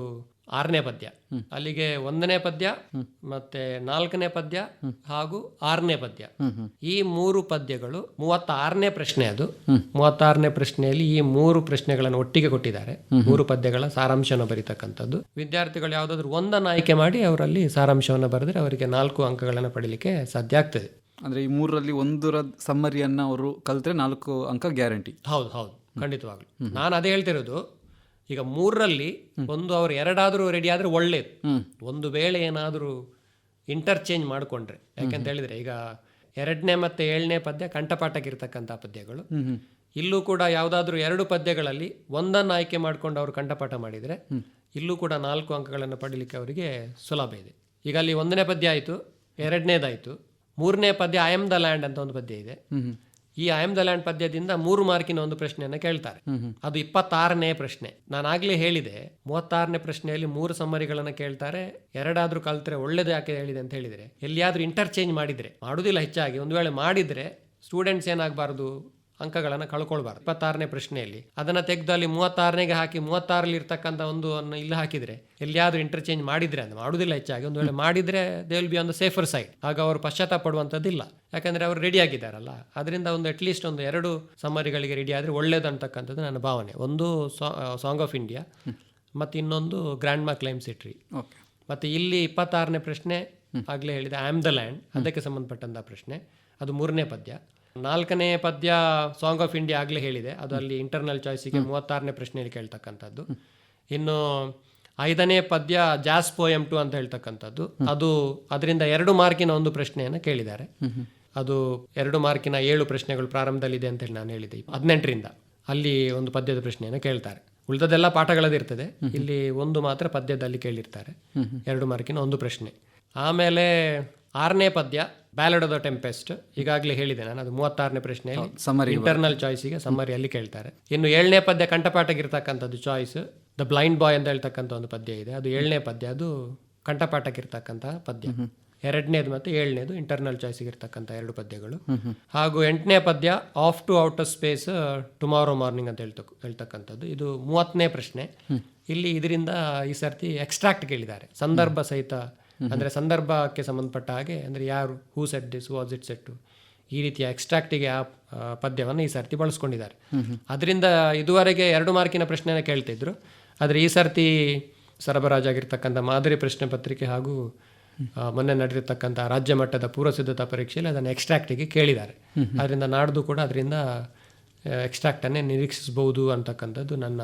6ನೇ ಪದ್ಯ. ಅಲ್ಲಿಗೆ 1ನೇ ಪದ್ಯ ಮತ್ತೆ 4ನೇ ಪದ್ಯ ಹಾಗೂ 6ನೇ ಪದ್ಯ, ಈ 3 ಪದ್ಯಗಳು 36ನೇ ಪ್ರಶ್ನೆ. ಅದು 36ನೇ ಪ್ರಶ್ನೆಯಲ್ಲಿ ಈ 3 ಪ್ರಶ್ನೆಗಳನ್ನು ಒಟ್ಟಿಗೆ ಕೊಟ್ಟಿದ್ದಾರೆ. 3 ಪದ್ಯಗಳ ಸಾರಾಂಶವನ್ನು ಬರೀತಕ್ಕಂಥದ್ದು. ವಿದ್ಯಾರ್ಥಿಗಳು ಯಾವುದಾದ್ರೂ ಒಂದನ್ನು ಆಯ್ಕೆ ಮಾಡಿ ಅವರಲ್ಲಿ ಸಾರಾಂಶವನ್ನು ಬರೆದ್ರೆ ಅವರಿಗೆ 4 ಅಂಕಗಳನ್ನು ಪಡೀಲಿಕ್ಕೆ ಸಾಧ್ಯ ಆಗ್ತದೆ. ಅಂದ್ರೆ ಈ 3ರಲ್ಲಿ ಒಂದರ ಸಮ್ಮರಿಯನ್ನ ಅವರು ಕಲ್ತ್ರೆ 4 ಅಂಕ ಗ್ಯಾರಂಟಿ. ಹೌದು ಹೌದು, ಖಂಡಿತವಾಗ್ಲು. ನಾನು ಅದೇ ಹೇಳ್ತಿರೋದು, ಈಗ 3ರಲ್ಲಿ ಒಂದು ಅವ್ರು 2 ರೆಡಿ ಆದ್ರೆ ಒಳ್ಳೇದು. ಒಂದು ವೇಳೆ ಏನಾದರೂ ಇಂಟರ್ಚೇಂಜ್ ಮಾಡಿಕೊಂಡ್ರೆ, ಯಾಕೆಂತ ಹೇಳಿದ್ರೆ ಈಗ 2ನೇ ಮತ್ತೆ 7ನೇ ಪದ್ಯ ಕಂಠಪಾಠಕ್ಕಿರ್ತಕ್ಕಂಥ ಪದ್ಯಗಳು. ಇಲ್ಲೂ ಕೂಡ ಯಾವುದಾದ್ರೂ 2 ಪದ್ಯಗಳಲ್ಲಿ ಒಂದನ್ನು ಆಯ್ಕೆ ಮಾಡ್ಕೊಂಡು ಅವರು ಕಂಠಪಾಠ ಮಾಡಿದರೆ ಇಲ್ಲೂ ಕೂಡ 4 ಅಂಕಗಳನ್ನು ಪಡೀಲಿಕ್ಕೆ ಅವರಿಗೆ ಸುಲಭ ಇದೆ. ಈಗ ಅಲ್ಲಿ 1ನೇ ಪದ್ಯ ಆಯಿತು, 2ನೇದಾಯಿತು, 3ನೇ ಪದ್ಯ ಐ ಆಮ್ ದ ಲ್ಯಾಂಡ್ ಅಂತ ಒಂದು ಪದ್ಯ ಇದೆ. ಈ ಐ ಆಮ್ ದ ಲ್ಯಾಂಡ್ ಪದ್ಯದಿಂದ 3 ಮಾರ್ಕಿನ ಒಂದು ಪ್ರಶ್ನೆಯನ್ನು ಕೇಳ್ತಾರೆ. ಅದು 26ನೇ ಪ್ರಶ್ನೆ. ನಾನು ಆಗ್ಲೇ ಹೇಳಿದೆ, 36ನೇ ಪ್ರಶ್ನೆಯಲ್ಲಿ 3 ಸಮ್ಮರಿಗಳನ್ನು ಕೇಳ್ತಾರೆ. 2 ಕಲ್ತ್ರೆ ಒಳ್ಳೇದು ಯಾಕೆ ಹೇಳಿದೆ ಅಂತ ಹೇಳಿದ್ರೆ, ಎಲ್ಲಿಯಾದ್ರೂ ಇಂಟರ್ಚೇಂಜ್ ಮಾಡಿದ್ರೆ, ಮಾಡುದಿಲ್ಲ ಹೆಚ್ಚಾಗಿ, ಒಂದು ವೇಳೆ ಮಾಡಿದ್ರೆ ಸ್ಟೂಡೆಂಟ್ಸ್ ಏನಾಗಬಾರ್ದು, ಅಂಕಗಳನ್ನು ಕಳ್ಕೊಳ್ಬಾರ್ದು. 26ನೇ ಪ್ರಶ್ನೆಯಲ್ಲಿ ಅದನ್ನ ತೆಗೆದು ಅಲ್ಲಿ 36ನೇಗೆ ಹಾಕಿ 36ರಲ್ಲಿ ಇರ್ತಕ್ಕಂಥ ಒಂದು ಇಲ್ಲಿ ಹಾಕಿದ್ರೆ, ಎಲ್ಲಿಯಾದ್ರೂ ಇಂಟರ್ಚೇಂಜ್ ಮಾಡಿದ್ರೆ, ಅಂದ್ರೆ ಮಾಡುದಿಲ್ಲ ಹೆಚ್ಚಾಗಿ, ಒಂದು ವೇಳೆ ಮಾಡಿದ್ರೆ they will be on the safer side. ಆಗ ಅವರು ಪಶ್ಚಾತ್ತಾಪ ಪಡುವಂಥದ್ದಿಲ್ಲ, ಯಾಕಂದ್ರೆ ಅವರು ರೆಡಿ ಆಗಿದ್ದಾರಲ್ಲ. ಅದರಿಂದ ಒಂದು ಅಟ್ಲೀಸ್ಟ್ ಒಂದು 2 ಸಮ್ಮರಿಗಳಿಗೆ ರೆಡಿ ಆದರೆ ಒಳ್ಳೇದು ಅಂತಕ್ಕಂಥದ್ದು ನನ್ನ ಭಾವನೆ. ಒಂದು ಸಾಂಗ್ ಆಫ್ ಇಂಡಿಯಾ ಮತ್ತು ಇನ್ನೊಂದು ಗ್ರ್ಯಾಂಡ್ ಮಾ ಕ್ಲೈಮ್ಸ್ ಹಿಸ್ಟ್ರಿ. ಮತ್ತು ಇಲ್ಲಿ 26ನೇ ಪ್ರಶ್ನೆ ಆಗಲೇ ಹೇಳಿದೆ, ಐ ಆಮ್ ದ ಲ್ಯಾಂಡ್, ಅದಕ್ಕೆ ಸಂಬಂಧಪಟ್ಟಂಥ ಪ್ರಶ್ನೆ, ಅದು 3ನೇ ಪದ್ಯ. 4ನೇ ಪದ್ಯ ಸಾಂಗ್ ಆಫ್ ಇಂಡಿಯಾ ಆಗಲೇ ಹೇಳಿದೆ, ಅದು ಅಲ್ಲಿ ಇಂಟರ್ನಲ್ ಚಾಯ್ಸಿಗೆ 36ನೇ ಪ್ರಶ್ನೆಯಲ್ಲಿ ಕೇಳ್ತಕ್ಕಂಥದ್ದು. ಇನ್ನು 5ನೇ ಪದ್ಯ ಜಾಸ್ ಪೋಯಮ್ 2 ಅಂತ ಹೇಳ್ತಕ್ಕಂಥದ್ದು, ಅದು ಅದರಿಂದ 2 ಮಾರ್ಕಿನ ಒಂದು ಪ್ರಶ್ನೆಯನ್ನು ಕೇಳಿದ್ದಾರೆ. ಅದು 2 ಮಾರ್ಕಿನ 7 ಪ್ರಶ್ನೆಗಳು ಪ್ರಾರಂಭದಲ್ಲಿದೆ ಅಂತ ಹೇಳಿ ನಾನು ಹೇಳಿದೆ. 18ರಿಂದ ಅಲ್ಲಿ ಒಂದು ಪದ್ಯದ ಪ್ರಶ್ನೆಯನ್ನು ಕೇಳ್ತಾರೆ. ಉಳಿದದೆಲ್ಲ ಪಾಠಗಳದಿರ್ತದೆ, ಇಲ್ಲಿ ಒಂದು ಮಾತ್ರ ಪದ್ಯದಲ್ಲಿ ಕೇಳಿರ್ತಾರೆ, 2 ಮಾರ್ಕಿನ ಒಂದು ಪ್ರಶ್ನೆ. ಆಮೇಲೆ 6ನೇ ಪದ್ಯ ಬ್ಯಾಲಡ್ ಆಫ್ ದ ಟೆಂಪೆಸ್ಟ್, ಈಗಾಗಲೇ ಹೇಳಿದೆ ನಾನು, ಅದು 36ನೇ ಪ್ರಶ್ನೆಯಲ್ಲಿ ಇಂಟರ್ನಲ್ ಚಾಯ್ಸಿಗೆ ಸಮ್ಮರಿಯಲ್ಲಿ ಕೇಳ್ತಾರೆ. ಇನ್ನು 7ನೇ ಪದ್ಯ ಕಂಠಪಾಠಕ್ಕಿರ್ತಕ್ಕಂಥದ್ದು ಚಾಯ್ಸ್, ದ ಬ್ಲೈಂಡ್ ಬಾಯ್ ಅಂತ ಹೇಳ್ತಕ್ಕಂಥ ಒಂದು ಪದ್ಯ ಇದೆ, ಅದು 7ನೇ ಪದ್ಯ, ಅದು ಕಂಠಪಾಠಕ್ಕಿರ್ತಕ್ಕಂಥ ಪದ್ಯ. 2ನೇದು ಮತ್ತು 7ನೇದು ಇಂಟರ್ನಲ್ ಚಾಯ್ಸಿಗೆ ಇರ್ತಕ್ಕಂಥ 2 ಪದ್ಯಗಳು. ಹಾಗೂ 8ನೇ ಪದ್ಯ off to outer space tomorrow morning ಅಂತ ಹೇಳ್ತಕ್ಕಂಥದ್ದು, ಇದು 30ನೇ ಪ್ರಶ್ನೆ. ಇಲ್ಲಿ ಇದರಿಂದ ಈ ಸರ್ತಿ ಎಕ್ಸ್ಟ್ರಾಕ್ಟ್ ಕೇಳಿದ್ದಾರೆ, ಸಂದರ್ಭ ಸಹಿತ, ಅಂದರೆ ಸಂದರ್ಭಕ್ಕೆ ಸಂಬಂಧಪಟ್ಟ ಹಾಗೆ, ಅಂದರೆ ಯಾರು, who set this, was it set, ಈ ರೀತಿಯ ಎಕ್ಸ್ಟ್ರಾಕ್ಟಿಗೆ ಆ ಪದ್ಯವನ್ನು ಈ ಸರ್ತಿ ಬಳಸ್ಕೊಂಡಿದ್ದಾರೆ. ಅದರಿಂದ ಇದುವರೆಗೆ 2 ಮಾರ್ಕಿನ ಪ್ರಶ್ನೆನ ಕೇಳ್ತಿದ್ರು, ಆದರೆ ಈ ಸರ್ತಿ ಸರಬರಾಜಾಗಿರ್ತಕ್ಕಂಥ ಮಾದರಿ ಪ್ರಶ್ನೆ ಪತ್ರಿಕೆ ಹಾಗೂ ಮೊನ್ನೆ ನಡೆದಿರ್ತಕ್ಕಂಥ ರಾಜ್ಯ ಮಟ್ಟದ ಪೂರ್ವ ಸಿದ್ಧತಾ ಪರೀಕ್ಷೆಯಲ್ಲಿ ಅದನ್ನು ಎಕ್ಸ್ಟ್ರಾಕ್ಟಿಗೆ ಕೇಳಿದ್ದಾರೆ. ಅದರಿಂದ ನಾಡ್ದು ಕೂಡ ಅದರಿಂದ ಎಕ್ಸ್ಟ್ರಾಕ್ಟನ್ನೇ ನಿರೀಕ್ಷಿಸಬಹುದು ಅಂತಕ್ಕಂಥದ್ದು ನನ್ನ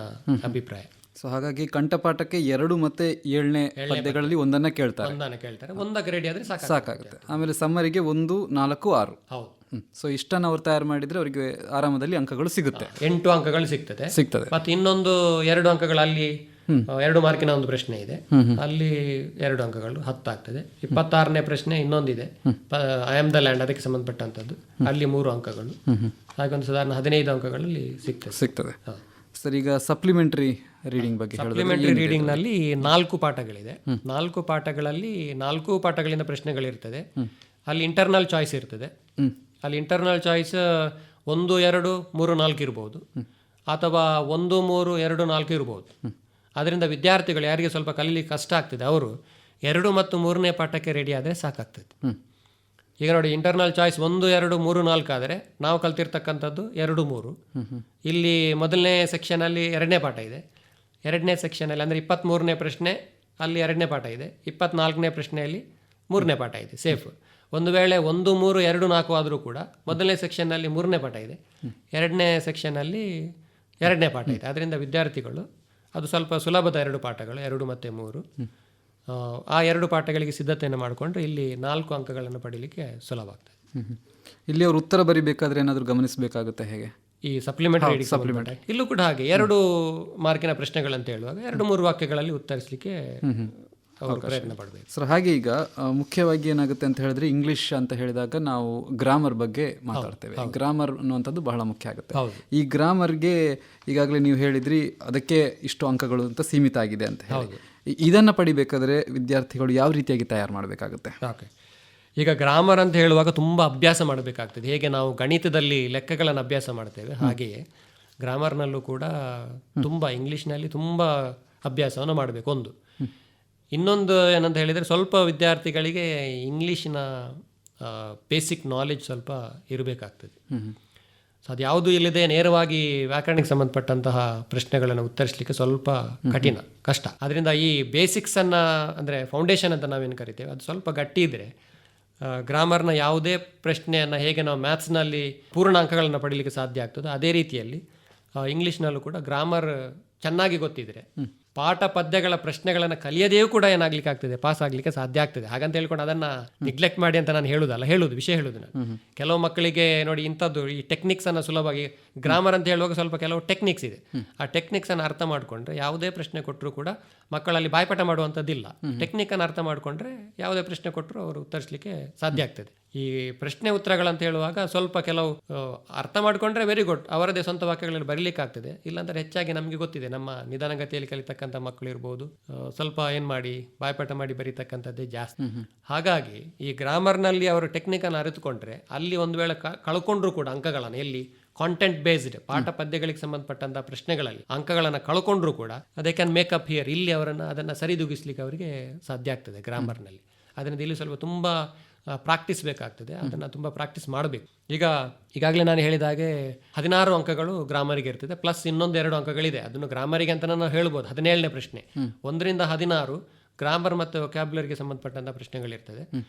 ಅಭಿಪ್ರಾಯ. ಸೊ ಹಾಗಾಗಿ ಕಂಠಪಾಠಕ್ಕೆ 2 ಮತ್ತೆ 7ನೇ ಪದ್ಯಗಳಲ್ಲಿ ಒಂದನ್ನ ಕೇಳ್ತಾರೆ, ಒಂದಕ್ಕೆ ರೆಡಿ ಆದರೆ ಸಾಕಾಗುತ್ತೆ. ಆಮೇಲೆ ಸಮ್ಮರಿಗೆ 1, 4, 6. ಹೌದು. ಸೊ ಇಷ್ಟನ್ನು ಅವ್ರು ತಯಾರು ಮಾಡಿದ್ರೆ ಅವರಿಗೆ ಆರಾಮದಲ್ಲಿ ಅಂಕಗಳು ಸಿಗುತ್ತೆ, 8 ಅಂಕಗಳು ಸಿಗ್ತದೆ. ಮತ್ತೆ ಇನ್ನೊಂದು 2 ಅಂಕಗಳು ಅಲ್ಲಿ 2 ಮಾರ್ಕಿನ ಒಂದು ಪ್ರಶ್ನೆ ಇದೆ, ಅಲ್ಲಿ 2 ಅಂಕಗಳು 10 ಆಗ್ತದೆ. 26ನೇ ಪ್ರಶ್ನೆ ಇನ್ನೊಂದಿದೆ, ಐ ಆಮ್ ದ ಲ್ಯಾಂಡ್, ಅದಕ್ಕೆ ಸಂಬಂಧಪಟ್ಟಂಥದ್ದು, ಅಲ್ಲಿ 3 ಅಂಕಗಳು, ಹಾಗೆ ಒಂದು ಸಾಧಾರಣ 15 ಅಂಕಗಳಲ್ಲಿ ಸಿಗ್ತದೆ. ಸರ್, ಈಗ ಸಪ್ಲಿಮೆಂಟರಿ ರೀಡಿಂಗ್ ಬಗ್ಗೆ ಸಪ್ಲಿಮೆಂಟರಿ ರೀಡಿಂಗ್ ನಲ್ಲಿ 4 ಪಾಠಗಳಿದೆ. 4 ಪಾಠಗಳಲ್ಲಿ 4 ಪಾಠಗಳಿಂದ ಪ್ರಶ್ನೆಗಳಿರ್ತದೆ. ಅಲ್ಲಿ ಇಂಟರ್ನಲ್ ಚಾಯ್ಸ್ ಇರ್ತದೆ. ಅಲ್ಲಿ ಇಂಟರ್ನಲ್ ಚಾಯ್ಸ್ 1, 2, 3, 4 ಇರ್ಬೋದು, ಅಥವಾ 1, 3, 2, 4 ಇರ್ಬೋದು. ಅದರಿಂದ ವಿದ್ಯಾರ್ಥಿಗಳು ಯಾರಿಗೆ ಸ್ವಲ್ಪ ಕಲೀಲಿಕ್ಕೆ ಕಷ್ಟ ಆಗ್ತದೆ ಅವರು 2 ಮತ್ತು 3ನೇ ಪಾಠಕ್ಕೆ ರೆಡಿ ಆದರೆ ಸಾಕಾಗ್ತದೆ. ಈಗ ನೋಡಿ, ಇಂಟರ್ನಲ್ ಚಾಯ್ಸ್ 1, 2, 3, 4 ಆದರೆ ನಾವು ಕಲ್ತಿರ್ತಕ್ಕಂಥದ್ದು 2, 3. ಇಲ್ಲಿ ಮೊದಲನೇ ಸೆಕ್ಷನಲ್ಲಿ 2ನೇ ಪಾಠ ಇದೆ, 2ನೇ ಸೆಕ್ಷನಲ್ಲಿ ಅಂದರೆ 23ನೇ ಪ್ರಶ್ನೆ ಅಲ್ಲಿ 2ನೇ ಪಾಠ ಇದೆ, 24ನೇ ಪ್ರಶ್ನೆಯಲ್ಲಿ 3ನೇ ಪಾಠ ಇದೆ, ಸೇಫ್. ಒಂದು ವೇಳೆ 1, 3, 2, 4 ಆದರೂ ಕೂಡ ಮೊದಲನೇ ಸೆಕ್ಷನ್ನಲ್ಲಿ 3ನೇ ಪಾಠ ಇದೆ, 2ನೇ ಸೆಕ್ಷನ್ನಲ್ಲಿ 2ನೇ ಪಾಠ ಇದೆ. ಅದರಿಂದ ವಿದ್ಯಾರ್ಥಿಗಳು ಅದು ಸ್ವಲ್ಪ ಸುಲಭದ 2 ಪಾಠಗಳು, 2 ಮತ್ತು 3, ಆ 2 ಪಾಠಗಳಿಗೆ ಸಿದ್ಧತೆಯನ್ನು ಮಾಡಿಕೊಂಡ್ರೆ ಇಲ್ಲಿ 4 ಅಂಕಗಳನ್ನು ಪಡೀಲಿಕ್ಕೆ ಸುಲಭ ಆಗ್ತದೆ. ಇಲ್ಲಿ ಅವರು ಉತ್ತರ ಬರೀಬೇಕಾದ್ರೆ ಏನಾದರೂ ಗಮನಿಸಬೇಕಾಗುತ್ತೆ ಹೇಗೆ? ಈ ಸಪ್ಲಿಮೆಂಟರಿ ಇಲ್ಲೂ ಕೂಡ ಹಾಗೆ 2 ಮಾರ್ಕಿನ ಪ್ರಶ್ನೆಗಳಂತ ಹೇಳುವಾಗ 2-3 ವಾಕ್ಯಗಳಲ್ಲಿ ಉತ್ತರಿಸಲಿಕ್ಕೆ ಅವರು ಪ್ರಯತ್ನ ಪಡಬೇಕು. ಸರ್, ಹಾಗೆ ಈಗ ಮುಖ್ಯವಾಗಿ ಏನಾಗುತ್ತೆ ಅಂತ ಹೇಳಿದ್ರೆ, ಇಂಗ್ಲಿಷ್ ಅಂತ ಹೇಳಿದಾಗ ನಾವು ಗ್ರಾಮರ್ ಬಗ್ಗೆ ಮಾತಾಡ್ತೇವೆ. ಗ್ರಾಮರ್ ಅನ್ನುವಂಥದ್ದು ಬಹಳ ಮುಖ್ಯ ಆಗುತ್ತೆ. ಈ ಗ್ರಾಮರ್ಗೆ ಈಗಾಗಲೇ ನೀವು ಹೇಳಿದ್ರಿ ಅದಕ್ಕೆ ಇಷ್ಟು ಅಂಕಗಳು ಅಂತ ಸೀಮಿತ ಆಗಿದೆ ಅಂತ ಹೇಳಿ. ಇದನ್ನು ಪಡಿಬೇಕಾದ್ರೆ ವಿದ್ಯಾರ್ಥಿಗಳು ಯಾವ ರೀತಿಯಾಗಿ ತಯಾರು ಮಾಡಬೇಕಾಗುತ್ತೆ? ಓಕೆ, ಈಗ ಗ್ರಾಮರ್ ಅಂತ ಹೇಳುವಾಗ ತುಂಬ ಅಭ್ಯಾಸ ಮಾಡಬೇಕಾಗ್ತದೆ. ಹೇಗೆ ನಾವು ಗಣಿತದಲ್ಲಿ ಲೆಕ್ಕಗಳನ್ನು ಅಭ್ಯಾಸ ಮಾಡ್ತೇವೆ, ಹಾಗೆಯೇ ಗ್ರಾಮರ್ನಲ್ಲೂ ಕೂಡ ತುಂಬ ಇಂಗ್ಲೀಷ್ನಲ್ಲಿ ತುಂಬ ಅಭ್ಯಾಸವನ್ನು ಮಾಡಬೇಕು. ಒಂದು ಇನ್ನೊಂದು ಏನಂತ ಹೇಳಿದರೆ, ಸ್ವಲ್ಪ ವಿದ್ಯಾರ್ಥಿಗಳಿಗೆ ಇಂಗ್ಲೀಷಿನ ಬೇಸಿಕ್ ನಾಲೆಜ್ ಸ್ವಲ್ಪ ಇರಬೇಕಾಗ್ತದೆ. ಸೊ ಅದು ಯಾವುದೂ ಇಲ್ಲದೆ ನೇರವಾಗಿ ವ್ಯಾಕರಣಕ್ಕೆ ಸಂಬಂಧಪಟ್ಟಂತಹ ಪ್ರಶ್ನೆಗಳನ್ನು ಉತ್ತರಿಸಲಿಕ್ಕೆ ಸ್ವಲ್ಪ ಕಷ್ಟ. ಅದರಿಂದ ಈ ಬೇಸಿಕ್ಸನ್ನು, ಅಂದರೆ ಫೌಂಡೇಶನ್ ಅಂತ ನಾವೇನು ಕರಿತೇವೆ, ಅದು ಸ್ವಲ್ಪ ಗಟ್ಟಿ ಇದ್ದರೆ ಗ್ರಾಮರ್ನ ಯಾವುದೇ ಪ್ರಶ್ನೆಯನ್ನು ಹೇಗೆ ನಾವು ಮ್ಯಾಥ್ಸ್ನಲ್ಲಿ ಪೂರ್ಣಾಂಕಗಳನ್ನು ಪಡೀಲಿಕ್ಕೆ ಸಾಧ್ಯ ಆಗ್ತದೆ, ಅದೇ ರೀತಿಯಲ್ಲಿ ಇಂಗ್ಲೀಷ್ನಲ್ಲೂ ಕೂಡ ಗ್ರಾಮರ್ ಚೆನ್ನಾಗಿ ಗೊತ್ತಿದ್ರೆ ಪಾಠ ಪದ್ಯಗಳ ಪ್ರಶ್ನೆಗಳನ್ನು ಕಲಿಯದೆಯೂ ಕೂಡ ಏನಾಗ್ಲಿಕ್ಕೆ ಆಗ್ತದೆ, ಪಾಸ್ ಆಗ್ಲಿಕ್ಕೆ ಸಾಧ್ಯ ಆಗ್ತದೆ. ಹಾಗಂತ ಹೇಳ್ಕೊಂಡು ಅದನ್ನ ನೆಗ್ಲೆಕ್ಟ್ ಮಾಡಿ ಅಂತ ನಾನು ವಿಷಯ ಹೇಳುದು ನಾನು. ಕೆಲವು ಮಕ್ಕಳಿಗೆ ನೋಡಿ ಇಂಥದ್ದು ಈ ಟೆಕ್ನಿಕ್ಸ್ ಅನ್ನು ಸುಲಭವಾಗಿ, ಗ್ರಾಮರ್ ಅಂತ ಹೇಳುವಾಗ ಸ್ವಲ್ಪ ಕೆಲವು ಟೆಕ್ನಿಕ್ಸ್ ಇದೆ, ಆ ಟೆಕ್ನಿಕ್ಸ್ ಅನ್ನು ಅರ್ಥ ಮಾಡ್ಕೊಂಡ್ರೆ ಯಾವುದೇ ಪ್ರಶ್ನೆ ಕೊಟ್ಟರು ಕೂಡ ಮಕ್ಕಳಲ್ಲಿ ಬಾಯ್ಪಾಠ ಮಾಡುವಂಥದ್ದಿಲ್ಲ. ಟೆಕ್ನಿಕ್ ಅನ್ನು ಅರ್ಥ ಮಾಡ್ಕೊಂಡ್ರೆ ಯಾವುದೇ ಪ್ರಶ್ನೆ ಕೊಟ್ಟರು ಅವರು ಉತ್ತರಿಸಲಿಕ್ಕೆ ಸಾಧ್ಯ ಆಗ್ತದೆ. ಈ ಪ್ರಶ್ನೆ ಉತ್ತರಗಳಂತ ಹೇಳುವಾಗ ಸ್ವಲ್ಪ ಕೆಲವು ಅರ್ಥ ಮಾಡ್ಕೊಂಡ್ರೆ ವೆರಿ ಗುಡ್, ಅವರದೇ ಸ್ವಂತ ವಾಕ್ಯಗಳಲ್ಲಿ ಬರೀಲಿಕ್ಕೆ ಆಗ್ತದೆ. ಇಲ್ಲಾಂದ್ರೆ ಹೆಚ್ಚಾಗಿ ನಮಗೆ ಗೊತ್ತಿದೆ, ನಮ್ಮ ನಿಧಾನಗತಿಯಲ್ಲಿ ಕಲಿತಕ್ಕಂಥ ಮಕ್ಕಳು ಇರ್ಬೋದು, ಸ್ವಲ್ಪ ಏನ್ ಮಾಡಿ ಬಾಯ್ಪಾಠ ಮಾಡಿ ಬರೀತಕ್ಕಂಥದ್ದೇ ಜಾಸ್ತಿ. ಹಾಗಾಗಿ ಈ ಗ್ರಾಮರ್ನಲ್ಲಿ ಅವರು ಟೆಕ್ನಿಕನ್ನು ಅರಿತುಕೊಂಡ್ರೆ ಅಲ್ಲಿ ಒಂದು ವೇಳೆ ಕಳ್ಕೊಂಡ್ರು ಕೂಡ ಅಂಕಗಳನ್ನು, ಎಲ್ಲಿ ಕಾಂಟೆಂಟ್ ಬೇಸ್ಡ್ ಪಾಠ ಪದ್ಯಗಳಿಗೆ ಸಂಬಂಧಪಟ್ಟಂತ ಪ್ರಶ್ನೆಗಳಲ್ಲಿ ಅಂಕಗಳನ್ನು ಕಳ್ಕೊಂಡ್ರು ಕೂಡ they can make up here, ಇಲ್ಲಿ ಅದನ್ನು ಸರಿದೂಗಿಸ್ಲಿಕ್ಕೆ ಅವರಿಗೆ ಸಾಧ್ಯ ಆಗ್ತದೆ ಗ್ರಾಮರ್ನಲ್ಲಿ. ಅದರಿಂದ ಇಲ್ಲಿ ಸ್ವಲ್ಪ ತುಂಬ ಪ್ರಾಕ್ಟೀಸ್ ಬೇಕಾಗ್ತದೆ, ಅದನ್ನು ತುಂಬ ಪ್ರಾಕ್ಟೀಸ್ ಮಾಡಬೇಕು. ಈಗಾಗಲೇ ನಾನು ಹೇಳಿದ ಹಾಗೆ 16 ಅಂಕಗಳು ಗ್ರಾಮರಿಗೆ ಇರ್ತದೆ, ಪ್ಲಸ್ ಇನ್ನೊಂದು 2 ಅಂಕಗಳಿದೆ. ಅದನ್ನು ಗ್ರಾಮರಿಗೆ ಅಂತ ನಾವು ಹೇಳ್ಬೋದು. 17ನೇ ಪ್ರಶ್ನೆ 1ರಿಂದ 16 ಗ್ರಾಮರ್ ಮತ್ತು ವೊಕ್ಯಾಬ್ಯುಲರಿಗೆ ಸಂಬಂಧಪಟ್ಟಂಥ ಪ್ರಶ್ನೆಗಳಿರ್ತದೆ.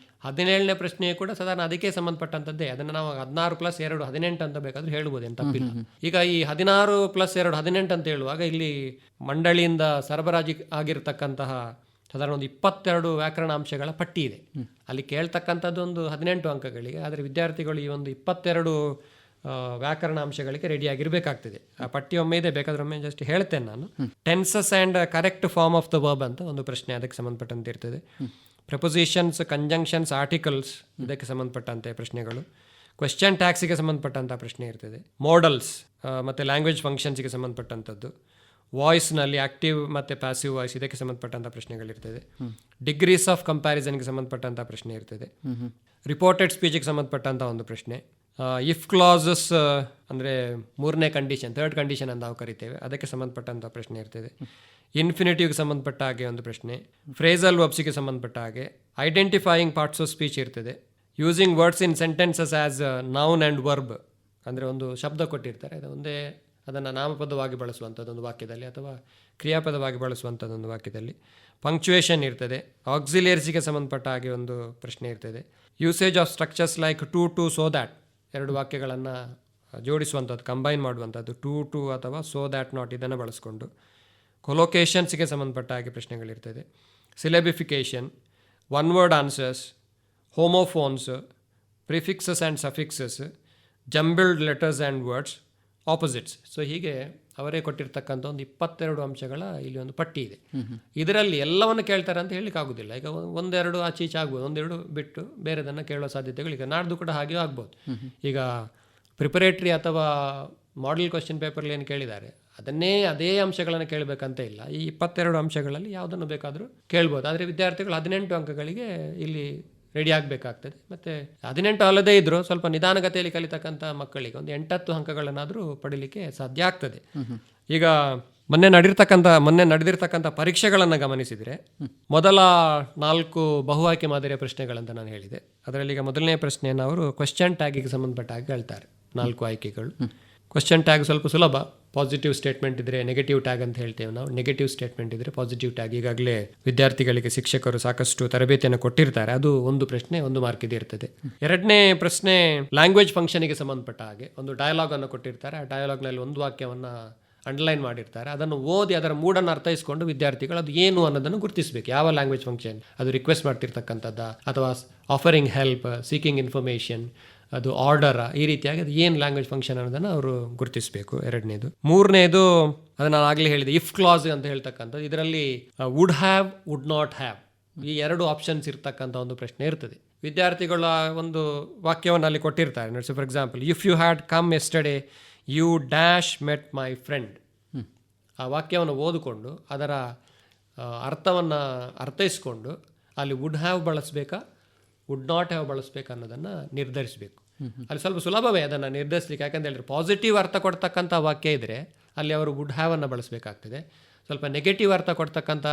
17ನೇ ಪ್ರಶ್ನೆಯು ಕೂಡ ಸಾಧಾರಣ ಅದಕ್ಕೆ ಸಂಬಂಧಪಟ್ಟಂಥದ್ದೇ. ಅದನ್ನು ನಾವು 16 + 2 18 ಅಂತ ಬೇಕಾದ್ರೂ ಹೇಳ್ಬೋದು, ಏನು ತಪ್ಪಿಲ್ಲ. ಈಗ ಈ 16 + 2 18 ಅಂತ ಹೇಳುವಾಗ ಇಲ್ಲಿ ಮಂಡಳಿಯಿಂದ ಸರಬರಾಜು ಆಗಿರತಕ್ಕಂತಹ ಸಾಧಾರಣ ಒಂದು 22 ವ್ಯಾಕರಣಾಂಶಗಳ ಪಟ್ಟಿ ಇದೆ. ಅಲ್ಲಿ ಕೇಳ್ತಕ್ಕಂಥದ್ದು ಒಂದು 18 ಅಂಕಗಳಿಗೆ, ಆದರೆ ವಿದ್ಯಾರ್ಥಿಗಳು ಈ ಒಂದು 22 ವ್ಯಾಕರಣಾಂಶಗಳಿಗೆ ರೆಡಿಯಾಗಿರಬೇಕಾಗ್ತದೆ. ಆ ಪಟ್ಟಿ ಒಮ್ಮೆ ಇದೆ, ಬೇಕಾದ್ರೆ ಒಮ್ಮೆ ಜಸ್ಟ್ ಹೇಳ್ತೇನೆ ನಾನು. Tenses and correct form of the verb ಅಂತ ಒಂದು ಪ್ರಶ್ನೆ ಅದಕ್ಕೆ ಸಂಬಂಧಪಟ್ಟಂತೆ ಇರ್ತದೆ. ಪ್ರಪೋಸಿಷನ್ಸ್, ಕಂಜಂಕ್ಷನ್ಸ್, ಆರ್ಟಿಕಲ್ಸ್ ಇದಕ್ಕೆ ಸಂಬಂಧಪಟ್ಟಂತೆ ಪ್ರಶ್ನೆಗಳು. ಕ್ವೆಶ್ಚನ್ ಟ್ಯಾಕ್ಸಿಗೆ ಸಂಬಂಧಪಟ್ಟಂಥ ಪ್ರಶ್ನೆ ಇರ್ತದೆ. ಮೋಡಲ್ಸ್ ಮತ್ತು ಲ್ಯಾಂಗ್ವೇಜ್ ಫಂಕ್ಷನ್ಸ್ಗೆ ಸಂಬಂಧಪಟ್ಟಂಥದ್ದು. ವಾಯ್ಸ್ನಲ್ಲಿ ಆಕ್ಟಿವ್ ಮತ್ತು ಪ್ಯಾಸಿವ್ ವಾಯ್ಸ್ ಇದಕ್ಕೆ ಸಂಬಂಧಪಟ್ಟಂಥ ಪ್ರಶ್ನೆಗಳಿರ್ತದೆ. ಡಿಗ್ರೀಸ್ ಆಫ್ ಕಂಪ್ಯಾರಿಸನ್ಗೆ ಸಂಬಂಧಪಟ್ಟಂಥ ಪ್ರಶ್ನೆ ಇರ್ತದೆ. ರಿಪೋರ್ಟೆಡ್ ಸ್ಪೀಚಿಗೆ ಸಂಬಂಧಪಟ್ಟಂಥ ಒಂದು ಪ್ರಶ್ನೆ. ಇಫ್ ಕ್ಲಾಸಸ್ ಅಂದರೆ 3ನೇ ಕಂಡೀಷನ್, 3rd ಕಂಡೀಷನ್ ಅಂತ ನಾವು ಕರಿತೇವೆ, ಅದಕ್ಕೆ ಸಂಬಂಧಪಟ್ಟಂಥ ಪ್ರಶ್ನೆ ಇರ್ತದೆ. ಇನ್ಫಿನಿಟಿವ್ಗೆ ಸಂಬಂಧಪಟ್ಟ ಹಾಗೆ ಒಂದು ಪ್ರಶ್ನೆ. ಫ್ರೇಸಲ್ ವರ್ಬ್ಸ್ಗೆ ಸಂಬಂಧಪಟ್ಟ ಹಾಗೆ. ಐಡೆಂಟಿಫೈಯಿಂಗ್ ಪಾರ್ಟ್ಸ್ ಆಫ್ ಸ್ಪೀಚ್ ಇರ್ತದೆ. Using words in sentences as noun and verb, ಅಂದರೆ ಒಂದು ಶಬ್ದ ಕೊಟ್ಟಿರ್ತಾರೆ, ಅದು ಒಂದೇ ಅದನ್ನು ನಾಮಪದವಾಗಿ ಬಳಸುವಂಥದ್ದೊಂದು ವಾಕ್ಯದಲ್ಲಿ ಅಥವಾ ಕ್ರಿಯಾಪದವಾಗಿ ಬಳಸುವಂಥದ್ದೊಂದು ವಾಕ್ಯದಲ್ಲಿ. ಪಂಕ್ಚುಯೇಷನ್ ಇರ್ತದೆ. ಆಕ್ಸಿಲಿಯರ್ಸಿಗೆ ಸಂಬಂಧಪಟ್ಟ ಹಾಗೆ ಒಂದು ಪ್ರಶ್ನೆ ಇರ್ತದೆ. Usage of structures like too to so that, 2 ವಾಕ್ಯಗಳನ್ನು ಜೋಡಿಸುವಂಥದ್ದು, ಕಂಬೈನ್ ಮಾಡುವಂಥದ್ದು, ಟು ಅಥವಾ ಸೋ ದ್ಯಾಟ್ ನಾಟ್ ಇದನ್ನು ಬಳಸ್ಕೊಂಡು. ಕೊಲೊಕೇಶನ್ಸ್ಗೆ ಸಂಬಂಧಪಟ್ಟ ಹಾಗೆ ಪ್ರಶ್ನೆಗಳಿರ್ತದೆ. Syllabification, one word answers, homophones, prefixes and suffixes, jumbled letters and words, opposites. So ಹೀಗೆ ಅವರೇ ಕೊಟ್ಟಿರ್ತಕ್ಕಂಥ ಒಂದು 22 ಅಂಶಗಳ ಇಲ್ಲಿ ಒಂದು ಪಟ್ಟಿ ಇದೆ. ಇದರಲ್ಲಿ ಎಲ್ಲವನ್ನು ಕೇಳ್ತಾರೆ ಅಂತ ಹೇಳಲಿಕ್ಕೆ ಆಗೋದಿಲ್ಲ. ಈಗ 1-2 ಆಚೆ ಈಚೆ ಆಗ್ಬೋದು, 1-2 ಬಿಟ್ಟು ಬೇರೆದನ್ನು ಕೇಳೋ ಸಾಧ್ಯತೆಗಳು ನಾಡ್ದು ಕೂಡ ಹಾಗೆಯೂ ಆಗ್ಬೋದು. ಈಗ ಪ್ರಿಪರೇಟ್ರಿ ಅಥವಾ ಮಾಡೆಲ್ ಕ್ವಶನ್ ಪೇಪರ್ಲಿ ಏನು ಕೇಳಿದ್ದಾರೆ ಅದೇ ಅಂಶಗಳನ್ನು ಕೇಳಬೇಕಂತ ಇಲ್ಲ. ಈ 22 ಅಂಶಗಳಲ್ಲಿ ಯಾವುದನ್ನು ಬೇಕಾದರೂ ಕೇಳ್ಬೋದು. ಆದರೆ ವಿದ್ಯಾರ್ಥಿಗಳು 18 ಅಂಕಗಳಿಗೆ ಇಲ್ಲಿ ರೆಡಿ ಆಗಬೇಕಾಗ್ತದೆ. ಮತ್ತು 18 ಅಲ್ಲದೇ ಇದ್ದರೂ ಸ್ವಲ್ಪ ನಿಧಾನಗತಿಯಲ್ಲಿ ಕಲಿತಕ್ಕಂಥ ಮಕ್ಕಳಿಗೆ ಒಂದು 8-10 ಅಂಕಗಳನ್ನಾದರೂ ಪಡೀಲಿಕ್ಕೆ ಸಾಧ್ಯ ಆಗ್ತದೆ. ಈಗ ಮೊನ್ನೆ ನಡೆದಿರ್ತಕ್ಕಂಥ ಪರೀಕ್ಷೆಗಳನ್ನು ಗಮನಿಸಿದರೆ ಮೊದಲ 4 ಬಹು ಆಯ್ಕೆ ಮಾದರಿಯ ಪ್ರಶ್ನೆಗಳಂತ ನಾನು ಹೇಳಿದೆ. ಅದರಲ್ಲಿ ಈಗ ಮೊದಲನೇ ಪ್ರಶ್ನೆಯನ್ನು ಅವರು ಕ್ವೆಶ್ಚನ್ ಟ್ಯಾಗಿಗೆ ಸಂಬಂಧಪಟ್ಟ ಹಾಗೆ ಹೇಳ್ತಾರೆ. 4 ಆಯ್ಕೆಗಳು. ಕ್ವೆಶ್ಚನ್ ಟ್ಯಾಗ್ ಸ್ವಲ್ಪ ಸುಲಭ. ಪಾಸಿಟಿವ್ ಸ್ಟೇಟ್ಮೆಂಟ್ ಇದ್ದರೆ ನೆಗೆಟಿವ್ ಟ್ಯಾಗ್ ಅಂತ ಹೇಳ್ತೇವೆ ನಾವು. ನೆಗೆಟಿವ್ ಸ್ಟೇಟ್ಮೆಂಟ್ ಇದ್ದರೆ ಪಾಸಿಟಿವ್ ಟ್ಯಾಗ್. ಈಗಾಗಲೇ ವಿದ್ಯಾರ್ಥಿಗಳಿಗೆ ಶಿಕ್ಷಕರು ಸಾಕಷ್ಟು ತರಬೇತಿಯನ್ನು ಕೊಟ್ಟಿರ್ತಾರೆ. ಅದು ಒಂದು ಪ್ರಶ್ನೆ, 1 ಮಾರ್ಕ್ ಇರ್ತದೆ. 2ನೇ ಪ್ರಶ್ನೆ ಲ್ಯಾಂಗ್ವೇಜ್ ಫಂಕ್ಷನ್ಗೆ ಸಂಬಂಧಪಟ್ಟ ಹಾಗೆ ಒಂದು ಡಯಲಾಗ್ ಅನ್ನು ಕೊಟ್ಟಿರ್ತಾರೆ. ಆ ಡಯಲಾಗ್ನಲ್ಲಿ ಒಂದು ವಾಕ್ಯವನ್ನು ಅಂಡರ್ಲೈನ್ ಮಾಡಿರ್ತಾರೆ. ಅದನ್ನು ಓದಿ ಅದರ ಮೂಡನ್ನು ಅರ್ಥೈಸಿಕೊಂಡು ವಿದ್ಯಾರ್ಥಿಗಳು ಅದು ಏನು ಅನ್ನೋದನ್ನು ಗುರುತಿಸಬೇಕು. ಯಾವ ಲ್ಯಾಂಗ್ವೇಜ್ ಫಂಕ್ಷನ್, ಅದು ರಿಕ್ವೆಸ್ಟ್ ಮಾಡ್ತಿರ್ತಕ್ಕಂಥದ್ದು ಅಥವಾ ಆಫರಿಂಗ್ ಹೆಲ್ಪ್, ಸೀಕಿಂಗ್ ಇನ್ಫಾರ್ಮೇಷನ್, ಅದು ಆರ್ಡರ್, ಈ ರೀತಿಯಾಗಿ ಅದು ಏನು ಲ್ಯಾಂಗ್ವೇಜ್ ಫಂಕ್ಷನ್ ಅನ್ನೋದನ್ನು ಅವರು ಗುರುತಿಸಬೇಕು. 2ನೇದು. 3ನೇದು ಅದನ್ನು ನಾನು ಆಗಲೇ ಹೇಳಿದೆ, ಇಫ್ ಕ್ಲಾಸ್ ಅಂತ ಹೇಳ್ತಕ್ಕಂಥದ್ದು. ಇದರಲ್ಲಿ would have, wood not have, ಈ 2 ಆಪ್ಷನ್ಸ್ ಇರ್ತಕ್ಕಂಥ ಒಂದು ಪ್ರಶ್ನೆ ಇರ್ತದೆ. ವಿದ್ಯಾರ್ಥಿಗಳ ಒಂದು ವಾಕ್ಯವನ್ನು ಅಲ್ಲಿ ಕೊಟ್ಟಿರ್ತಾರೆ. ನೋಡಿ, for example, if you had come yesterday you dash met my friend. ಆ ವಾಕ್ಯವನ್ನು ಓದಿಕೊಂಡು ಅದರ ಅರ್ಥವನ್ನು ಅರ್ಥೈಸ್ಕೊಂಡು ಅಲ್ಲಿ ವುಡ್ ಹ್ಯಾವ್ ಬಳಸಬೇಕಾ ವುಡ್ ನಾಟ್ ಹ್ಯಾವ್ ಬಳಸಬೇಕಾ ಅನ್ನೋದನ್ನು ನಿರ್ಧರಿಸಬೇಕು. ಅಲ್ಲಿ ಸ್ವಲ್ಪ ಸುಲಭವೇ ಅದನ್ನು ನಿರ್ಧರಿಸಲಿಕ್ಕೆ. ಯಾಕಂತ ಹೇಳಿದ್ರೆ ಪಾಸಿಟಿವ್ ಅರ್ಥ ಕೊಡ್ತಕ್ಕಂಥ ವಾಕ್ಯ ಇದ್ದರೆ ಅಲ್ಲಿ ಅವರು ವುಡ್ ಹ್ಯಾವನ್ನು ಬಳಸಬೇಕಾಗ್ತದೆ. ಸ್ವಲ್ಪ ನೆಗೆಟಿವ್ ಅರ್ಥ ಕೊಡ್ತಕ್ಕಂಥ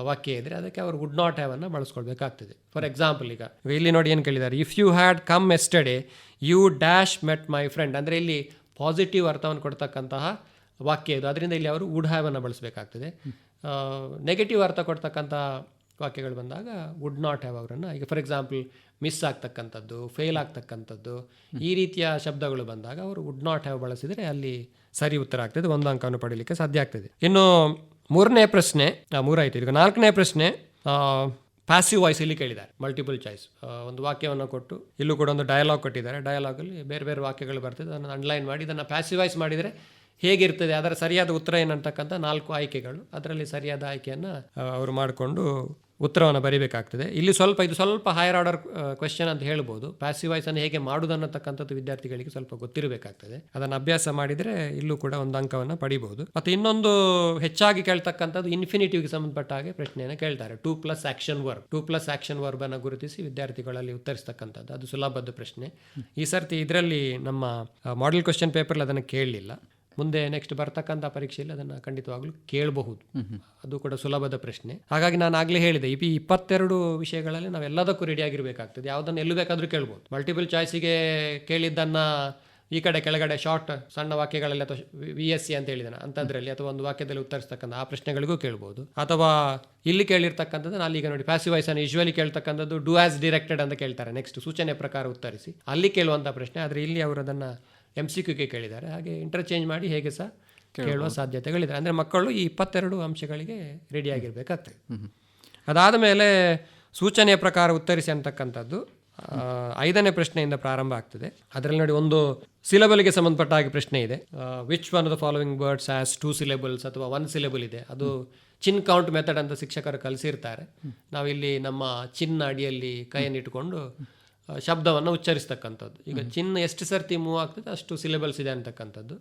ವಾಕ್ಯ ಇದ್ದರೆ ಅದಕ್ಕೆ ಅವರು ವುಡ್ ನಾಟ್ ಹ್ಯಾವ್ ಅನ್ನು ಬಳಸ್ಕೊಳ್ಬೇಕಾಗ್ತದೆ. ಫಾರ್ ಎಕ್ಸಾಂಪಲ್, ಈಗ ಇಲ್ಲಿ ನೋಡಿ ಏನು ಕೇಳಿದ್ದಾರೆ, if you had come yesterday you dash met my friend. ಅಂದರೆ ಇಲ್ಲಿ ಪಾಸಿಟಿವ್ ಅರ್ಥವನ್ನು ಕೊಡ್ತಕ್ಕಂತಹ ವಾಕ್ಯ ಇದು, ಅದರಿಂದ ಇಲ್ಲಿ ಅವರು ವುಡ್ ಹ್ಯಾವ್ ಅನ್ನು ಬಳಸಬೇಕಾಗ್ತದೆ. ನೆಗೆಟಿವ್ ಅರ್ಥ ಕೊಡ್ತಕ್ಕಂಥ ವಾಕ್ಯಗಳು ಬಂದಾಗ ವುಡ್ ನಾಟ್ ಹ್ಯಾವ್ ಅವರನ್ನು, ಈಗ ಫಾರ್ ಎಕ್ಸಾಂಪಲ್ ಮಿಸ್ ಆಗ್ತಕ್ಕಂಥದ್ದು, ಫೇಲ್ ಆಗ್ತಕ್ಕಂಥದ್ದು, ಈ ರೀತಿಯ ಶಬ್ದಗಳು ಬಂದಾಗ ಅವರು ವುಡ್ ನಾಟ್ ಹ್ಯಾವ್ ಬಳಸಿದರೆ ಅಲ್ಲಿ ಸರಿ ಉತ್ತರ ಆಗ್ತದೆ, 1 ಅಂಕವನ್ನು ಪಡೀಲಿಕ್ಕೆ ಸಾಧ್ಯ ಆಗ್ತದೆ. ಇನ್ನು 3ನೇ ಪ್ರಶ್ನೆ, 3 ಆಯಿತು. ಈಗ 4ನೇ ಪ್ರಶ್ನೆ ಪ್ಯಾಸಿವ್ ವಾಯ್ಸ್ ಇಲ್ಲಿ ಕೇಳಿದ್ದಾರೆ, ಮಲ್ಟಿಪಲ್ ಚಾಯ್ಸ್. ಒಂದು ವಾಕ್ಯವನ್ನು ಕೊಟ್ಟು ಇಲ್ಲೂ ಕೂಡ ಒಂದು ಡಯಲಾಗ್ ಕೊಟ್ಟಿದ್ದಾರೆ. ಡಯಲಾಗಲ್ಲಿ ಬೇರೆ ಬೇರೆ ವಾಕ್ಯಗಳು ಬರ್ತದೆ, ಅದನ್ನು ಅಂಡರ್ಲೈನ್ ಮಾಡಿ ಇದನ್ನು ಪ್ಯಾಸಿವ್ ವಾಯ್ಸ್ ಮಾಡಿದರೆ ಹೇಗಿರ್ತದೆ, ಅದರ ಸರಿಯಾದ ಉತ್ತರ ಏನಂತಕ್ಕಂಥ 4 ಆಯ್ಕೆಗಳು, ಅದರಲ್ಲಿ ಸರಿಯಾದ ಆಯ್ಕೆಯನ್ನು ಅವರು ಮಾಡಿಕೊಂಡು ಉತ್ತರವನ್ನು ಬರೀಬೇಕಾಗ್ತದೆ. ಇಲ್ಲಿ ಇದು ಸ್ವಲ್ಪ ಹೈಯರ್ ಆರ್ಡರ್ ಕ್ವೆಶ್ಚನ್ ಅಂತ ಹೇಳ್ಬೋದು. ಪ್ಯಾಸಿವ್ ವಾಯ್ಸನ್ನು ಹೇಗೆ ಮಾಡೋದು ಅನ್ನತಕ್ಕಂಥದ್ದು ವಿದ್ಯಾರ್ಥಿಗಳಿಗೆ ಸ್ವಲ್ಪ ಗೊತ್ತಿರಬೇಕಾಗ್ತದೆ. ಅದನ್ನು ಅಭ್ಯಾಸ ಮಾಡಿದರೆ ಇಲ್ಲೂ ಕೂಡ 1 ಅಂಕವನ್ನು ಪಡಿಬಹುದು. ಮತ್ತು ಇನ್ನೊಂದು ಹೆಚ್ಚಾಗಿ ಕೇಳ್ತಕ್ಕಂಥದ್ದು ಇನ್ಫಿನಿಟಿವ್ಗೆ ಸಂಬಂಧಪಟ್ಟ ಹಾಗೆ ಪ್ರಶ್ನೆಯನ್ನು ಕೇಳ್ತಾರೆ. 2+ ಆಕ್ಷನ್ ವರ್ಬ್, 2+ ಆಕ್ಷನ್ ವರ್ಬ್ ಅನ್ನು ಗುರುತಿಸಿ ವಿದ್ಯಾರ್ಥಿಗಳಲ್ಲಿ ಉತ್ತರಿಸ್ತಕ್ಕಂಥದ್ದು, ಅದು ಸುಲಭದ ಪ್ರಶ್ನೆ. ಈ ಸರ್ತಿ ಇದರಲ್ಲಿ ನಮ್ಮ ಮಾಡೆಲ್ ಕ್ವೆಶ್ಚನ್ ಪೇಪರ್ ಅದನ್ನು ಕೇಳಲಿಲ್ಲ. ಮುಂದೆ ನೆಕ್ಸ್ಟ್ ಬರ್ತಕ್ಕಂಥ ಪರೀಕ್ಷೆಯಲ್ಲಿ ಅದನ್ನು ಖಂಡಿತವಾಗ್ಲೂ ಕೇಳಬಹುದು. ಅದು ಕೂಡ ಸುಲಭದ ಪ್ರಶ್ನೆ. ಹಾಗಾಗಿ ನಾನು ಆಗಲೇ ಹೇಳಿದೆ, ಈ 22 ವಿಷಯಗಳಲ್ಲಿ ನಾವೆಲ್ಲದಕ್ಕೂ ರೆಡಿ ಆಗಿರಬೇಕಾಗ್ತದೆ. ಯಾವುದನ್ನು ಎಲ್ಲೂ ಬೇಕಾದರೂ ಕೇಳ್ಬೋದು. ಮಲ್ಟಿಪಲ್ ಚಾಯ್ಸಿಗೆ ಕೇಳಿದ್ದನ್ನು ಈ ಕಡೆ ಕೆಳಗಡೆ ಶಾರ್ಟ್ ಸಣ್ಣ ವಾಕ್ಯಗಳಲ್ಲಿ ಅಥವಾ VSC ಅಂತ ಹೇಳಿದಾನೆ ಅಂಥದ್ರಲ್ಲಿ ಅಥವಾ ಒಂದು ವಾಕ್ಯದಲ್ಲಿ ಉತ್ತರಿಸ್ತಕ್ಕಂಥ ಆ ಪ್ರಶ್ನೆಗಳಿಗೂ ಕೇಳ್ಬೋದು. ಅಥವಾ ಇಲ್ಲಿ ಕೇಳಿರ್ತಕ್ಕಂಥದ್ದು ನಾನು ಈಗ ನೋಡಿ ಪ್ಯಾಸಿವ್ ವಾಯ್ಸ್ ಅನ್ನು ಯೂಶುವಲಿ ಕೇಳ್ತಕ್ಕಂಥದ್ದು ಡೂ ಆಸ್ ಡಿರೆಕ್ಟೆಡ್ ಅಂತ ಕೇಳ್ತಾರೆ. ನೆಕ್ಸ್ಟ್ ಸೂಚನೆ ಪ್ರಕಾರ ಉತ್ತರಿಸಿ ಅಲ್ಲಿ ಕೇಳುವಂಥ ಪ್ರಶ್ನೆ. ಆದರೆ ಇಲ್ಲಿ ಅವರು ಅದನ್ನು MCQಗೆ ಕೇಳಿದ್ದಾರೆ. ಹಾಗೆ ಇಂಟರ್ಚೇಂಜ್ ಮಾಡಿ ಹೇಗೆ ಸಹ ಕೇಳುವ ಸಾಧ್ಯತೆಗಳಿದೆ. ಅಂದರೆ ಮಕ್ಕಳು ಈ 22 ಅಂಶಗಳಿಗೆ ರೆಡಿಯಾಗಿರಬೇಕಾಗ್ತದೆ. ಅದಾದ ಮೇಲೆ ಸೂಚನೆಯ ಪ್ರಕಾರ ಉತ್ತರಿಸಿ ಅಂತಕ್ಕಂಥದ್ದು 5ನೇ ಪ್ರಶ್ನೆಯಿಂದ ಪ್ರಾರಂಭ ಆಗ್ತದೆ. ಅದರಲ್ಲಿ ನೋಡಿ ಒಂದು ಸಿಲೆಬಲ್ಗೆ ಸಂಬಂಧಪಟ್ಟ ಹಾಗೆ ಪ್ರಶ್ನೆ ಇದೆ. Which one of the following words has 2 syllables ಅಥವಾ 1 syllable ಇದೆ. ಅದು ಚಿನ್ ಕೌಂಟ್ ಮೆಥಡ್ ಅಂತ ಶಿಕ್ಷಕರು ಕಲಿಸಿರ್ತಾರೆ. ನಾವಿಲ್ಲಿ ನಮ್ಮ ಚಿನ್ನ ಅಡಿಯಲ್ಲಿ ಕೈಯನ್ನು ಇಟ್ಕೊಂಡು ಶಬ್ದವನ್ನು ಉಚ್ಚರಿಸ್ತಕ್ಕಂಥದ್ದು. ಈಗ ಚಿನ್ನ ಎಷ್ಟು ಸರ್ತಿ ಮೂವ್ ಆಗ್ತದೆ ಅಷ್ಟು ಸಿಲೆಬಲ್ಸ್ ಇದೆ ಅಂತಕ್ಕಂಥದ್ದು.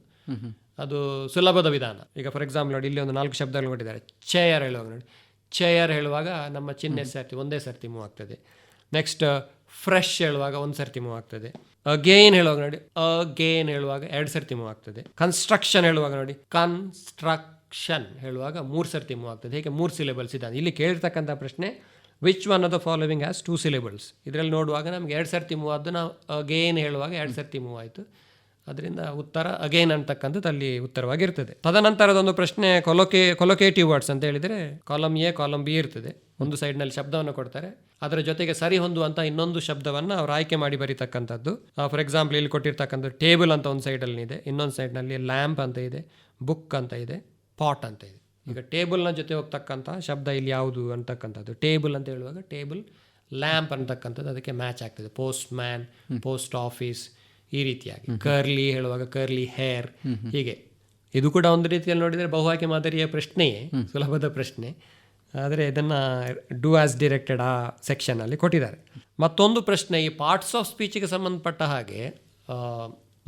ಅದು ಸುಲಭದ ವಿಧಾನ. ಈಗ ಫಾರ್ ಎಕ್ಸಾಂಪಲ್ ನೋಡಿ, ಇಲ್ಲಿ ಒಂದು 4 ಶಬ್ದಗಳು ಕೊಟ್ಟಿದ್ದಾರೆ. ಚೇಯರ್ ಹೇಳುವಾಗ ನೋಡಿ, ಚೇಯರ್ ಹೇಳುವಾಗ ನಮ್ಮ ಚಿನ್ನ ಎಷ್ಟು ಸರ್ತಿ, ಒಂದೇ ಸರ್ತಿ ಮೂವ್ ಆಗ್ತದೆ. ನೆಕ್ಸ್ಟ್ ಫ್ರೆಶ್ ಹೇಳುವಾಗ 1 ಸರ್ತಿ ಮೂವ್ ಆಗ್ತದೆ. ಅಗೇನ್ ಹೇಳುವಾಗ ನೋಡಿ, ಅಗೇನ್ ಹೇಳುವಾಗ 2 ಸರ್ತಿ ಮೂವ್ ಆಗ್ತದೆ. ಕನ್ಸ್ಟ್ರಕ್ಷನ್ ಹೇಳುವಾಗ ನೋಡಿ, ಕನ್ಸ್ಟ್ರಕ್ಷನ್ ಹೇಳುವಾಗ 3 ಸರ್ತಿ ಮೂವ್ ಆಗ್ತದೆ. ಹೇಗೆ 3 ಸಿಲೆಬಲ್ಸ್ ಇದೆ. ಇಲ್ಲಿ ಕೇಳಿರ್ತಕ್ಕಂಥ ಪ್ರಶ್ನೆ which one of the following has 2 syllables. ಇದರಲ್ಲಿ ನೋಡುವಾಗ ನಮಗೆ 2 ಸರ್ತಿ ಮೂವ್ ಆದ್ದು, ನಾವು ಅಗೇನ್ ಹೇಳುವಾಗ 2 ಸರ್ತಿ ಮೂವ್ ಆಯಿತು. ಅದರಿಂದ ಉತ್ತರ ಅಗೇನ್ ಅಂತಕ್ಕಂಥದ್ದು ಅಲ್ಲಿ ಉತ್ತರವಾಗಿರ್ತದೆ. ತದನಂತರದೊಂದು ಪ್ರಶ್ನೆ ಕೊಲೊಕೇಟಿವ್ ವರ್ಡ್ಸ್ ಅಂತ ಹೇಳಿದರೆ ಕಾಲಮ್ A ಕಾಲಮ್ B ಇರ್ತದೆ. ಒಂದು ಸೈಡ್ನಲ್ಲಿ ಶಬ್ದವನ್ನು ಕೊಡ್ತಾರೆ, ಅದರ ಜೊತೆಗೆ ಸರಿ ಹೊಂದುವಂಥ ಇನ್ನೊಂದು ಶಬ್ದವನ್ನು ಅವ್ರು ಆಯ್ಕೆ ಮಾಡಿ ಬರೀತಕ್ಕಂಥದ್ದು. ಫಾರ್ ಎಕ್ಸಾಂಪಲ್ ಇಲ್ಲಿ ಕೊಟ್ಟಿರ್ತಕ್ಕಂಥದ್ದು ಟೇಬಲ್ ಅಂತ ಒಂದು ಸೈಡಲ್ಲಿ ಇದೆ, ಇನ್ನೊಂದು ಸೈಡ್ನಲ್ಲಿ ಲ್ಯಾಂಪ್ ಅಂತ ಇದೆ, ಬುಕ್ ಅಂತ ಇದೆ, ಪಾಟ್ ಅಂತ ಇದೆ. ಈಗ ಟೇಬಲ್ನ ಜೊತೆ ಹೋಗ್ತಕ್ಕಂಥ ಶಬ್ದ ಇಲ್ಲಿ ಯಾವುದು ಅಂತಕ್ಕಂಥದ್ದು. ಟೇಬಲ್ ಅಂತ ಹೇಳುವಾಗ ಟೇಬಲ್, ಲ್ಯಾಂಪ್ ಅಂತಕ್ಕಂಥದ್ದು ಅದಕ್ಕೆ ಮ್ಯಾಚ್ ಆಗ್ತದೆ. ಪೋಸ್ಟ್ ಮ್ಯಾನ್, ಪೋಸ್ಟ್ ಆಫೀಸ್, ಈ ರೀತಿಯಾಗಿ. ಕರ್ಲಿ ಹೇಳುವಾಗ ಕರ್ಲಿ ಹೇರ್. ಹೀಗೆ ಇದು ಕೂಡ ಒಂದು ರೀತಿಯಲ್ಲಿ ನೋಡಿದರೆ ಬಹುಆಯ್ಕೆ ಮಾದರಿಯ ಪ್ರಶ್ನೆಯೇ, ಸುಲಭದ ಪ್ರಶ್ನೆ. ಆದರೆ ಇದನ್ನು ಡೂ ಆಸ್ ಡಿರೆಕ್ಟೆಡ್ ಆ ಸೆಕ್ಷನಲ್ಲಿ ಕೊಟ್ಟಿದ್ದಾರೆ. ಮತ್ತೊಂದು ಪ್ರಶ್ನೆ, ಈ ಪಾರ್ಟ್ಸ್ ಆಫ್ ಸ್ಪೀಚಿಗೆ ಸಂಬಂಧಪಟ್ಟ ಹಾಗೆ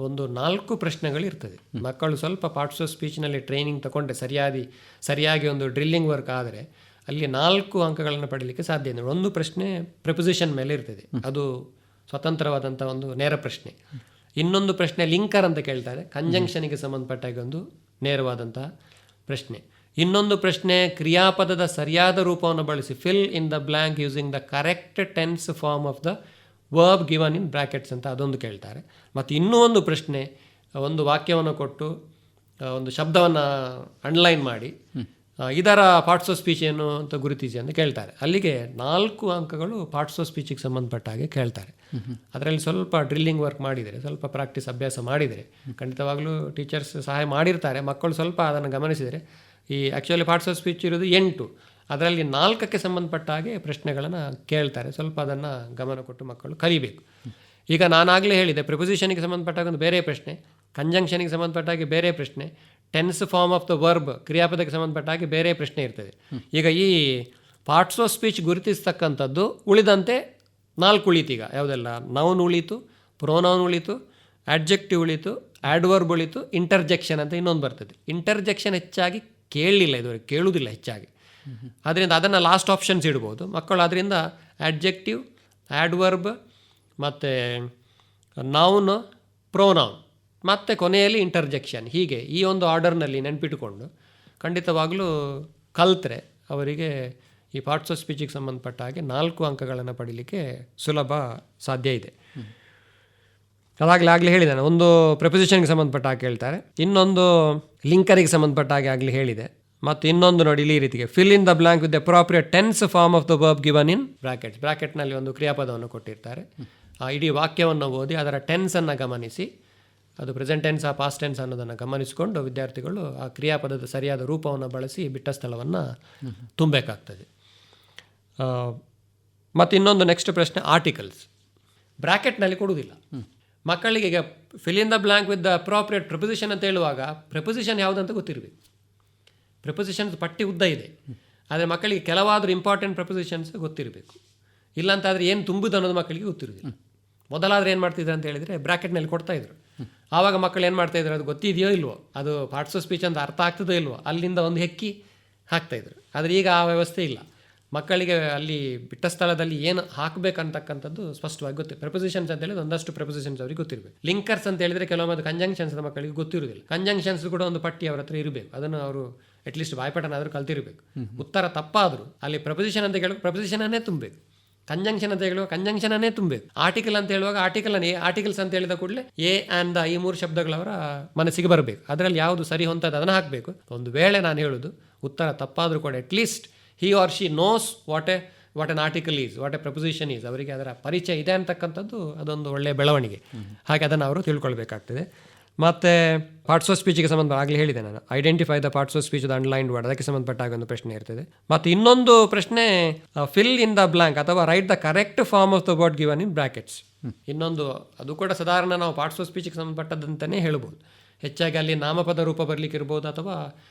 ಒಂದು 4 ಪ್ರಶ್ನೆಗಳಿರ್ತದೆ. ಮಕ್ಕಳು ಸ್ವಲ್ಪ ಪಾರ್ಟ್ಸ್ ಆಫ್ ಸ್ಪೀಚ್ನಲ್ಲಿ ಟ್ರೈನಿಂಗ್ ತಗೊಂಡ್ರೆ ಸರಿಯಾಗಿ ಒಂದು ಡ್ರಿಲ್ಲಿಂಗ್ ವರ್ಕ್ ಆದರೆ ಅಲ್ಲಿ 4 ಅಂಕಗಳನ್ನು ಪಡೀಲಿಕ್ಕೆ ಸಾಧ್ಯ ಇದೆ. ಒಂದು ಪ್ರಶ್ನೆ ಪ್ರಿಪೊಸಿಷನ್ ಮೇಲೆ ಇರ್ತದೆ, ಅದು ಸ್ವತಂತ್ರವಾದಂಥ ಒಂದು ನೇರ ಪ್ರಶ್ನೆ. ಇನ್ನೊಂದು ಪ್ರಶ್ನೆ ಲಿಂಕರ್ ಅಂತ ಕೇಳ್ತಾರೆ, ಕಂಜಂಕ್ಷನಿಗೆ ಸಂಬಂಧಪಟ್ಟಾಗ ಒಂದು ನೇರವಾದಂತಹ ಪ್ರಶ್ನೆ. ಇನ್ನೊಂದು ಪ್ರಶ್ನೆ ಕ್ರಿಯಾಪದದ ಸರಿಯಾದ ರೂಪವನ್ನು ಬಳಸಿ fill in the blank using the correct tense form of the verb given in brackets ಅಂತ ಅದೊಂದು ಕೇಳ್ತಾರೆ. ಮತ್ತು ಇನ್ನೂ ಒಂದು ಪ್ರಶ್ನೆ, ಒಂದು ವಾಕ್ಯವನ್ನು ಕೊಟ್ಟು ಒಂದು ಶಬ್ದವನ್ನು ಅಂಡರ್ಲೈನ್ ಮಾಡಿ ಇದರ ಪಾರ್ಟ್ಸ್ ಆಫ್ ಸ್ಪೀಚ್ ಏನು ಅಂತ ಗುರುತಿಸಿ ಅಂತ ಕೇಳ್ತಾರೆ. ಅಲ್ಲಿಗೆ 4 ಅಂಕಗಳು ಪಾರ್ಟ್ಸ್ ಆಫ್ ಸ್ಪೀಚಿಗೆ ಸಂಬಂಧಪಟ್ಟ ಹಾಗೆ ಕೇಳ್ತಾರೆ. ಅದರಲ್ಲಿ ಸ್ವಲ್ಪ ಡ್ರಿಲ್ಲಿಂಗ್ ವರ್ಕ್ ಮಾಡಿದರೆ, ಸ್ವಲ್ಪ ಪ್ರಾಕ್ಟೀಸ್ ಅಭ್ಯಾಸ ಮಾಡಿದರೆ, ಖಂಡಿತವಾಗ್ಲೂ ಟೀಚರ್ಸ್ ಸಹಾಯ ಮಾಡಿರ್ತಾರೆ. ಮಕ್ಕಳು ಸ್ವಲ್ಪ ಅದನ್ನು ಗಮನಿಸಿದರೆ, ಈ ಆ್ಯಕ್ಚುಲಿ ಪಾರ್ಟ್ಸ್ ಆಫ್ ಸ್ಪೀಚ್ ಇರೋದು 8, ಅದರಲ್ಲಿ 4ಕ್ಕೆ ಸಂಬಂಧಪಟ್ಟ ಹಾಗೆ ಪ್ರಶ್ನೆಗಳನ್ನು ಕೇಳ್ತಾರೆ. ಸ್ವಲ್ಪ ಅದನ್ನು ಗಮನ ಕೊಟ್ಟು ಮಕ್ಕಳು ಕಲಿಬೇಕು. ಈಗ ನಾನಾಗಲೇ ಹೇಳಿದೆ, ಪ್ರಿಪೊಸಿಷನ್ಗೆ ಸಂಬಂಧಪಟ್ಟಾಗ ಒಂದು ಬೇರೆ ಪ್ರಶ್ನೆ, ಕಂಜಂಕ್ಷನ್ಗೆ ಸಂಬಂಧಪಟ್ಟಾಗೆ ಬೇರೆ ಪ್ರಶ್ನೆ, tense form of the verb ಕ್ರಿಯಾಪದಕ್ಕೆ ಸಂಬಂಧಪಟ್ಟಾಗೆ ಬೇರೆ ಪ್ರಶ್ನೆ ಇರ್ತದೆ. ಈಗ ಈ ಪಾರ್ಟ್ಸ್ ಆಫ್ ಸ್ಪೀಚ್ ಗುರುತಿಸ್ತಕ್ಕಂಥದ್ದು ಉಳಿದಂತೆ 4 ಉಳಿತೀಗ. ಯಾವುದೆಲ್ಲ? ನೌನ್ ಉಳಿತು, ಪ್ರೊನೌನ್ ಉಳಿತು, ಆಡ್ಜೆಕ್ಟಿವ್ ಉಳಿತು, ಆಡ್ವರ್ಬ್ ಉಳಿತು, ಇಂಟರ್ಜೆಕ್ಷನ್ ಅಂತ ಇನ್ನೊಂದು ಬರ್ತದೆ. ಇಂಟರ್ಜೆಕ್ಷನ್ ಹೆಚ್ಚಾಗಿ ಕೇಳಲಿಲ್ಲ, ಇದುವರೆಗೆ ಕೇಳುವುದಿಲ್ಲ ಹೆಚ್ಚಾಗಿ. ಅದರಿಂದ ಅದನ್ನು ಲಾಸ್ಟ್ ಆಪ್ಷನ್ಸ್ ಇಡ್ಬೋದು. ಮಕ್ಕಳು ಅದರಿಂದ ಆಡ್ಜೆಕ್ಟಿವ್, ಆಡ್ವರ್ಬ್ ಮತ್ತು ನೌನ್, ಪ್ರೋನೌನ್ ಮತ್ತು ಕೊನೆಯಲ್ಲಿ ಇಂಟರ್ಜೆಕ್ಷನ್, ಹೀಗೆ ಈ ಒಂದು ಆರ್ಡರ್ನಲ್ಲಿ ನೆನಪಿಟ್ಟುಕೊಂಡು ಖಂಡಿತವಾಗಲೂ ಕಲ್ತ್ರೆ ಅವರಿಗೆ ಈ ಪಾರ್ಟ್ಸ್ ಆಫ್ ಸ್ಪೀಚಿಗೆ ಸಂಬಂಧಪಟ್ಟ ಹಾಗೆ 4 ಅಂಕಗಳನ್ನು ಪಡೀಲಿಕ್ಕೆ ಸುಲಭ ಸಾಧ್ಯ ಇದೆ. ಆಗಲೇ ಹೇಳಿದ್ದಾನೆ, ಒಂದು ಪ್ರೆಪೊಸಿಷನ್ಗೆ ಸಂಬಂಧಪಟ್ಟ ಹಾಗೆ ಹೇಳ್ತಾರೆ, ಇನ್ನೊಂದು ಲಿಂಕರಿಗೆ ಸಂಬಂಧಪಟ್ಟ ಹಾಗೆ ಆಗಲೇ ಹೇಳಿದೆ, ಮತ್ತು ಇನ್ನೊಂದು ನೋಡಿ ಇಲ್ಲಿ ಈ ರೀತಿಗೆ fill in the blank with the appropriate tense form of the verb given in brackets. ಬ್ರಾಕೆಟ್ನಲ್ಲಿ ಒಂದು ಕ್ರಿಯಾಪದವನ್ನು ಕೊಟ್ಟಿರ್ತಾರೆ, ಆ ಇಡೀ ವಾಕ್ಯವನ್ನು ಓದಿ ಅದರ ಟೆನ್ಸನ್ನು ಗಮನಿಸಿ, ಅದು ಪ್ರೆಸೆಂಟ್ ಟೆನ್ಸ್ ಆ ಪಾಸ್ಟ್ ಟೆನ್ಸ್ ಅನ್ನೋದನ್ನು ಗಮನಿಸಿಕೊಂಡು ವಿದ್ಯಾರ್ಥಿಗಳು ಆ ಕ್ರಿಯಾಪದದ ಸರಿಯಾದ ರೂಪವನ್ನು ಬಳಸಿ ಬಿಟ್ಟ ಸ್ಥಳವನ್ನು ತುಂಬಬೇಕಾಗ್ತದೆ. ಮತ್ತು ಇನ್ನೊಂದು ನೆಕ್ಸ್ಟ್ ಪ್ರಶ್ನೆ, ಆರ್ಟಿಕಲ್ಸ್ ಬ್ರ್ಯಾಕೆಟ್ನಲ್ಲಿ ಕೊಡುವುದಿಲ್ಲ ಮಕ್ಕಳಿಗೆ. ಈಗ fill in the blank with the appropriate preposition ಅಂತ ಹೇಳುವಾಗ ಪ್ರೆಪೊಸಿಷನ್ ಯಾವುದಂತ ಗೊತ್ತಿರಬೇಕು. ಪ್ರೆಪೊಸಿಷನ್ಸ್ ಪಟ್ಟಿ ಉದ್ದ ಇದೆ, ಆದರೆ ಮಕ್ಕಳಿಗೆ ಕೆಲವಾದರೂ ಇಂಪಾರ್ಟೆಂಟ್ ಪ್ರೆಪೊಸಿಷನ್ಸ್ ಗೊತ್ತಿರಬೇಕು. ಇಲ್ಲಾಂತಾದರೆ ಏನು ತುಂಬುದು ಅನ್ನೋದು ಮಕ್ಕಳಿಗೆ ಗೊತ್ತಿರೋದಿಲ್ಲ. ಮೊದಲಾದರೆ ಏನು ಮಾಡ್ತಿದ್ರು ಅಂತ ಹೇಳಿದರೆ ಬ್ರ್ಯಾಕೆಟ್ನಲ್ಲಿ ಕೊಡ್ತಾಯಿದ್ರು, ಆವಾಗ ಮಕ್ಕಳು ಏನು ಮಾಡ್ತಾಯಿದ್ರು, ಅದು ಗೊತ್ತಿದೆಯೋ ಇಲ್ವೋ, ಅದು ಪಾರ್ಟ್ಸ್ ಆಫ್ ಸ್ಪೀಚ್ ಅಂತ ಅರ್ಥ ಆಗ್ತದೋ ಇಲ್ವೋ, ಅಲ್ಲಿಂದ ಒಂದು ಹೆಕ್ಕಿ ಹಾಕ್ತಾಯಿದ್ರು. ಆದರೆ ಈಗ ಆ ವ್ಯವಸ್ಥೆ ಇಲ್ಲ. ಮಕ್ಕಳಿಗೆ ಅಲ್ಲಿ ಬಿಟ್ಟ ಸ್ಥಳದಲ್ಲಿ ಏನು ಹಾಕಬೇಕಂತಕ್ಕಂಥದ್ದು ಸ್ಪಷ್ಟವಾಗಿ ಗೊತ್ತಿದೆ. ಪ್ರೆಪೊಸಿಷನ್ಸ್ ಅಂತ ಹೇಳಿದ್ರೆ ಒಂದಷ್ಟು ಪ್ರೆಪೊಸಿಷನ್ಸ್ ಅವರಿಗೆ ಗೊತ್ತಿರಬೇಕು. ಲಿಂಕರ್ಸ್ ಅಂತ ಹೇಳಿದರೆ ಕೆಲವೊಂದು ಕಂಜಂಕ್ಷನ್ಸ್ ಮಕ್ಕಳಿಗೆ ಗೊತ್ತಿರೋದಿಲ್ಲ. ಕಂಜಂಕ್ಷನ್ಸ್ ಕೂಡ ಒಂದು ಪಟ್ಟಿ ಅವರ ಹತ್ರ ಇರಬೇಕು, ಅದನ್ನು ಅವರು ಅಟ್ಲೀಸ್ಟ್ ಬಾಯ್ಪಾಠನಾದರೂ ಕಲ್ತಿರಬೇಕು. ಉತ್ತರ ತಪ್ಪಾದರೂ ಅಲ್ಲಿ ಪ್ರಪೊಸಿಷನ್ ಅಂತ ಹೇಳುವಾಗ ಪ್ರಪೊಸಿಷನನ್ನೇ ತುಂಬಬೇಕು, ಕಂಜಂಕ್ಷನ್ ಅಂತ ಹೇಳುವಾಗ ಕಂಜಂಕ್ಷನನ್ನೇ ತುಂಬಬೇಕು, ಆರ್ಟಿಕಲ್ ಅಂತ ಹೇಳುವಾಗ ಆರ್ಟಿಕಲ್ಸ್ ಅಂತ ಹೇಳಿದ ಕೂಡಲೇ ಎ ಆ್ಯಂಡ್ ದ ಈ 3 ಶಬ್ದಗಳವರ ಮನಸ್ಸಿಗೆ ಬರಬೇಕು. ಅದರಲ್ಲಿ ಯಾವುದು ಸರಿ ಹೊಂತದ್ದು ಅದನ್ನು ಹಾಕಬೇಕು. ಒಂದು ವೇಳೆ ನಾನು ಹೇಳೋದು ಉತ್ತರ ತಪ್ಪಾದರೂ ಕೂಡ at least he or she knows what an article is, what a preposition is, ಅವರಿಗೆ ಅದರ ಪರಿಚಯ ಇದೆ ಅಂತಕ್ಕಂಥದ್ದು ಅದೊಂದು ಒಳ್ಳೆಯ ಬೆಳವಣಿಗೆ. ಹಾಗೆ ಅದನ್ನು ಅವರು ತಿಳ್ಕೊಳ್ಬೇಕಾಗ್ತದೆ. ಮತ್ತು ಪಾರ್ಟ್ಸ್ ಆಫ್ ಸ್ಪೀಚಿಗೆ ಸಂಬಂಧ ಆಗಲೇ ಹೇಳಿದೆ ನಾನು, identify the parts of speech the underlined word, ಅದಕ್ಕೆ ಸಂಬಂಧಪಟ್ಟಾಗ ಒಂದು ಪ್ರಶ್ನೆ ಇರ್ತದೆ. ಮತ್ತು ಇನ್ನೊಂದು ಪ್ರಶ್ನೆ ಫಿಲ್ ಇನ್ ದ ಬ್ಲಾಂಕ್ ಅಥವಾ write the correct form of the word given in brackets. ಇನ್ನೊಂದು ಅದು ಕೂಡ ಸಾಧಾರಣ ನಾವು ಪಾರ್ಟ್ಸ್ ಆಫ್ ಸ್ಪೀಚಿಗೆ ಸಂಬಂಧಪಟ್ಟದಂತಲೇ ಹೇಳ್ಬೋದು. ಹೆಚ್ಚಾಗಿ ಅಲ್ಲಿ ನಾಮಪದ ರೂಪ ಬರಲಿಕ್ಕೆ ಇರ್ಬೋದು ಅಥವಾ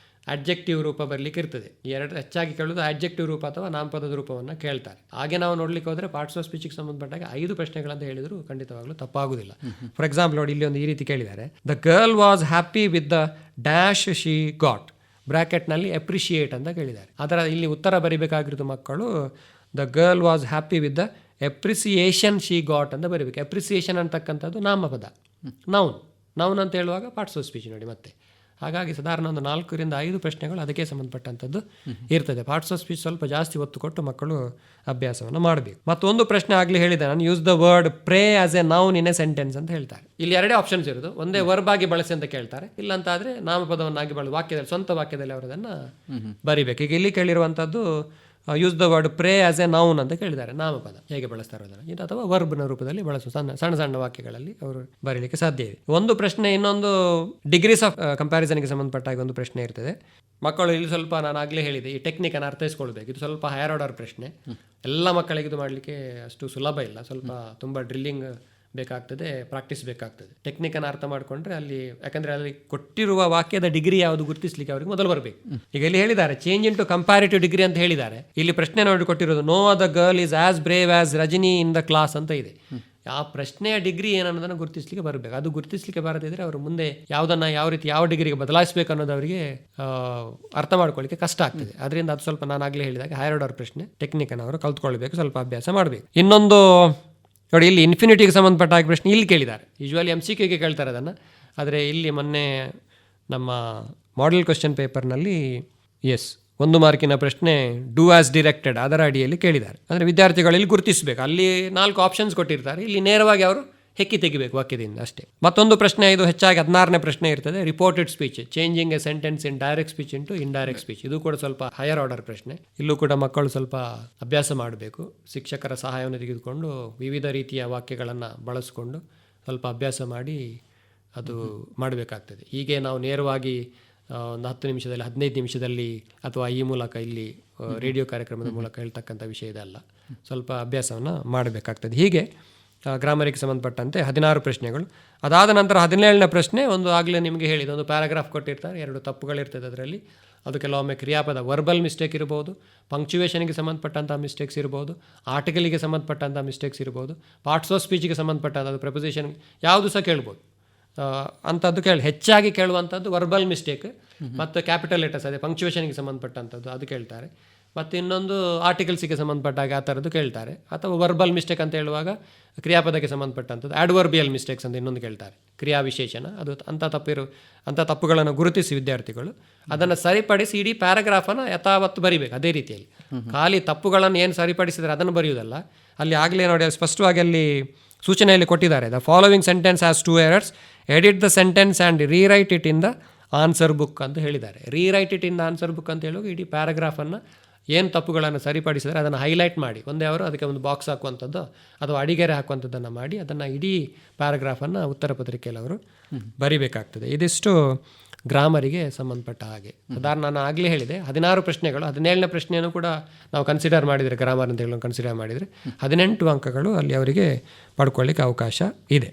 ಅಡ್ಜೆಕ್ಟಿವ್ ರೂಪ ಬರಲಿಕ್ಕೆ ಇರ್ತದೆ. ಈ ಎರಡು ಹೆಚ್ಚಾಗಿ ಕೇಳೋದು ಅಡ್ಜೆಕ್ಟಿವ್ ರೂಪ ಅಥವಾ ನಾಮಪದದ ರೂಪವನ್ನು ಕೇಳ್ತಾರೆ. ಹಾಗೆ ನಾವು ನೋಡ್ಲಿಕ್ಕೆ ಹೋದರೆ ಪಾರ್ಟ್ಸ್ ಆಫ್ ಸ್ಪೀಚಿಗೆ ಸಂಬಂಧಪಟ್ಟಾಗ 5 ಪ್ರಶ್ನೆಗಳಂತ ಹೇಳಿದ್ರು ಖಂಡಿತವಾಗ್ಲೂ ತಪ್ಪಾಗುವುದಿಲ್ಲ. ಫಾರ್ ಎಕ್ಸಾಂಪಲ್ ನೋಡಿ, ಇಲ್ಲಿ ಒಂದು ಈ ರೀತಿ ಕೇಳಿದ್ದಾರೆ, the girl was happy with the dash she got, ಬ್ರ್ಯಾಕೆಟ್ನಲ್ಲಿ ಅಪ್ರಿಷಿಯೇಟ್ ಅಂತ ಕೇಳಿದ್ದಾರೆ. ಅದರ ಇಲ್ಲಿ ಉತ್ತರ ಬರಿಬೇಕಾಗಿರೋದು ಮಕ್ಕಳು the girl was happy with the appreciation she got ಅಂತ ಬರೀಬೇಕು. ಅಪ್ರಿಸಿಯೇಷನ್ ಅಂತಕ್ಕಂಥದ್ದು ನಾಮಪದ, ನೌನ್ ಅಂತ ಹೇಳುವಾಗ ಪಾರ್ಟ್ಸ್ ಆಫ್ ಸ್ಪೀಚ್ ನೋಡಿ. ಮತ್ತೆ ಹಾಗಾಗಿ ಸಾಧಾರಣ ಒಂದು 4 ರಿಂದ 5 ಪ್ರಶ್ನೆಗಳು ಅದಕ್ಕೆ ಸಂಬಂಧಪಟ್ಟಂಥದ್ದು ಇರ್ತದೆ. ಪಾರ್ಟ್ಸ್ ಆಫ್ ಸ್ಪೀಚ್ ಸ್ವಲ್ಪ ಜಾಸ್ತಿ ಒತ್ತು ಕೊಟ್ಟು ಮಕ್ಕಳು ಅಭ್ಯಾಸವನ್ನು ಮಾಡಬೇಕು. ಮತ್ತೊಂದು ಪ್ರಶ್ನೆ ಆಗಲಿ ಹೇಳಿದೆ ನಾನು, use the word pray as a noun in a sentence ಅಂತ ಹೇಳ್ತಾರೆ. ಇಲ್ಲಿ 2 ಆಪ್ಷನ್ಸ್ ಇರೋದು, ಒಂದೇ ವರ್ಬ್ ಆಗಿ ಬಳಸಿ ಅಂತ ಕೇಳ್ತಾರೆ, ಇಲ್ಲಾಂತಾದರೆ ನಾಮಪದವನ್ನಾಗಿ ಬಳಸಿ ವಾಕ್ಯದಲ್ಲಿ ಸ್ವಂತ ವಾಕ್ಯದಲ್ಲಿ ಅವರದನ್ನು ಬರಿಬೇಕು. ಈಗ ಇಲ್ಲಿ ಕೇಳಿರುವಂಥದ್ದು use the word pray as a noun ಅಂತ ಕೇಳಿದ್ದಾರೆ, ನಾಮಪದ ಹೇಗೆ ಬಳಸ್ತಾರೆ ಅದನ್ನು, ಇದು ಅಥವಾ ವರ್ಬ್ನ ರೂಪದಲ್ಲಿ ಬಳಸುವ ಸಣ್ಣ ವಾಕ್ಯಗಳಲ್ಲಿ ಅವರು ಬರೀಲಿಕ್ಕೆ ಸಾಧ್ಯ ಇದೆ. ಒಂದು ಪ್ರಶ್ನೆ, ಇನ್ನೊಂದು ಡಿಗ್ರೀಸ್ ಆಫ್ ಕಂಪ್ಯಾರಿಸನ್ಗೆ ಸಂಬಂಧಪಟ್ಟಾಗ ಒಂದು ಪ್ರಶ್ನೆ ಇರ್ತದೆ. ಮಕ್ಕಳು ಇಲ್ಲಿ ಸ್ವಲ್ಪ ನಾನು ಆಗಲೇ ಹೇಳಿದೆ, ಈ ಟೆಕ್ನಿಕನ್ನು ಅರ್ಥೈಸ್ಕೊಳ್ಬೇಕು. ಇದು ಸ್ವಲ್ಪ ಹೈಯರ್ ಆರ್ಡರ್ ಪ್ರಶ್ನೆ, ಎಲ್ಲ ಮಕ್ಕಳಿಗೆ ಇದು ಮಾಡಲಿಕ್ಕೆ ಅಷ್ಟು ಸುಲಭ ಇಲ್ಲ, ಸ್ವಲ್ಪ ತುಂಬ ಡ್ರಿಲ್ಲಿಂಗ್ ಬೇಕಾಗ್ತದೆ, ಪ್ರಾಕ್ಟೀಸ್ ಬೇಕಾಗ್ತದೆ. ಟೆಕ್ನಿಕನ್ನು ಅರ್ಥ ಮಾಡಿಕೊಂಡ್ರೆ ಅಲ್ಲಿ, ಯಾಕಂದರೆ ಅಲ್ಲಿ ಕೊಟ್ಟಿರುವ ವಾಕ್ಯದ ಡಿಗ್ರಿ ಯಾವುದು ಗುರುತಿಸಲಿಕ್ಕೆ ಅವರಿಗೆ ಮೊದಲು ಬರಬೇಕು. ಈಗ ಇಲ್ಲಿ ಹೇಳಿದ್ದಾರೆ change into comparative degree ಅಂತ ಹೇಳಿದ್ದಾರೆ. ಇಲ್ಲಿ ಪ್ರಶ್ನೆ ನೋಡಿ ಕೊಟ್ಟಿರೋದು, no the girl is as brave as Rajani in the class ಅಂತ ಇದೆ. ಆ ಪ್ರಶ್ನೆಯ ಡಿಗ್ರಿ ಏನನ್ನೋದನ್ನು ಗುರುತಿಸಲಿಕ್ಕೆ ಬರಬೇಕು. ಅದು ಗುರುತಿಸಲಿಕ್ಕೆ ಬರದಿದ್ದರೆ ಅವರು ಮುಂದೆ ಯಾವುದನ್ನು ಯಾವ ರೀತಿ ಯಾವ ಡಿಗ್ರಿಗೆ ಬದಲಾಯಿಸಬೇಕು ಅನ್ನೋದು ಅವರಿಗೆ ಅರ್ಥ ಮಾಡ್ಕೊಳ್ಳಿಕ್ಕೆ ಕಷ್ಟ ಆಗ್ತದೆ. ಅದರಿಂದ ಅದು ಸ್ವಲ್ಪ ನಾನು ಆಗಲೇ ಹೇಳಿದಾಗ ಹೈಯರ್ ಆರ್ಡರ್ ಪ್ರಶ್ನೆ, ಟೆಕ್ನಿಕನ್ನು ಅವರು ಕಲ್ತ್ಕೊಳ್ಬೇಕು, ಸ್ವಲ್ಪ ಅಭ್ಯಾಸ ಮಾಡಬೇಕು. ಇನ್ನೊಂದು ನೋಡಿ, ಇಲ್ಲಿ ಇನ್ಫಿನಿಟಿಗೆ ಸಂಬಂಧಪಟ್ಟ ಹಾಗೆ ಪ್ರಶ್ನೆ ಇಲ್ಲಿ ಕೇಳಿದ್ದಾರೆ. ಯೂಶ್ವಲಿ MCQಗೆ ಕೇಳ್ತಾರೆ ಅದನ್ನು, ಆದರೆ ಇಲ್ಲಿ ಮೊನ್ನೆ ನಮ್ಮ ಮಾಡೆಲ್ ಕ್ವೆಶ್ಚನ್ ಪೇಪರ್ನಲ್ಲಿ 1 ಮಾರ್ಕಿನ ಪ್ರಶ್ನೆ ಡೂ ಆಸ್ ಡಿರೆಕ್ಟೆಡ್ ಅದರ ಅಡಿಯಲ್ಲಿ ಕೇಳಿದ್ದಾರೆ. ಅಂದರೆ ವಿದ್ಯಾರ್ಥಿಗಳಲ್ಲಿ ಗುರುತಿಸಬೇಕು, ಅಲ್ಲಿ 4 ಆಪ್ಷನ್ಸ್ ಕೊಟ್ಟಿರ್ತಾರೆ, ಇಲ್ಲಿ ನೇರವಾಗಿ ಅವರು ಹೆಕ್ಕಿ ತೆಗಿಬೇಕು ವಾಕ್ಯದಿಂದ ಅಷ್ಟೇ. ಮತ್ತೊಂದು ಪ್ರಶ್ನೆ, ಇದು ಹೆಚ್ಚಾಗಿ 16ನೇ ಪ್ರಶ್ನೆ ಇರ್ತದೆ, reported speech, changing A sentence in direct speech into indirect speech. ಇದು ಕೂಡ ಸ್ವಲ್ಪ ಹೈಯರ್ ಆರ್ಡರ್ ಪ್ರಶ್ನೆ. ಇಲ್ಲೂ ಕೂಡ ಮಕ್ಕಳು ಸ್ವಲ್ಪ ಅಭ್ಯಾಸ ಮಾಡಬೇಕು. ಶಿಕ್ಷಕರ ಸಹಾಯವನ್ನು ತೆಗೆದುಕೊಂಡು ವಿವಿಧ ರೀತಿಯ ವಾಕ್ಯಗಳನ್ನು ಬಳಸಿಕೊಂಡು ಸ್ವಲ್ಪ ಅಭ್ಯಾಸ ಮಾಡಿ ಅದು ಮಾಡಬೇಕಾಗ್ತದೆ. ಹೀಗೆ ನಾವು ನೇರವಾಗಿ ಒಂದು 10 ನಿಮಿಷದಲ್ಲಿ 15 ನಿಮಿಷದಲ್ಲಿ ಅಥವಾ ಈ ಮೂಲಕ ಇಲ್ಲಿ ರೇಡಿಯೋ ಕಾರ್ಯಕ್ರಮದ ಮೂಲಕ ಹೇಳ್ತಕ್ಕಂಥ ವಿಷಯ ಇದಲ್ಲ, ಸ್ವಲ್ಪ ಅಭ್ಯಾಸವನ್ನು ಮಾಡಬೇಕಾಗ್ತದೆ. ಹೀಗೆ ಗ್ರಾಮರಿಗೆ ಸಂಬಂಧಪಟ್ಟಂತೆ 16 ಪ್ರಶ್ನೆಗಳು. ಅದಾದ ನಂತರ 17ನೇ ಪ್ರಶ್ನೆ, ಒಂದು ಆಗಲೇ ನಿಮಗೆ ಹೇಳಿದ ಒಂದು ಪ್ಯಾರಾಗ್ರಾಫ್ ಕೊಟ್ಟಿರ್ತಾರೆ, 2 ತಪ್ಪುಗಳಿರ್ತದೆ ಅದರಲ್ಲಿ. ಅದು ಕೆಲವೊಮ್ಮೆ ಕ್ರಿಯಾಪದ ವರ್ಬಲ್ ಮಿಸ್ಟೇಕ್ ಇರ್ಬೋದು, ಪಂಕ್ಚುವೇಷನ್ಗೆ ಸಂಬಂಧಪಟ್ಟಂಥ ಮಿಸ್ಟೇಕ್ಸ್ ಇರ್ಬೋದು, ಆರ್ಟಿಕಲಿಗೆ ಸಂಬಂಧಪಟ್ಟಂಥ ಮಿಸ್ಟೇಕ್ಸ್ ಇರ್ಬೋದು, ಪಾರ್ಟ್ಸ್ ಆಫ್ ಸ್ಪೀಚಿಗೆ ಸಂಬಂಧಪಟ್ಟಂಥದ್ದು ಪ್ರೆಪೊಸಿಷನ್ ಯಾವುದು ಸಹ ಕೇಳ್ಬೋದು. ಅಂಥದ್ದು ಹೆಚ್ಚಾಗಿ ಕೇಳುವಂಥದ್ದು ವರ್ಬಲ್ ಮಿಸ್ಟೇಕ್ ಮತ್ತು ಕ್ಯಾಪಿಟಲ್ ಲೆಟರ್ಸ್, ಅದೇ ಪಂಕ್ಚುವೇಷನ್ಗೆ ಸಂಬಂಧಪಟ್ಟಂಥದ್ದು ಅದು ಕೇಳ್ತಾರೆ. ಮತ್ತು ಇನ್ನೊಂದು ಆರ್ಟಿಕಲ್ಸಿಗೆ ಸಂಬಂಧಪಟ್ಟಾಗ ಆ ಥರದ್ದು ಕೇಳ್ತಾರೆ. ಅಥವಾ ವರ್ಬಲ್ ಮಿಸ್ಟೇಕ್ ಅಂತ ಹೇಳುವಾಗ ಕ್ರಿಯಾಪದಕ್ಕೆ ಸಂಬಂಧಪಟ್ಟಂಥದ್ದು ಆಡ್ವರ್ಬಿಯಲ್ ಮಿಸ್ಟೇಕ್ಸ್ ಅಂತ ಇನ್ನೊಂದು ಕೇಳ್ತಾರೆ, ಕ್ರಿಯಾ ವಿಶೇಷಣ. ಅದು ಅಂಥ ತಪ್ಪುಗಳನ್ನು ಗುರುತಿಸಿ ವಿದ್ಯಾರ್ಥಿಗಳು ಅದನ್ನು ಸರಿಪಡಿಸಿ ಇಡೀ ಪ್ಯಾರಾಗ್ರಾಫನ್ನು ಯಥಾವತ್ತು ಬರಿಬೇಕು. ಅದೇ ರೀತಿಯಲ್ಲಿ ಖಾಲಿ ತಪ್ಪುಗಳನ್ನು ಏನು ಸರಿಪಡಿಸಿದರೆ ಅದನ್ನು ಬರೆಯುವುದಲ್ಲ. ಅಲ್ಲಿ ಆಗಲೇ ನೋಡಿ ಸ್ಪಷ್ಟವಾಗಿ ಅಲ್ಲಿ ಸೂಚನೆಯಲ್ಲಿ ಕೊಟ್ಟಿದ್ದಾರೆ, the following sentence has 2 errors, edit the sentence and rewrite it in the answer book ಅಂತ ಹೇಳಿದ್ದಾರೆ. Rewrite it in the answer book ಅಂತ ಹೇಳುವಾಗ ಇಡೀ ಪ್ಯಾರಾಗ್ರಾಫನ್ನು ಏನು ತಪ್ಪುಗಳನ್ನು ಸರಿಪಡಿಸಿದರೆ ಅದನ್ನು ಹೈಲೈಟ್ ಮಾಡಿ ಒಂದೇ ಅವರು ಅದಕ್ಕೆ ಒಂದು ಬಾಕ್ಸ್ ಹಾಕುವಂಥದ್ದು ಅಥವಾ ಅಡಿಗೆರೆ ಹಾಕುವಂಥದ್ದನ್ನು ಮಾಡಿ ಅದನ್ನು ಇಡೀ ಪ್ಯಾರಾಗ್ರಾಫನ್ನು ಉತ್ತರ ಪತ್ರಿಕೆಯಲ್ಲಿ ಅವರು ಬರಿಬೇಕಾಗ್ತದೆ. ಇದಿಷ್ಟು ಗ್ರಾಮರಿಗೆ ಸಂಬಂಧಪಟ್ಟ ಹಾಗೆ. ಉದಾಹರಣೆ ನಾನು ಆಗಲೇ ಹೇಳಿದೆ 16 ಪ್ರಶ್ನೆಗಳು, 17ನೇ ಪ್ರಶ್ನೆಯನ್ನು ಕೂಡ ನಾವು ಕನ್ಸಿಡರ್ ಮಾಡಿದರೆ, ಗ್ರಾಮರ್ ಅಂತ ಹೇಳೋದು ಕನ್ಸಿಡರ್ ಮಾಡಿದರೆ 18 ಅಂಕಗಳು ಅಲ್ಲಿ ಅವರಿಗೆ ಪಡ್ಕೊಳ್ಳಿಕ್ಕೆ ಅವಕಾಶ ಇದೆ.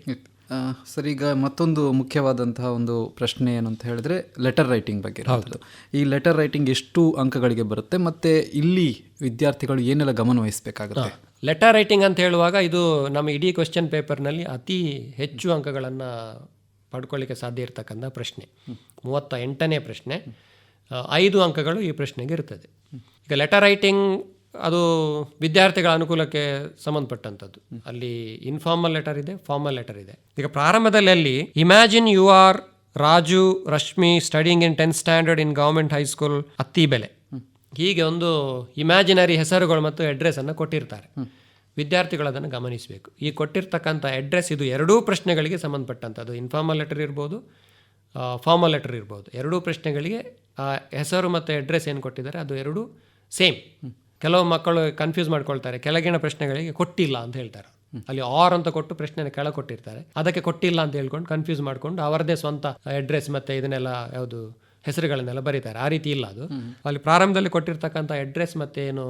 ಸರ್, ಈಗ ಮತ್ತೊಂದು ಮುಖ್ಯವಾದಂತಹ ಒಂದು ಪ್ರಶ್ನೆ ಏನು ಅಂತ ಹೇಳಿದ್ರೆ ಲೆಟರ್ ರೈಟಿಂಗ್ ಬಗ್ಗೆ. ಹೌದು, ಈ ಲೆಟರ್ ರೈಟಿಂಗ್ ಎಷ್ಟು ಅಂಕಗಳಿಗೆ ಬರುತ್ತೆ ಮತ್ತು ಇಲ್ಲಿ ವಿದ್ಯಾರ್ಥಿಗಳು ಏನೆಲ್ಲ ಗಮನ ವಹಿಸಬೇಕಾಗುತ್ತೆ? ಲೆಟರ್ ರೈಟಿಂಗ್ ಅಂತ ಹೇಳುವಾಗ ಇದು ನಮ್ಮ ಇಡೀ ಕ್ವೆಶ್ಚನ್ ಪೇಪರ್ನಲ್ಲಿ ಅತಿ ಹೆಚ್ಚು ಅಂಕಗಳನ್ನು ಪಡ್ಕೊಳ್ಳಿಕ್ಕೆ ಸಾಧ್ಯ ಇರತಕ್ಕಂಥ ಪ್ರಶ್ನೆ. 38ನೇ ಪ್ರಶ್ನೆ, 5 ಅಂಕಗಳು ಈ ಪ್ರಶ್ನೆಗೆ ಇರ್ತದೆ. ಈಗ ಲೆಟರ್ ರೈಟಿಂಗ್ ಅದು ವಿದ್ಯಾರ್ಥಿಗಳ ಅನುಕೂಲಕ್ಕೆ ಸಂಬಂಧಪಟ್ಟಂಥದ್ದು. ಅಲ್ಲಿ ಇನ್ಫಾರ್ಮಲ್ ಲೆಟರ್ ಇದೆ, ಫಾರ್ಮಲ್ ಲೆಟರ್ ಇದೆ. ಈಗ ಪ್ರಾರಂಭದಲ್ಲಿ ಅಲ್ಲಿ imagine you are Raju Rashmi studying in 10th standard in government high school Attibele, ಹೀಗೆ ಒಂದು ಇಮ್ಯಾಜಿನರಿ ಹೆಸರುಗಳು ಮತ್ತು ಅಡ್ರೆಸ್ಸನ್ನು ಕೊಟ್ಟಿರ್ತಾರೆ. ವಿದ್ಯಾರ್ಥಿಗಳು ಅದನ್ನು ಗಮನಿಸಬೇಕು. ಈ ಕೊಟ್ಟಿರ್ತಕ್ಕಂಥ ಅಡ್ರೆಸ್ ಇದು ಎರಡೂ ಪ್ರಶ್ನೆಗಳಿಗೆ ಸಂಬಂಧಪಟ್ಟಂಥದ್ದು. ಇನ್ಫಾರ್ಮಲ್ ಲೆಟರ್ ಇರ್ಬೋದು, ಫಾರ್ಮಲ್ ಲೆಟರ್ ಇರ್ಬೋದು. ಎರಡೂ ಪ್ರಶ್ನೆಗಳಿಗೆ ಆ ಹೆಸರು ಮತ್ತು ಅಡ್ರೆಸ್ ಏನು ಕೊಟ್ಟಿದ್ದಾರೆ ಅದು ಎರಡೂ ಸೇಮ್. ಕೆಲವು ಮಕ್ಕಳು ಕನ್ಫ್ಯೂಸ್ ಮಾಡ್ಕೊಳ್ತಾರೆ, ಕೆಳಗಿನ ಪ್ರಶ್ನೆಗಳಿಗೆ ಕೊಟ್ಟಿಲ್ಲ ಅಂತ ಹೇಳ್ತಾರೆ. ಅಲ್ಲಿ ಆರ್ ಅಂತ ಕೊಟ್ಟು ಪ್ರಶ್ನೆನ ಕೆಳಗೆ ಕೊಟ್ಟಿರ್ತಾರೆ, ಅದಕ್ಕೆ ಕೊಟ್ಟಿಲ್ಲ ಅಂತ ಹೇಳ್ಕೊಂಡು ಕನ್ಫ್ಯೂಸ್ ಮಾಡ್ಕೊಂಡು ಅವರದೇ ಸ್ವಂತ ಅಡ್ರೆಸ್ ಮತ್ತು ಇದನ್ನೆಲ್ಲ ಯಾವುದು ಹೆಸರುಗಳನ್ನೆಲ್ಲ ಬರೀತಾರೆ. ಆ ರೀತಿ ಇಲ್ಲ. ಅದು ಅಲ್ಲಿ ಪ್ರಾರಂಭದಲ್ಲಿ ಕೊಟ್ಟಿರ್ತಕ್ಕಂಥ ಅಡ್ರೆಸ್ ಮತ್ತು ಏನು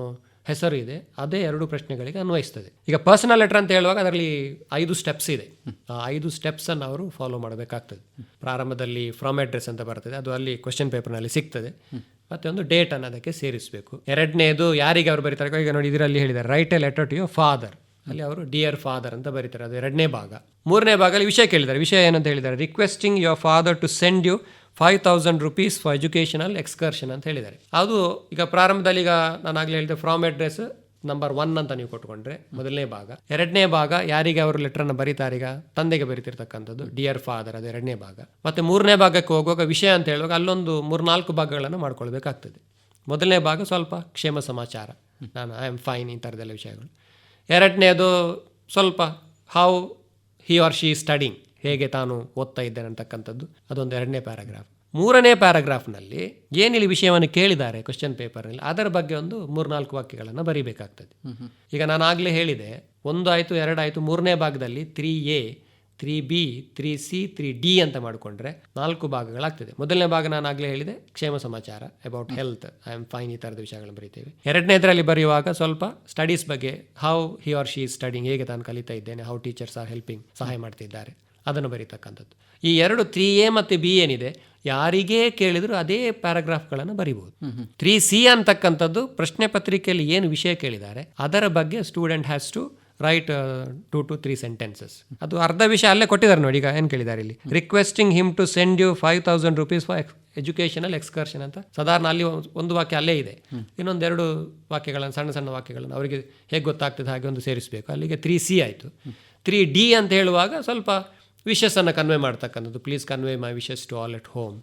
ಹೆಸರು ಇದೆ ಅದೇ ಎರಡು ಪ್ರಶ್ನೆಗಳಿಗೆ ಅನ್ವಯಿಸ್ತದೆ. ಈಗ ಪರ್ಸನಲ್ ಲೆಟರ್ ಅಂತ ಹೇಳುವಾಗ ಅದರಲ್ಲಿ 5 ಸ್ಟೆಪ್ಸ್ ಇದೆ. ಆ 5 ಸ್ಟೆಪ್ಸನ್ನು ಅವರು ಫಾಲೋ ಮಾಡಬೇಕಾಗ್ತದೆ. ಪ್ರಾರಂಭದಲ್ಲಿ ಫ್ರಮ್ ಅಡ್ರೆಸ್ ಅಂತ ಬರ್ತದೆ, ಅದು ಅಲ್ಲಿ ಕ್ವೆಶ್ಚನ್ ಪೇಪರ್ನಲ್ಲಿ ಸಿಗ್ತದೆ. ಮತ್ತೆ ಒಂದು ಡೇಟ್ ಅನ್ನು ಅದಕ್ಕೆ ಸೇರಿಸಬೇಕು. ಎರಡನೇದು ಯಾರಿಗೆ ಅವರು ಬರೀತಾರೆ, ಈಗ ನೋಡಿ ಇದರಲ್ಲಿ ಹೇಳಿದ್ದಾರೆ write a letter to your father, ಅಲ್ಲಿ ಅವರು ಡಿಯರ್ ಫಾದರ್ ಅಂತ ಬರೀತಾರೆ, ಅದು 2ನೇ ಭಾಗ. 3ನೇ ಭಾಗದಲ್ಲಿ ವಿಷಯ ಕೇಳಿದ್ದಾರೆ. ವಿಷಯ ಏನಂತ ಹೇಳಿದ್ದಾರೆ, requesting your father to send you 5,000 rupees for educational excursion ಅಂತ ಹೇಳಿದ್ದಾರೆ. ಅದು ಈಗ ಪ್ರಾರಂಭದಲ್ಲಿ ಈಗ ನಾನು ಆಗಲೇ ಹೇಳಿದೆ ಫ್ರಾಮ್ ಅಡ್ರೆಸ್ ನಂಬರ್ 1 ಅಂತ ನೀವು ಕೊಟ್ಕೊಂಡ್ರೆ 1ನೇ ಭಾಗ. 2ನೇ ಭಾಗ ಯಾರಿಗೆ ಅವರು ಲೆಟರ್ನ ಬರೀತಾರೆ, ಈಗ ತಂದೆಗೆ ಬರೀತಿರ್ತಕ್ಕಂಥದ್ದು ಡಿಯರ್ ಫಾದರ್, ಅದು 2ನೇ ಭಾಗ. ಮತ್ತು 3ನೇ ಭಾಗಕ್ಕೆ ಹೋಗುವಾಗ ವಿಷಯ ಅಂತ ಹೇಳುವಾಗ ಅಲ್ಲೊಂದು 3-4 ಭಾಗಗಳನ್ನು ಮಾಡ್ಕೊಳ್ಬೇಕಾಗ್ತದೆ. 1ನೇ ಭಾಗ ಸ್ವಲ್ಪ ಕ್ಷೇಮ ಸಮಾಚಾರ, ನಾನು ಐ ಆಮ್ ಫೈನ್, ಈ ಥರದೆಲ್ಲ ವಿಷಯಗಳು. 2ನೇದು ಸ್ವಲ್ಪ how he or she studying, ಹೇಗೆ ತಾನು ಓದ್ತಾ ಇದ್ದೇನೆ ಅಂತಕ್ಕಂಥದ್ದು, ಅದೊಂದು 2ನೇ ಪ್ಯಾರಾಗ್ರಾಫ್. 3ನೇ ಪ್ಯಾರಾಗ್ರಾಫ್ನಲ್ಲಿ ಏನಿಲ್ಲಿ ವಿಷಯವನ್ನು ಕೇಳಿದ್ದಾರೆ ಕ್ವೆಶ್ಚನ್ ಪೇಪರ್ನಲ್ಲಿ ಅದರ ಬಗ್ಗೆ ಒಂದು 3-4 ವಾಕ್ಯಗಳನ್ನು ಬರೀಬೇಕಾಗ್ತದೆ. ಈಗ ನಾನು ಆಗಲೇ ಹೇಳಿದೆ 1 ಆಯಿತು 2 ಆಯಿತು, 3ನೇ ಭಾಗದಲ್ಲಿ 3A 3B 3C 3D ಅಂತ ಮಾಡಿಕೊಂಡ್ರೆ 4 ಭಾಗಗಳಾಗ್ತದೆ. 1ನೇ ಭಾಗ ನಾನು ಆಗಲೇ ಹೇಳಿದೆ ಕ್ಷೇಮ ಸಮಾಚಾರ, about health, I am fine, ಈ ಥರದ ವಿಷಯಗಳನ್ನು ಬರೀತೇವೆ. 2ನೇದರಲ್ಲಿ ಬರೆಯುವಾಗ ಸ್ವಲ್ಪ ಸ್ಟಡೀಸ್ ಬಗ್ಗೆ, how he or she studying, ಹೇಗೆ ತಾನು ಕಲಿತಾ ಇದ್ದೇನೆ, ಹೌ ಟೀಚರ್ಸ್ ಆರ್ ಹೆಲ್ಪಿಂಗ್, ಸಹಾಯ ಮಾಡ್ತಿದ್ದಾರೆ, ಅದನ್ನು ಬರೀತಕ್ಕಂಥದ್ದು. ಈ 2 3A ಮತ್ತು B ಏನಿದೆ ಯಾರಿಗೇ ಕೇಳಿದ್ರು ಅದೇ ಪ್ಯಾರಾಗ್ರಾಫ್ಗಳನ್ನು ಬರಿಬಹುದು. 3C ಅಂತಕ್ಕಂಥದ್ದು ಪ್ರಶ್ನೆ ಪತ್ರಿಕೆಯಲ್ಲಿ ಏನು ವಿಷಯ ಕೇಳಿದ್ದಾರೆ ಅದರ ಬಗ್ಗೆ student has to write 2 to 3 sentences. ಅದು ಅರ್ಧ ವಿಷಯ ಅಲ್ಲೇ ಕೊಟ್ಟಿದ್ದಾರೆ ನೋಡಿ. ಈಗ ಏನು ಕೇಳಿದ್ದಾರೆ ಇಲ್ಲಿ, requesting him to send you 5,000 rupees for educational excursion ಅಂತ ಸಾಧಾರಣ ಅಲ್ಲಿ ಒಂದು ವಾಕ್ಯ ಅಲ್ಲೇ ಇದೆ. ಇನ್ನೊಂದು 2 ವಾಕ್ಯಗಳನ್ನು, ಸಣ್ಣ ಸಣ್ಣ ವಾಕ್ಯಗಳನ್ನು ಅವರಿಗೆ ಹೇಗೆ ಗೊತ್ತಾಗ್ತದೆ ಹಾಗೆ ಒಂದು ಸೇರಿಸಬೇಕು. ಅಲ್ಲಿಗೆ 3C ಆಯಿತು. 3D ಅಂತ ಹೇಳುವಾಗ ಸ್ವಲ್ಪ ವಿಶಸ್ಸನ್ನು ಕನ್ವೆ ಮಾಡ್ತಕ್ಕಂಥದ್ದು, please convey my wishes to all at home,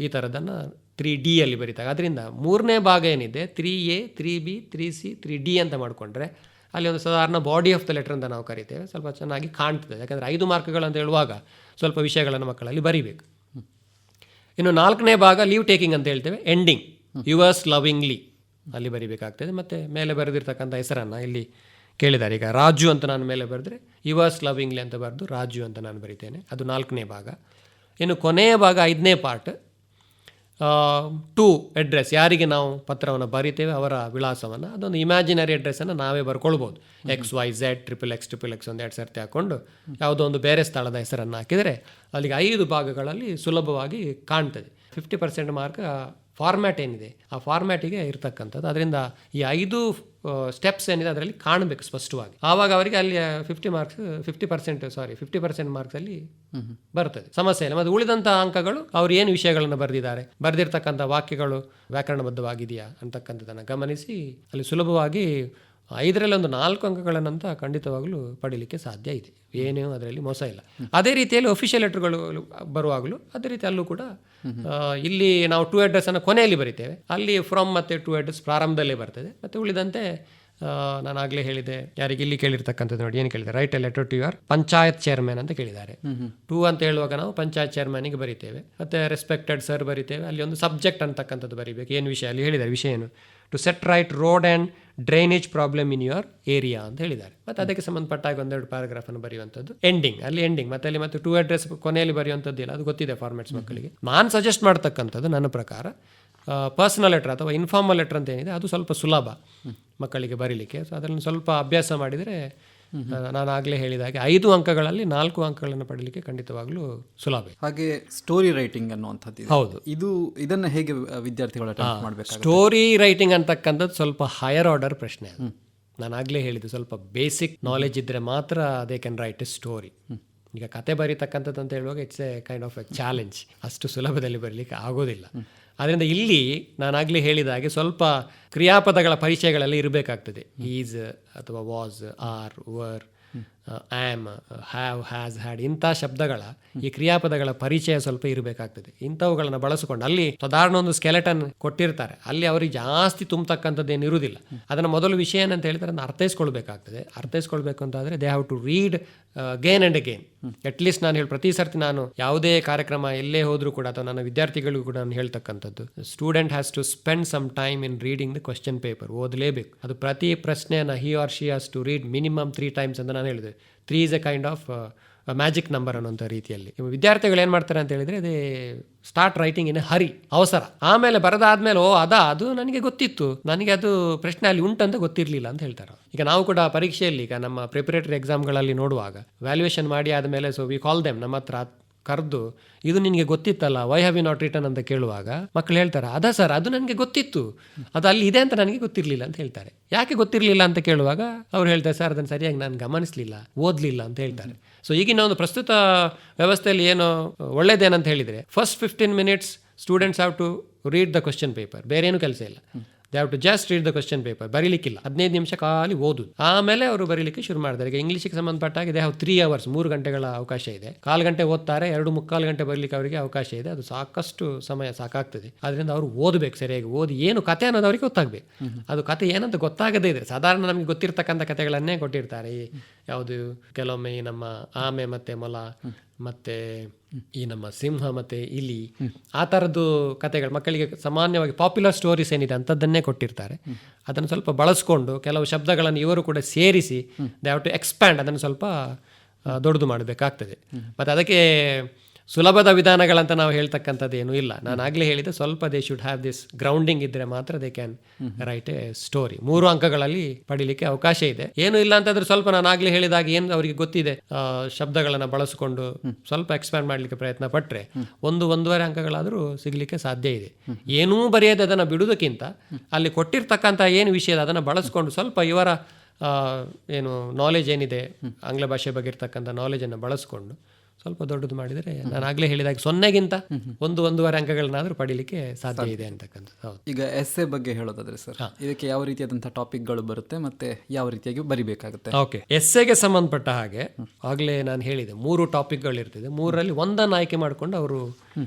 ಈ ಥರದನ್ನು 3D ಅಲ್ಲಿ ಬರೀತಾರೆ. ಅದರಿಂದ 3ನೇ ಭಾಗ ಏನಿದೆ 3A 3B 3C 3D ಅಂತ ಮಾಡಿಕೊಂಡ್ರೆ ಅಲ್ಲಿ ಒಂದು ಸಾಧಾರಣ ಬಾಡಿ ಆಫ್ ದ ಲೆಟರ್ ಅಂತ ನಾವು ಕರಿತೇವೆ, ಸ್ವಲ್ಪ ಚೆನ್ನಾಗಿ ಕಾಣ್ತದೆ. ಯಾಕಂದರೆ 5 ಮಾರ್ಕ್ಗಳು ಅಂತ ಹೇಳುವಾಗ ಸ್ವಲ್ಪ ವಿಷಯಗಳನ್ನು ಮಕ್ಕಳಲ್ಲಿ ಬರೀಬೇಕು. ಇನ್ನು 4ನೇ ಭಾಗ ಲೀವ್ ಟೇಕಿಂಗ್ ಅಂತ ಹೇಳ್ತೇವೆ, ಎಂಡಿಂಗ್ ಯುವರ್ಸ್ ಲವಿಂಗ್ಲಿ ಅಲ್ಲಿ ಬರೀಬೇಕಾಗ್ತದೆ. ಮತ್ತು ಮೇಲೆ ಬರೆದಿರ್ತಕ್ಕಂಥ ಹೆಸರನ್ನು ಇಲ್ಲಿ ಕೇಳಿದ್ದಾರೆ. ಈಗ ರಾಜು ಅಂತ ನಾನು ಮೇಲೆ ಬರೆದ್ರೆ ಯುವರ್ಸ್ ಲವಿಂಗ್ಲಿ ಅಂತ ಬರೆದು ರಾಜು ಅಂತ ನಾನು ಬರಿತೇನೆ, ಅದು 4ನೇ ಭಾಗ. ಇನ್ನು ಕೊನೆಯ ಭಾಗ 5ನೇ ಪಾರ್ಟ್, ಟು ಅಡ್ರೆಸ್, ಯಾರಿಗೆ ನಾವು ಪತ್ರವನ್ನು ಬರಿತೇವೆ ಅವರ ವಿಳಾಸವನ್ನು, ಅದೊಂದು ಇಮ್ಯಾಜಿನರಿ ಅಡ್ರೆಸ್ಸನ್ನು ನಾವೇ ಬರ್ಕೊಳ್ಬೋದು. XYZ XXX ಒಂದು 2 ಸರ್ತಿ ಹಾಕ್ಕೊಂಡು ಯಾವುದೋ ಒಂದು ಬೇರೆ ಸ್ಥಳದ ಹೆಸರನ್ನು ಹಾಕಿದರೆ ಅಲ್ಲಿಗೆ 5 ಭಾಗಗಳಲ್ಲಿ ಸುಲಭವಾಗಿ ಕಾಣ್ತದೆ. 50% ಮಾರ್ಕ್ ಫಾರ್ಮ್ಯಾಟ್ ಏನಿದೆ ಆ ಫಾರ್ಮ್ಯಾಟಿಗೆ ಇರ್ತಕ್ಕಂಥದ್ದು. ಅದರಿಂದ ಈ 5 ಸ್ಟೆಪ್ಸ್ ಏನಿದೆ ಅದರಲ್ಲಿ ಕಾಣಬೇಕು ಸ್ಪಷ್ಟವಾಗಿ. ಆವಾಗ ಅವರಿಗೆ ಅಲ್ಲಿ 50% ಮಾರ್ಕ್ಸಲ್ಲಿ ಬರ್ತದೆ, ಸಮಸ್ಯೆ ಇಲ್ಲ. ಮತ್ತು ಉಳಿದಂಥ ಅಂಕಗಳು ಅವ್ರು ಏನು ವಿಷಯಗಳನ್ನು ಬರೆದಿದ್ದಾರೆ, ಬರೆದಿರ್ತಕ್ಕಂಥ ವಾಕ್ಯಗಳು ವ್ಯಾಕರಣಬದ್ಧವಾಗಿದೆಯಾ ಅಂತಕ್ಕಂಥದ್ದನ್ನು ಗಮನಿಸಿ ಅಲ್ಲಿ ಸುಲಭವಾಗಿ 5ರಲ್ಲಿ 4 ಅಂಕಗಳನ್ನಂತ ಖಂಡಿತವಾಗಲೂ ಪಡೀಲಿಕ್ಕೆ ಸಾಧ್ಯ ಇದೆ. ಏನೂ ಅದರಲ್ಲಿ ಮೋಸ ಇಲ್ಲ. ಅದೇ ರೀತಿಯಲ್ಲಿ ಅಫಿಷಿಯಲ್ ಲೆಟರ್ಗಳು ಬರುವಾಗಲೂ ಅದೇ ರೀತಿ ಅಲ್ಲೂ ಕೂಡ ಇಲ್ಲಿ ನಾವು ಟು ಅಡ್ರೆಸ್ಸನ್ನು ಕೊನೆಯಲ್ಲಿ ಬರಿತೇವೆ, ಅಲ್ಲಿ ಫ್ರಮ್ ಮತ್ತು ಟು ಅಡ್ರೆಸ್ ಪ್ರಾರಂಭದಲ್ಲೇ ಬರ್ತದೆ. ಮತ್ತು ಉಳಿದಂತೆ ನಾನು ಆಗಲೇ ಹೇಳಿದೆ, ಯಾರಿಗೆ ಇಲ್ಲಿ ಕೇಳಿರ್ತಕ್ಕಂಥದ್ದು ನೋಡಿ, ಏನು ಕೇಳಿದ್ದಾರೆ, write a letter to your panchayat chairman ಅಂತ ಕೇಳಿದ್ದಾರೆ. ಟು ಅಂತ ಹೇಳುವಾಗ ನಾವು ಪಂಚಾಯತ್ ಚೇರ್ಮನಿಗೆ ಬರಿತೇವೆ, ಮತ್ತು ರೆಸ್ಪೆಕ್ಟೆಡ್ ಸರ್ ಬರಿತೇವೆ. ಅಲ್ಲಿ ಒಂದು ಸಬ್ಜೆಕ್ಟ್ ಅಂತಕ್ಕಂಥದ್ದು ಬರಿಬೇಕು. ಏನು ವಿಷಯ ಅಲ್ಲಿ ಹೇಳಿದ್ದಾರೆ, ವಿಷಯ ಏನು, to set right road and drainage problem in your area ಅಂತ ಹೇಳಿದ್ದಾರೆ. ಮತ್ತು ಅದಕ್ಕೆ ಸಂಬಂಧಪಟ್ಟಾಗ 1-2 ಪ್ಯಾರಾಗ್ರಾಫನ್ನು ಬರೆಯುವಂಥದ್ದು. ಎಂಡಿಂಗ್ ಮತ್ತು ಟು ಅಡ್ರೆಸ್ ಕೊನೆಯಲ್ಲಿ ಬರೆಯುವಂಥದ್ದು ಇಲ್ಲ, ಅದು ಗೊತ್ತಿದೆ ಫಾರ್ಮ್ಯಾಟ್ಸ್ ಮಕ್ಕಳಿಗೆ. ನಾನು ಸಜೆಸ್ಟ್ ಮಾಡ್ತಕ್ಕಂಥದ್ದು ನನ್ನ ಪ್ರಕಾರ ಪರ್ಸನಲ್ ಲೆಟರ್ ಅಥವಾ ಇನ್ಫಾರ್ಮಲ್ ಲೆಟರ್ ಅಂತ ಏನಿದೆ ಅದು ಸ್ವಲ್ಪ ಸುಲಭ ಮಕ್ಕಳಿಗೆ ಬರೀಲಿಕ್ಕೆ. ಸೊ ಅದನ್ನು ಸ್ವಲ್ಪ ಅಭ್ಯಾಸ ಮಾಡಿದರೆ ನಾನು ಆಗಲೇ ಹೇಳಿದಾಗೆ 5 ಅಂಕಗಳಲ್ಲಿ 4 ಅಂಕಗಳನ್ನು ಪಡೀಲಿಕ್ಕೆ ಖಂಡಿತವಾಗ್ಲೂ ಸುಲಭ. ಹಾಗೆ ಸ್ಟೋರಿ ರೈಟಿಂಗ್ ಅನ್ನುವಂಥದ್ದು, ಹೌದು, ಇದನ್ನು ಹೇಗೆ ವಿದ್ಯಾರ್ಥಿಗಳು ಅಟೆಂಪ್ಟ್ ಮಾಡಬೇಕು? ಸ್ಟೋರಿ ರೈಟಿಂಗ್ ಅಂತಕ್ಕಂಥದ್ದು ಸ್ವಲ್ಪ ಹೈಯರ್ ಆರ್ಡರ್ ಪ್ರಶ್ನೆ. ನಾನು ಆಗಲೇ ಹೇಳಿದ್ದು, ಸ್ವಲ್ಪ ಬೇಸಿಕ್ ನಾಲೆಜ್ ಇದ್ದರೆ ಮಾತ್ರ they can right a story. ಈಗ ಕತೆ ಬರೀತಕ್ಕಂಥದ್ದು ಅಂತ ಹೇಳುವಾಗ it's A kind of A challenge, ಅಷ್ಟು ಸುಲಭದಲ್ಲಿ ಬರಲಿಕ್ಕೆ ಆಗೋದಿಲ್ಲ. ಆದ್ದರಿಂದ ಇಲ್ಲಿ ನಾನಾಗಲೇ ಹೇಳಿದ ಹಾಗೆ ಸ್ವಲ್ಪ ಕ್ರಿಯಾಪದಗಳ ಪರಿಚಯಗಳೆಲ್ಲ ಇರಬೇಕಾಗ್ತದೆ. ಈಸ್ ಅಥವಾ was, are, were, am, have, has, had ಇಂಥ ಶಬ್ದಗಳ ಈ ಕ್ರಿಯಾಪದಗಳ ಪರಿಚಯ ಸ್ವಲ್ಪ ಇರಬೇಕಾಗ್ತದೆ. ಇಂಥವುಗಳನ್ನು ಬಳಸಿಕೊಂಡು ಅಲ್ಲಿ ಸಾಧಾರಣ ಒಂದು ಸ್ಕೆಲೆಟನ್ ಕೊಟ್ಟಿರ್ತಾರೆ, ಅಲ್ಲಿ ಅವರಿಗೆ ಜಾಸ್ತಿ ತುಂಬತಕ್ಕಂಥದ್ದು ಏನು ಇರುವುದಿಲ್ಲ. ಅದನ್ನು ಮೊದಲು ವಿಷಯ ಏನಂತ ಹೇಳಿದರೆ ಅದನ್ನು ಅರ್ಥೈಸ್ಕೊಳ್ಬೇಕಾಗ್ತದೆ. ಅರ್ಥೈಸ್ಕೊಳ್ಬೇಕು ಅಂತಾದರೆ they have to read again and again. At least ನಾನು ಪ್ರತಿ ಸರ್ತಿ ನಾನು ಯಾವುದೇ ಕಾರ್ಯಕ್ರಮ ಎಲ್ಲೇ ಹೋದರೂ ಕೂಡ ಅಥವಾ ನನ್ನ ವಿದ್ಯಾರ್ಥಿಗಳಿಗೂ ಕೂಡ ನಾನು ಹೇಳ್ತಕ್ಕಂಥದ್ದು, student has to spend some time in reading the question paper. ಓದಲೇಬೇಕು. ಅದು ಪ್ರತಿ ಪ್ರಶ್ನೆಯನ್ನು he or she has to read minimum 3 times ಅಂತ ನಾನು ಹೇಳಿದೆ. 3 is a kind of magic number ಅನ್ನೋಂಥ ರೀತಿಯಲ್ಲಿ ವಿದ್ಯಾರ್ಥಿಗಳು ಏನು ಮಾಡ್ತಾರೆ ಅಂತ ಹೇಳಿದರೆ, ಅದೇ ಸ್ಟಾರ್ಟ್ ರೈಟಿಂಗ್ ಇನ್ ಹರಿ, ಅವಸರ. ಆಮೇಲೆ ಬರೆದಾದ್ಮೇಲೆ ಅದು ನನಗೆ ಗೊತ್ತಿತ್ತು, ನನಗೆ ಅದು ಪ್ರಶ್ನೆ ಅಲ್ಲಿ ಉಂಟಂತ ಗೊತ್ತಿರಲಿಲ್ಲ ಅಂತ ಹೇಳ್ತಾರೆ. ಈಗ ನಾವು ಕೂಡ ಪರೀಕ್ಷೆಯಲ್ಲಿ, ಈಗ ನಮ್ಮ ಪ್ರಿಪರೇಟರಿ ಎಕ್ಸಾಮ್ಗಳಲ್ಲಿ ನೋಡುವಾಗ ವ್ಯಾಲ್ಯೂಯೇಷನ್ ಮಾಡಿ ಆದಮೇಲೆ ಸೊ ವಿ ಕಾಲ್ ದೆಮ್, ನಮ್ಮ ಹತ್ರ ಕರೆದು ಇದು ನಿನಗೆ ಗೊತ್ತಿತ್ತಲ್ಲ, why have you not written ಅಂತ ಕೇಳುವಾಗ ಮಕ್ಕಳು ಹೇಳ್ತಾರೆ, ಅದಾ ಸರ್ ಅದು ನನಗೆ ಗೊತ್ತಿತ್ತು, ಅದು ಅಲ್ಲಿ ಇದೆ ಅಂತ ನನಗೆ ಗೊತ್ತಿರಲಿಲ್ಲ ಅಂತ ಹೇಳ್ತಾರೆ. ಯಾಕೆ ಗೊತ್ತಿರಲಿಲ್ಲ ಅಂತ ಕೇಳುವಾಗ ಅವ್ರು ಹೇಳ್ತಾರೆ, ಸರ್ ಅದನ್ನು ಸರಿಯಾಗಿ ನಾನು ಗಮನಿಸಲಿಲ್ಲ, ಓದಲಿಲ್ಲ ಅಂತ ಹೇಳ್ತಾರೆ. ಸೊ ಈಗಿನ ಒಂದು ಪ್ರಸ್ತುತ ವ್ಯವಸ್ಥೆಯಲ್ಲಿ ಏನು ಒಳ್ಳೇದೇನಂತ ಹೇಳಿದರೆ, first 15 minutes students have to read the question paper, ಬೇರೇನು ಕೆಲಸ ಇಲ್ಲ. They have to just read the question paper, ಬರೀಲಿಕ್ಕಿಲ್ಲ, 15 ನಿಮಿಷ ಖಾಲಿ ಓದುದು, ಆಮೇಲೆ ಅವರು ಬರೀಲಿಕ್ಕೆ ಶುರು ಮಾಡ್ತಾರೆ. ಈಗ ಇಂಗ್ಲೀಷಿಗೆ ಸಂಬಂಧಪಟ್ಟಾಗ ದೇ ಹ್ಯಾವ್ 3 hours, 3 ಗಂಟೆಗಳ ಅವಕಾಶ ಇದೆ. 1/4 ಗಂಟೆ ಓದ್ತಾರೆ, 2-3/4 ಗಂಟೆ ಬರಲಿಕ್ಕೆ ಅವರಿಗೆ ಅವಕಾಶ ಇದೆ. ಅದು ಸಾಕಷ್ಟು ಸಮಯ ಸಾಕಾಗ್ತದೆ. ಅದರಿಂದ ಅವರು ಓದಬೇಕು, ಸರಿಯಾಗಿ ಓದಿ ಏನು ಕತೆ ಅನ್ನೋದು ಅವರಿಗೆ ಗೊತ್ತಾಗಬೇಕು. ಅದು ಕತೆ ಏನಂತ ಗೊತ್ತಾಗದೇ ಇದ್ರೆ, ಸಾಧಾರಣ ನಮಗೆ ಗೊತ್ತಿರ್ತಕ್ಕಂಥ ಕತೆಗಳನ್ನೇ ಕೊಟ್ಟಿರ್ತಾರೆ. ಯಾವುದು ಕೆಲವೊಮ್ಮೆ ಈ ನಮ್ಮ ಆಮೆ ಮತ್ತು ಮೊಲ ಮತ್ತು ಈ ನಮ್ಮ ಸಿಂಹ ಮತ್ತು ಇಲಿ, ಆ ಥರದ್ದು ಕತೆಗಳು ಮಕ್ಕಳಿಗೆ ಸಾಮಾನ್ಯವಾಗಿ ಪಾಪ್ಯುಲರ್ ಸ್ಟೋರೀಸ್ ಏನಿದೆ ಅಂಥದ್ದನ್ನೇ ಕೊಟ್ಟಿರ್ತಾರೆ. ಅದನ್ನು ಸ್ವಲ್ಪ ಬಳಸ್ಕೊಂಡು ಕೆಲವು ಶಬ್ದಗಳನ್ನು ಇವರು ಕೂಡ ಸೇರಿಸಿ ದೇ ಹ್ಯಾವ್ ಟು ಎಕ್ಸ್ಪ್ಯಾಂಡ್, ಅದನ್ನು ಸ್ವಲ್ಪ ದೊಡ್ಡದು ಮಾಡಬೇಕಾಗ್ತದೆ. ಮತ್ತು ಅದಕ್ಕೆ ಸುಲಭದ ವಿಧಾನಗಳಂತ ನಾವು ಹೇಳ್ತಕ್ಕಂಥದ್ದು ಏನೂ ಇಲ್ಲ. ನಾನು ಆಗಲೇ ಹೇಳಿದೆ, ಸ್ವಲ್ಪ they should have this grounding ಇದ್ದರೆ ಮಾತ್ರ they can right a story. 3 ಅಂಕಗಳಲ್ಲಿ ಪಡೀಲಿಕ್ಕೆ ಅವಕಾಶ ಇದೆ. ಏನೂ ಇಲ್ಲ ಅಂತಂದ್ರೆ ಸ್ವಲ್ಪ ನಾನು ಆಗಲೇ ಹೇಳಿದಾಗ ಏನು ಅವರಿಗೆ ಗೊತ್ತಿದೆ, ಶಬ್ದಗಳನ್ನು ಬಳಸಿಕೊಂಡು ಸ್ವಲ್ಪ ಎಕ್ಸ್ಪ್ಯಾಂಡ್ ಮಾಡಲಿಕ್ಕೆ ಪ್ರಯತ್ನ ಪಟ್ಟರೆ 1-1.5 ಅಂಕಗಳಾದರೂ ಸಿಗಲಿಕ್ಕೆ ಸಾಧ್ಯ ಇದೆ. ಏನೂ ಬರೆಯದೆ ಅದನ್ನು ಬಿಡುವುದಕ್ಕಿಂತ ಅಲ್ಲಿ ಕೊಟ್ಟಿರ್ತಕ್ಕಂಥ ಏನು ವಿಷಯ ಅದನ್ನು ಬಳಸ್ಕೊಂಡು ಸ್ವಲ್ಪ ಇವರ ಏನು ನಾಲೆಜ್ ಏನಿದೆ, ಆಂಗ್ಲ ಭಾಷೆ ಬಗ್ಗೆ ಇರ್ತಕ್ಕಂಥ ನಾಲೆಜನ್ನು ಬಳಸ್ಕೊಂಡು ಸ್ವಲ್ಪ ದೊಡ್ಡದು ಮಾಡಿದರೆ, ನಾನು ಆಗಲೇ ಹೇಳಿದಾಗ 0ಗಿಂತ 1-1.5 ಅಂಕಗಳನ್ನಾದರೂ ಪಡೀಲಿಕ್ಕೆ ಸಾಧ್ಯ ಇದೆ ಅಂತಕ್ಕಂಥದ್ದು. ಈಗ ಎಸ್ಸೆ ಬಗ್ಗೆ ಹೇಳೋದಾದ್ರೆ ಸರ್, ಇದಕ್ಕೆ ಯಾವ ರೀತಿಯಾದಂಥ ಟಾಪಿಕ್ಗಳು ಬರುತ್ತೆ ಮತ್ತೆ ಯಾವ ರೀತಿಯಾಗಿ ಬರಿಬೇಕಾಗುತ್ತೆ? ಓಕೆ, ಎಸ್ಸೆಗೆ ಸಂಬಂಧಪಟ್ಟ ಹಾಗೆ ಆಗಲೇ ನಾನು ಹೇಳಿದೆ 3 ಟಾಪಿಕ್ಗಳು ಇರ್ತದೆ. 3ರಲ್ಲಿ ಒಂದನ್ನು ಆಯ್ಕೆ ಮಾಡಿಕೊಂಡು ಅವರು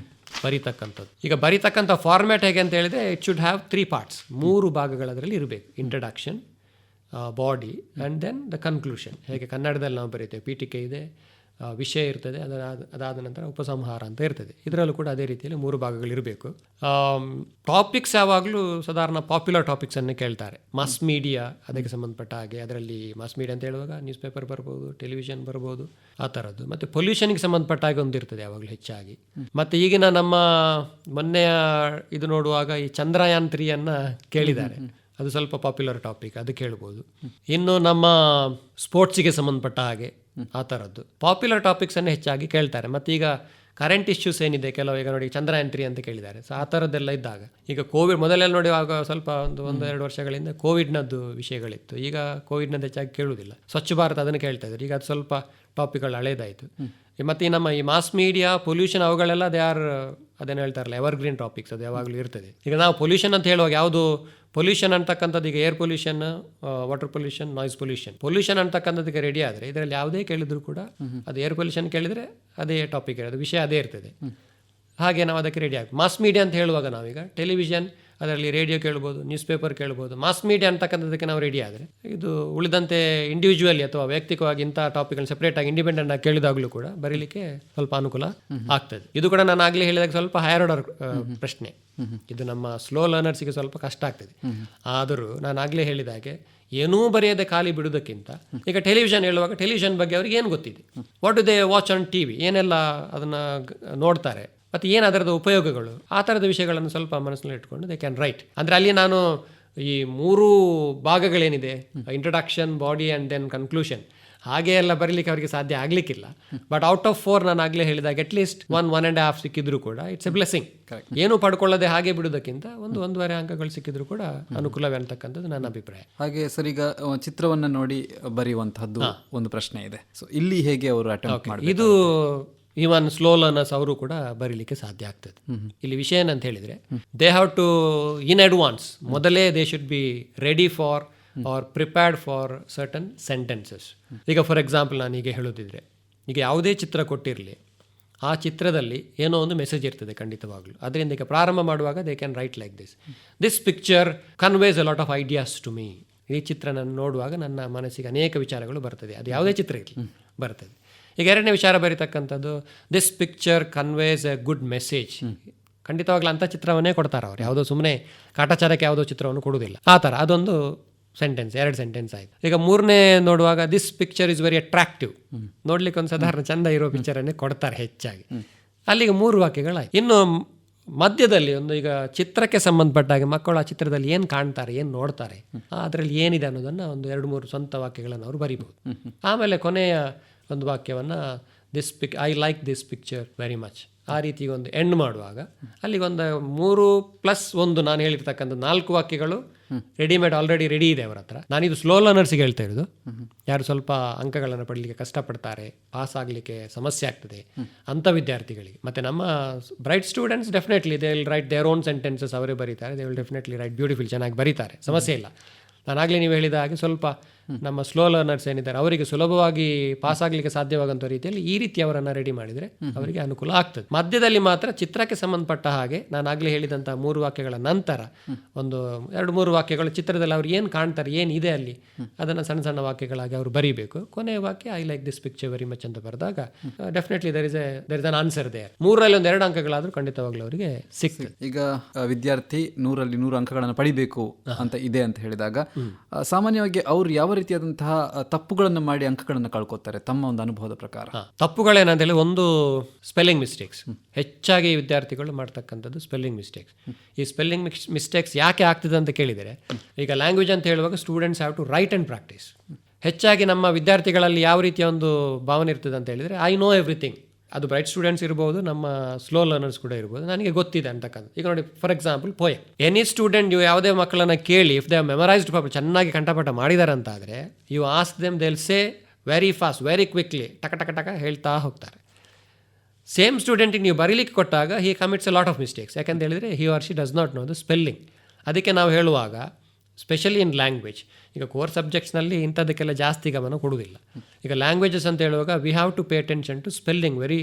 ಬರೀತಕ್ಕಂಥದ್ದು. ಈಗ ಬರೀತಕ್ಕಂಥ ಫಾರ್ಮ್ಯಾಟ್ ಹೇಗೆ ಅಂತ ಹೇಳಿದರೆ, ಇಟ್ ಶುಡ್ ಹ್ಯಾವ್ 3 parts, 3 ಭಾಗಗಳದರಲ್ಲಿ ಇರಬೇಕು. Introduction, body and then the conclusion. ಹೇಗೆ ಕನ್ನಡದಲ್ಲಿ ನಾವು ಬರೀತೇವೆ, ಪೀಠಿಕೆ ಇದೆ, ವಿಷಯ ಇರ್ತದೆ, ಅದಾದ ನಂತರ ಉಪಸಂಹಾರ ಅಂತ ಇರ್ತದೆ. ಇದರಲ್ಲೂ ಕೂಡ ಅದೇ ರೀತಿಯಲ್ಲಿ 3 ಭಾಗಗಳಿರಬೇಕು. ಟಾಪಿಕ್ಸ್ ಯಾವಾಗಲೂ ಸಾಧಾರಣ ಪಾಪ್ಯುಲರ್ ಟಾಪಿಕ್ಸನ್ನೇ ಕೇಳ್ತಾರೆ. ಮಾಸ್ ಮೀಡಿಯಾ ಅದಕ್ಕೆ ಸಂಬಂಧಪಟ್ಟ ಹಾಗೆ, ಅದರಲ್ಲಿ ಮಾಸ್ ಮೀಡಿಯಾ ಅಂತ ಹೇಳುವಾಗ ನ್ಯೂಸ್ ಪೇಪರ್ ಬರ್ಬೋದು, ಟೆಲಿವಿಷನ್ ಬರ್ಬೋದು, ಆ ಥರದ್ದು. ಮತ್ತು ಪೊಲ್ಯೂಷನ್ಗೆ ಸಂಬಂಧಪಟ್ಟ ಹಾಗೆ ಒಂದಿರ್ತದೆ ಯಾವಾಗಲೂ ಹೆಚ್ಚಾಗಿ. ಮತ್ತು ಈಗಿನ ನಮ್ಮ ಮೊನ್ನೆಯ ಇದು ನೋಡುವಾಗ ಈ ಚಂದ್ರಯಾನ್ 3 ಕೇಳಿದ್ದಾರೆ, ಅದು ಸ್ವಲ್ಪ ಪಾಪ್ಯುಲರ್ ಟಾಪಿಕ್, ಅದು ಕೇಳ್ಬೋದು. ಇನ್ನು ನಮ್ಮ ಸ್ಪೋರ್ಟ್ಸಿಗೆ ಸಂಬಂಧಪಟ್ಟ ಹಾಗೆ ಆ ಥರದ್ದು ಪಾಪ್ಯುಲರ್ ಟಾಪಿಕ್ಸನ್ನು ಹೆಚ್ಚಾಗಿ ಕೇಳ್ತಾರೆ. ಮತ್ತು ಈಗ ಕರೆಂಟ್ ಇಶ್ಯೂಸ್ ಏನಿದೆ ಕೆಲವು, ಈಗ ನೋಡಿ ಚಂದ್ರಯಾನ್ 3 ಅಂತ ಕೇಳಿದ್ದಾರೆ. ಸೊ ಆ ಥರದ್ದೆಲ್ಲ ಇದ್ದಾಗ ಈಗ ಕೋವಿಡ್ ಮೊದಲೆಲ್ಲ ನೋಡಿ ಆಗ ಸ್ವಲ್ಪ ಒಂದು 2 ವರ್ಷಗಳಿಂದ ಕೋವಿಡ್ನದ್ದು ವಿಷಯಗಳಿತ್ತು. ಈಗ ಕೋವಿಡ್ನದ್ದು ಹೆಚ್ಚಾಗಿ ಕೇಳುವುದಿಲ್ಲ. ಸ್ವಚ್ಛ ಭಾರತ್ ಅದನ್ನು ಕೇಳ್ತಾ ಇದ್ರು. ಈಗ ಅದು ಸ್ವಲ್ಪ ಟಾಪಿಕ್ಗಳು ಹಳೇದಾಯಿತು. ಮತ್ತು ನಮ್ಮ ಈ ಮಾಸ್ ಮೀಡಿಯಾ ಪೊಲ್ಯೂಷನ್ ಅವುಗಳೆಲ್ಲ ಅದೇನು ಹೇಳ್ತಾರಲ್ಲ ಎವರ್ಗ್ರೀನ್ ಟಾಪಿಕ್ಸ್, ಅದು ಯಾವಾಗಲೂ ಇರ್ತದೆ. ಈಗ ನಾವು ಪೊಲ್ಯೂಷನ್ ಅಂತ ಹೇಳುವಾಗ ಯಾವುದು ಪೊಲ್ಯೂಷನ್ ಅಂತಕ್ಕಂಥದ್ದು, ಈಗ air pollution, water pollution, noise pollution ಅಂತಕ್ಕಂಥದ್ದಕ್ಕೆ ರೆಡಿ ಆದರೆ ಇದರಲ್ಲಿ ಯಾವುದೇ ಕೇಳಿದ್ರು ಕೂಡ ಅದು ಏರ್ ಪೊಲ್ಯೂಷನ್ ಕೇಳಿದರೆ ಅದೇ ಟಾಪಿಕ್ ಇರೋದು, ವಿಷಯ ಅದೇ ಇರ್ತದೆ. ಹಾಗೆ ನಾವು ಅದಕ್ಕೆ ರೆಡಿ ಆಗಿ ಮಾಸ್ ಮೀಡಿಯಾ ಅಂತ ಹೇಳುವಾಗ ನಾವೀಗ ಟೆಲಿವಿಷನ್, ಅದರಲ್ಲಿ ರೇಡಿಯೋ ಕೇಳ್ಬೋದು, ನ್ಯೂಸ್ ಪೇಪರ್ ಕೇಳ್ಬೋದು. ಮಾಸ್ ಮೀಡಿಯಾ ಅಂತಕ್ಕಂಥದ್ದಕ್ಕೆ ನಾವು ರೆಡಿ ಆದರೆ ಇದು ಉಳಿದಂತೆ ಇಂಡಿವಿಜುವಲಿ ಅಥವಾ ವೈಯಕ್ತಿಕವಾಗಿ ಇಂಥ ಟಾಪಿಕ್ಗಳು ಸೆಪರೇಟಾಗಿ ಇಂಡಿಪೆಂಡೆಂಟ್ ಆಗಿ ಕೇಳಿದಾಗಲೂ ಕೂಡ ಬರೀಲಿಕ್ಕೆ ಸ್ವಲ್ಪ ಅನುಕೂಲ ಆಗ್ತದೆ. ಇದು ಕೂಡ ನಾನು ಆಗಲೇ ಹೇಳಿದಾಗ ಸ್ವಲ್ಪ ಹೈಯರ್ ಆರ್ಡರ್ ಪ್ರಶ್ನೆ. ಇದು ನಮ್ಮ ಸ್ಲೋ ಲರ್ನರ್ಸಿಗೆ ಸ್ವಲ್ಪ ಕಷ್ಟ ಆಗ್ತದೆ. ಆದರೂ ನಾನು ಆಗಲೇ ಹೇಳಿದಾಗೆ ಏನೂ ಬರೆಯದೆ ಖಾಲಿ ಬಿಡೋದಕ್ಕಿಂತ ಈಗ ಟೆಲಿವಿಷನ್ ಹೇಳುವಾಗ ಟೆಲಿವಿಷನ್ ಬಗ್ಗೆ ಅವ್ರಿಗೆ ಏನು ಗೊತ್ತಿದೆ, what do they watch on TV, ಏನೆಲ್ಲ ಅದನ್ನು ನೋಡ್ತಾರೆ ಮತ್ತು ಏನು ಅದರದ ಉಪಯೋಗಗಳು, ಆ ಥರದ ವಿಷಯಗಳನ್ನು ಸ್ವಲ್ಪ ಮನಸ್ಸಿನಲ್ಲಿ ಇಟ್ಕೊಂಡು ದೇ ಕ್ಯಾನ್ ರೈಟ್. ಅಂದರೆ ಅಲ್ಲಿ ನಾನು ಈ 3 ಭಾಗಗಳೇನಿದೆ, introduction, body and then conclusion, ಹಾಗೆ ಎಲ್ಲ ಬರೀಲಿಕ್ಕೆ ಅವರಿಗೆ ಸಾಧ್ಯ ಆಗಲಿಕ್ಕಿಲ್ಲ. ಬಟ್ ಔಟ್ ಆಫ್ 4 ನಾನು ಆಗಲೇ ಹೇಳಿದಾಗ ಅಟ್ಲೀಸ್ಟ್ 1.5 ಸಿಕ್ಕಿದ್ರು ಕೂಡ ಇಟ್ಸ್ ಎ ಬ್ಲೆಸ್ಸಿಂಗ್. ಏನು ಪಡ್ಕೊಳ್ಳದೆ ಹಾಗೆ ಬಿಡೋದಕ್ಕಿಂತ 1.5 ಅಂಕಗಳು ಸಿಕ್ಕಿದ್ರು ಕೂಡ ಅನುಕೂಲವೇ ಅಂತಕ್ಕಂಥದ್ದು ನನ್ನ ಅಭಿಪ್ರಾಯ. ಹಾಗೆ ಸರ್, ಈಗ ಚಿತ್ರವನ್ನು ನೋಡಿ ಬರೆಯುವಂತಹದ್ದು ಒಂದು ಪ್ರಶ್ನೆ ಇದೆ. ಸೊ ಇಲ್ಲಿ ಹೇಗೆ ಅವರು ಅಟೆಂಪ್ಟ್ ಮಾಡಿ, ಇದು ಈವನ್ ಸ್ಲೋ ಲರ್ನರ್ಸ್ ಅವರು ಕೂಡ ಬರೀಲಿಕ್ಕೆ ಸಾಧ್ಯ ಆಗ್ತದೆ. ಇಲ್ಲಿ ವಿಷಯ ಏನಂತ ಹೇಳಿದರೆ they have to in advance ಮೊದಲೇ they should be ready for or prepared for certain sentences. ಈಗ ಫಾರ್ ಎಕ್ಸಾಂಪಲ್ ನಾನು ಈಗ ಹೇಳೋದಿದ್ರೆ, ಈಗ ಯಾವುದೇ ಚಿತ್ರ ಕೊಟ್ಟಿರಲಿ, ಆ ಚಿತ್ರದಲ್ಲಿ ಏನೋ ಒಂದು ಮೆಸೇಜ್ ಇರ್ತದೆ ಖಂಡಿತವಾಗ್ಲೂ. ಅದರಿಂದ ಈಗ ಪ್ರಾರಂಭ ಮಾಡುವಾಗ they can write like this picture conveys a lot of ideas to me. ಈ ಚಿತ್ರ ನಾನು ನೋಡುವಾಗ ನನ್ನ ಮನಸ್ಸಿಗೆ ಅನೇಕ ವಿಚಾರಗಳು ಬರ್ತದೆ. ಅದು ಯಾವುದೇ ಚಿತ್ರ ಇರಲಿ ಬರ್ತದೆ. ಈಗ ಎರಡನೇ ವಿಚಾರ ಬರೀತಕ್ಕಂಥದ್ದು, this picture conveys a good message. ಖಂಡಿತವಾಗ್ಲೂ ಅಂಥ ಚಿತ್ರವನ್ನೇ ಕೊಡ್ತಾರೆ ಅವ್ರು, ಯಾವುದೋ ಸುಮ್ಮನೆ ಕಾಟಾಚಾರಕ್ಕೆ ಯಾವುದೋ ಚಿತ್ರವನ್ನು ಕೊಡುವುದಿಲ್ಲ. ಆ ಥರ ಅದೊಂದು ಸೆಂಟೆನ್ಸ್, 2 ಸೆಂಟೆನ್ಸ್ ಆಯಿತು. ಈಗ 3ನೇ ನೋಡುವಾಗ this picture is very attractive. ನೋಡ್ಲಿಕ್ಕೆ ಒಂದು ಸಾಧಾರಣ ಚಂದ ಇರೋ ಪಿಕ್ಚರನ್ನೇ ಕೊಡ್ತಾರೆ ಹೆಚ್ಚಾಗಿ. ಅಲ್ಲಿಗೆ 3 ವಾಕ್ಯಗಳಾಯ್ತು. ಇನ್ನು ಮಧ್ಯದಲ್ಲಿ ಒಂದು, ಈಗ ಚಿತ್ರಕ್ಕೆ ಸಂಬಂಧಪಟ್ಟಾಗ ಮಕ್ಕಳು ಆ ಚಿತ್ರದಲ್ಲಿ ಏನು ಕಾಣ್ತಾರೆ, ಏನು ನೋಡ್ತಾರೆ, ಅದರಲ್ಲಿ ಏನಿದೆ ಅನ್ನೋದನ್ನು ಒಂದು 2-3 ಸ್ವಂತ ವಾಕ್ಯಗಳನ್ನು ಅವರು ಬರಿಬೋದು. ಆಮೇಲೆ ಕೊನೆಯ ಒಂದು ವಾಕ್ಯವನ್ನು I like this picture very much, ಆ ರೀತಿ ಒಂದು ಎಂಡ್ ಮಾಡುವಾಗ ಅಲ್ಲಿಗೊಂದು 3+1 ನಾನು ಹೇಳಿರ್ತಕ್ಕಂಥ 4 ವಾಕ್ಯಗಳು ರೆಡಿಮೇಡ್ ಆಲ್ರೆಡಿ ರೆಡಿ ಇದೆ ಅವರ ಹತ್ರ. ನಾನಿದು ಸ್ಲೋ ಲರ್ನರ್ಸಿಗೆ ಹೇಳ್ತಾ ಇರೋದು. ಯಾರು ಸ್ವಲ್ಪ ಅಂಕಗಳನ್ನು ಪಡಲಿಕ್ಕೆ ಕಷ್ಟಪಡ್ತಾರೆ, ಪಾಸ್ ಆಗಲಿಕ್ಕೆ ಸಮಸ್ಯೆ ಆಗ್ತದೆ ಅಂಥ ವಿದ್ಯಾರ್ಥಿಗಳಿಗೆ. ಮತ್ತು ನಮ್ಮ bright students definitely they will write their own sentences, ಅವರೇ ಬರೀತಾರೆ. They will definitely right beautiful, ಚೆನ್ನಾಗಿ ಬರೀತಾರೆ, ಸಮಸ್ಯೆ ಇಲ್ಲ. ನಾನಾಗಲೇ ನೀವು ಹೇಳಿದ ಹಾಗೆ ಸ್ವಲ್ಪ ನಮ್ಮ ಸ್ಲೋ ಲರ್ನರ್ಸ್ ಏನಿದ್ದಾರೆ ಅವರಿಗೆ ಸುಲಭವಾಗಿ ಪಾಸ್ ಆಗಲಿಕ್ಕೆ ಸಾಧ್ಯವಾಗುವಂಥ ರೀತಿಯಲ್ಲಿ ಈ ರೀತಿ ಅವರನ್ನು ರೆಡಿ ಮಾಡಿದರೆ ಅವರಿಗೆ ಅನುಕೂಲ ಆಗ್ತದೆ. ಮಧ್ಯದಲ್ಲಿ ಮಾತ್ರ ಚಿತ್ರಕ್ಕೆ ಸಂಬಂಧಪಟ್ಟ ಹಾಗೆ ನಾನು ಆಗಲೇ ಹೇಳಿದಂಥ 3 ವಾಕ್ಯಗಳ ನಂತರ ಒಂದು 2-3 ವಾಕ್ಯಗಳು ಚಿತ್ರದಲ್ಲಿ ಅವ್ರು ಏನು ಕಾಣ್ತಾರೆ, ಏನಿದೆ ಅಲ್ಲಿ, ಅದನ್ನು ಸಣ್ಣ ಸಣ್ಣ ವಾಕ್ಯಗಳಾಗಿ ಅವರು ಬರೀಬೇಕು. ಕೊನೆಯ ವಾಕ್ಯ I like this picture very much ಅಂತ ಬರೆದಾಗ definitely there is an answer there. 3ರಲ್ಲಿ 2 ಅಂಕಗಳಾದರೂ ಖಂಡಿತವಾಗ್ಲೂ ಅವರಿಗೆ ಸಿಗ್ತದೆ. ಈಗ ವಿದ್ಯಾರ್ಥಿ 100ರಲ್ಲಿ 100 ಅಂಕಗಳನ್ನು ಪಡಿಬೇಕು ಅಂತ ಇದೆ ಅಂತ ಹೇಳಿದಾಗ ಸಾಮಾನ್ಯವಾಗಿ ಅವ್ರು ಯಾವ ರೀತಿಯಾದಂತಹ ತಪ್ಪುಗಳನ್ನು ಮಾಡಿ ಅಂಕಗಳನ್ನು ಕಳ್ಕೊತಾರೆ ತಮ್ಮ ಒಂದು ಅನುಭವದ ಪ್ರಕಾರ? ತಪ್ಪುಗಳೇನಂತ ಹೇಳಿ, ಒಂದು ಸ್ಪೆಲ್ಲಿಂಗ್ ಮಿಸ್ಟೇಕ್ಸ್. ಹೆಚ್ಚಾಗಿ ವಿದ್ಯಾರ್ಥಿಗಳು ಮಾಡ್ತಕ್ಕಂಥದ್ದು ಸ್ಪೆಲ್ಲಿಂಗ್ ಮಿಸ್ಟೇಕ್ಸ್. ಈ ಸ್ಪೆಲ್ಲಿಂಗ್ ಮಿಸ್ಟೇಕ್ಸ್ ಯಾಕೆ ಆಗ್ತದೆ ಅಂತ ಕೇಳಿದರೆ, ಈಗ ಲ್ಯಾಂಗ್ವೇಜ್ ಅಂತ ಹೇಳುವಾಗ students have to write and practise. ಹೆಚ್ಚಾಗಿ ನಮ್ಮ ವಿದ್ಯಾರ್ಥಿಗಳಲ್ಲಿ ಯಾವ ರೀತಿಯ ಒಂದು ಭಾವನೆ ಇರ್ತದೆ ಅಂತ ಹೇಳಿದರೆ, ಐ ನೋ ಎವ್ರಿಥಿಂಗ್. ಅದು ಬ್ರೈಟ್ ಸ್ಟೂಡೆಂಟ್ಸ್ ಇರ್ಬೋದು, ನಮ್ಮ ಸ್ಲೋ ಲರ್ನರ್ಸ್ ಕೂಡ ಇರ್ಬೋದು, ನನಗೆ ಗೊತ್ತಿದೆ ಅಂತಕ್ಕಂಥ. ಈಗ ನೋಡಿ for example poem, any student ನೀವು ಯಾವುದೇ ಮಕ್ಕಳನ್ನು ಕೇಳಿ ಇಫ್ ದೇ ಮೆಮರೈಸ್ಡ್ ಚೆನ್ನಾಗಿ ಕಂಠಪಾಠ ಮಾಡಿದ್ದಾರೆ ಅಂತ ಆದರೆ you ask them, they will say very fast, very quickly, ಟಕ ಹೇಳ್ತಾ ಹೋಗ್ತಾರೆ. ಸೇಮ್ ಸ್ಟೂಡೆಂಟಿಗೆ ನೀವು ಬರೀಲಿಕ್ಕೆ ಕೊಟ್ಟಾಗ he commits a lot of mistakes. ಯಾಕಂತ ಹೇಳಿದರೆ he or she does not know the spelling. ಅದಕ್ಕೆ ನಾವು ಹೇಳುವಾಗ ಸ್ಪೆಷಲಿ ಇನ್ ಲ್ಯಾಂಗ್ವೇಜ್, ಈಗ ಕೋರ್ ಸಬ್ಜೆಕ್ಟ್ಸ್ನಲ್ಲಿ ಇಂಥದ್ದಕ್ಕೆಲ್ಲ ಜಾಸ್ತಿ ಗಮನ ಕೊಡುವುದಿಲ್ಲ. ಈಗ ಲ್ಯಾಂಗ್ವೇಜಸ್ ಅಂತ ಹೇಳುವಾಗ we have to pay attention to spelling, very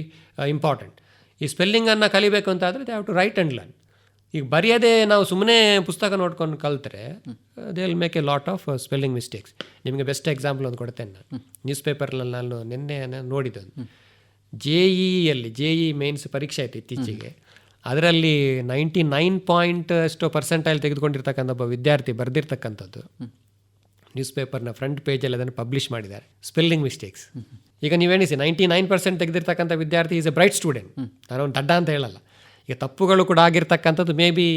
important. ಈ ಸ್ಪೆಲ್ಲಿಂಗನ್ನು ಕಲಿಬೇಕು ಅಂತ ಆದರೆ they have to write and learn. ಈಗ ಬರೆಯದೇ ನಾವು ಸುಮ್ಮನೆ ಪುಸ್ತಕ ನೋಡ್ಕೊಂಡು ಕಲ್ತರೆ they will make a lot of spelling mistakes. ನಿಮಗೆ ಬೆಸ್ಟ್ ಎಕ್ಸಾಂಪಲ್ ಒಂದು ಕೊಡ್ತೇನೆ ನಾನು. ನ್ಯೂಸ್ ಪೇಪರ್ನಲ್ಲಿ ನಾನು ನಿನ್ನೆ ನೋಡಿದ್ದು, JEE ಮೇನ್ಸ್ ಪರೀಕ್ಷೆ ಆಯಿತು ಇತ್ತೀಚೆಗೆ. ಅದರಲ್ಲಿ 99% ತೆಗೆದುಕೊಂಡಿರ್ತಕ್ಕಂಥ ಒಬ್ಬ ವಿದ್ಯಾರ್ಥಿ ಬರೆದಿರ್ತಕ್ಕಂಥದ್ದು ನ್ಯೂಸ್ ಪೇಪರ್ನ ಫ್ರಂಟ್ ಪೇಜಲ್ಲಿ ಅದನ್ನು ಪಬ್ಲಿಷ್ ಮಾಡಿದ್ದಾರೆ, ಸ್ಪೆಲ್ಲಿಂಗ್ ಮಿಸ್ಟೇಕ್ಸ್. ಈಗ ನೀವೇನಿಸಿ 99% ತೆಗೆದಿರ್ತಕ್ಕಂಥ ವಿದ್ಯಾರ್ಥಿ ಈಸ್ ಎ ಬ್ರೈಟ್ ಸ್ಟೂಡೆಂಟ್, ನಾನೊಂದು ದಡ್ಡ ಅಂತ ಹೇಳಲ್ಲ. ಈಗ ತಪ್ಪುಗಳು ಕೂಡ ಆಗಿರ್ತಕ್ಕಂಥದ್ದು ಮೇ ಬಿ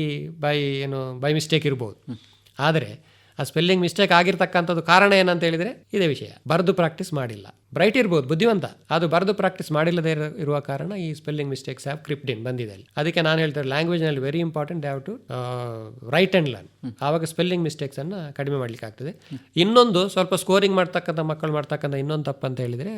ಬೈ ಮಿಸ್ಟೇಕ್ ಇರ್ಬೋದು. ಆದರೆ ಆ ಸ್ಪೆಲ್ಲಿಂಗ್ ಮಿಸ್ಟೇಕ್ ಆಗಿರ್ತಕ್ಕಂಥದ್ದು ಕಾರಣ ಏನಂತ ಹೇಳಿದರೆ ಇದೇ ವಿಷಯ, ಬರೆದು ಪ್ರಾಕ್ಟೀಸ್ ಮಾಡಿಲ್ಲ. ಬ್ರೈಟ್ ಇರ್ಬೋದು, ಬುದ್ಧಿವಂತ, ಅದು ಬರೆದು ಪ್ರಾಕ್ಟೀಸ್ ಮಾಡಿಲ್ಲದೆ ಇರುವ ಕಾರಣ ಈ spelling mistakes have crept in ಬಂದಿದೆ. ಅದಕ್ಕೆ ನಾನು ಹೇಳ್ತಾರೆ ಲ್ಯಾಂಗ್ವೇಜ್ನಲ್ಲಿ very important have to write and learn. ಆವಾಗ ಸ್ಪೆಲ್ಲಿಂಗ್ ಮಿಸ್ಟೇಕ್ಸ್ ಅನ್ನು ಕಡಿಮೆ ಮಾಡ್ಲಿಕ್ಕೆ ಆಗ್ತದೆ. ಇನ್ನೊಂದು ಸ್ವಲ್ಪ ಸ್ಕೋರಿಂಗ್ ಮಾಡ್ತಕ್ಕಂಥ ಮಕ್ಕಳು ಮಾಡ್ತಕ್ಕಂಥ ಇನ್ನೊಂದು ತಪ್ಪು ಅಂತ ಹೇಳಿದರೆ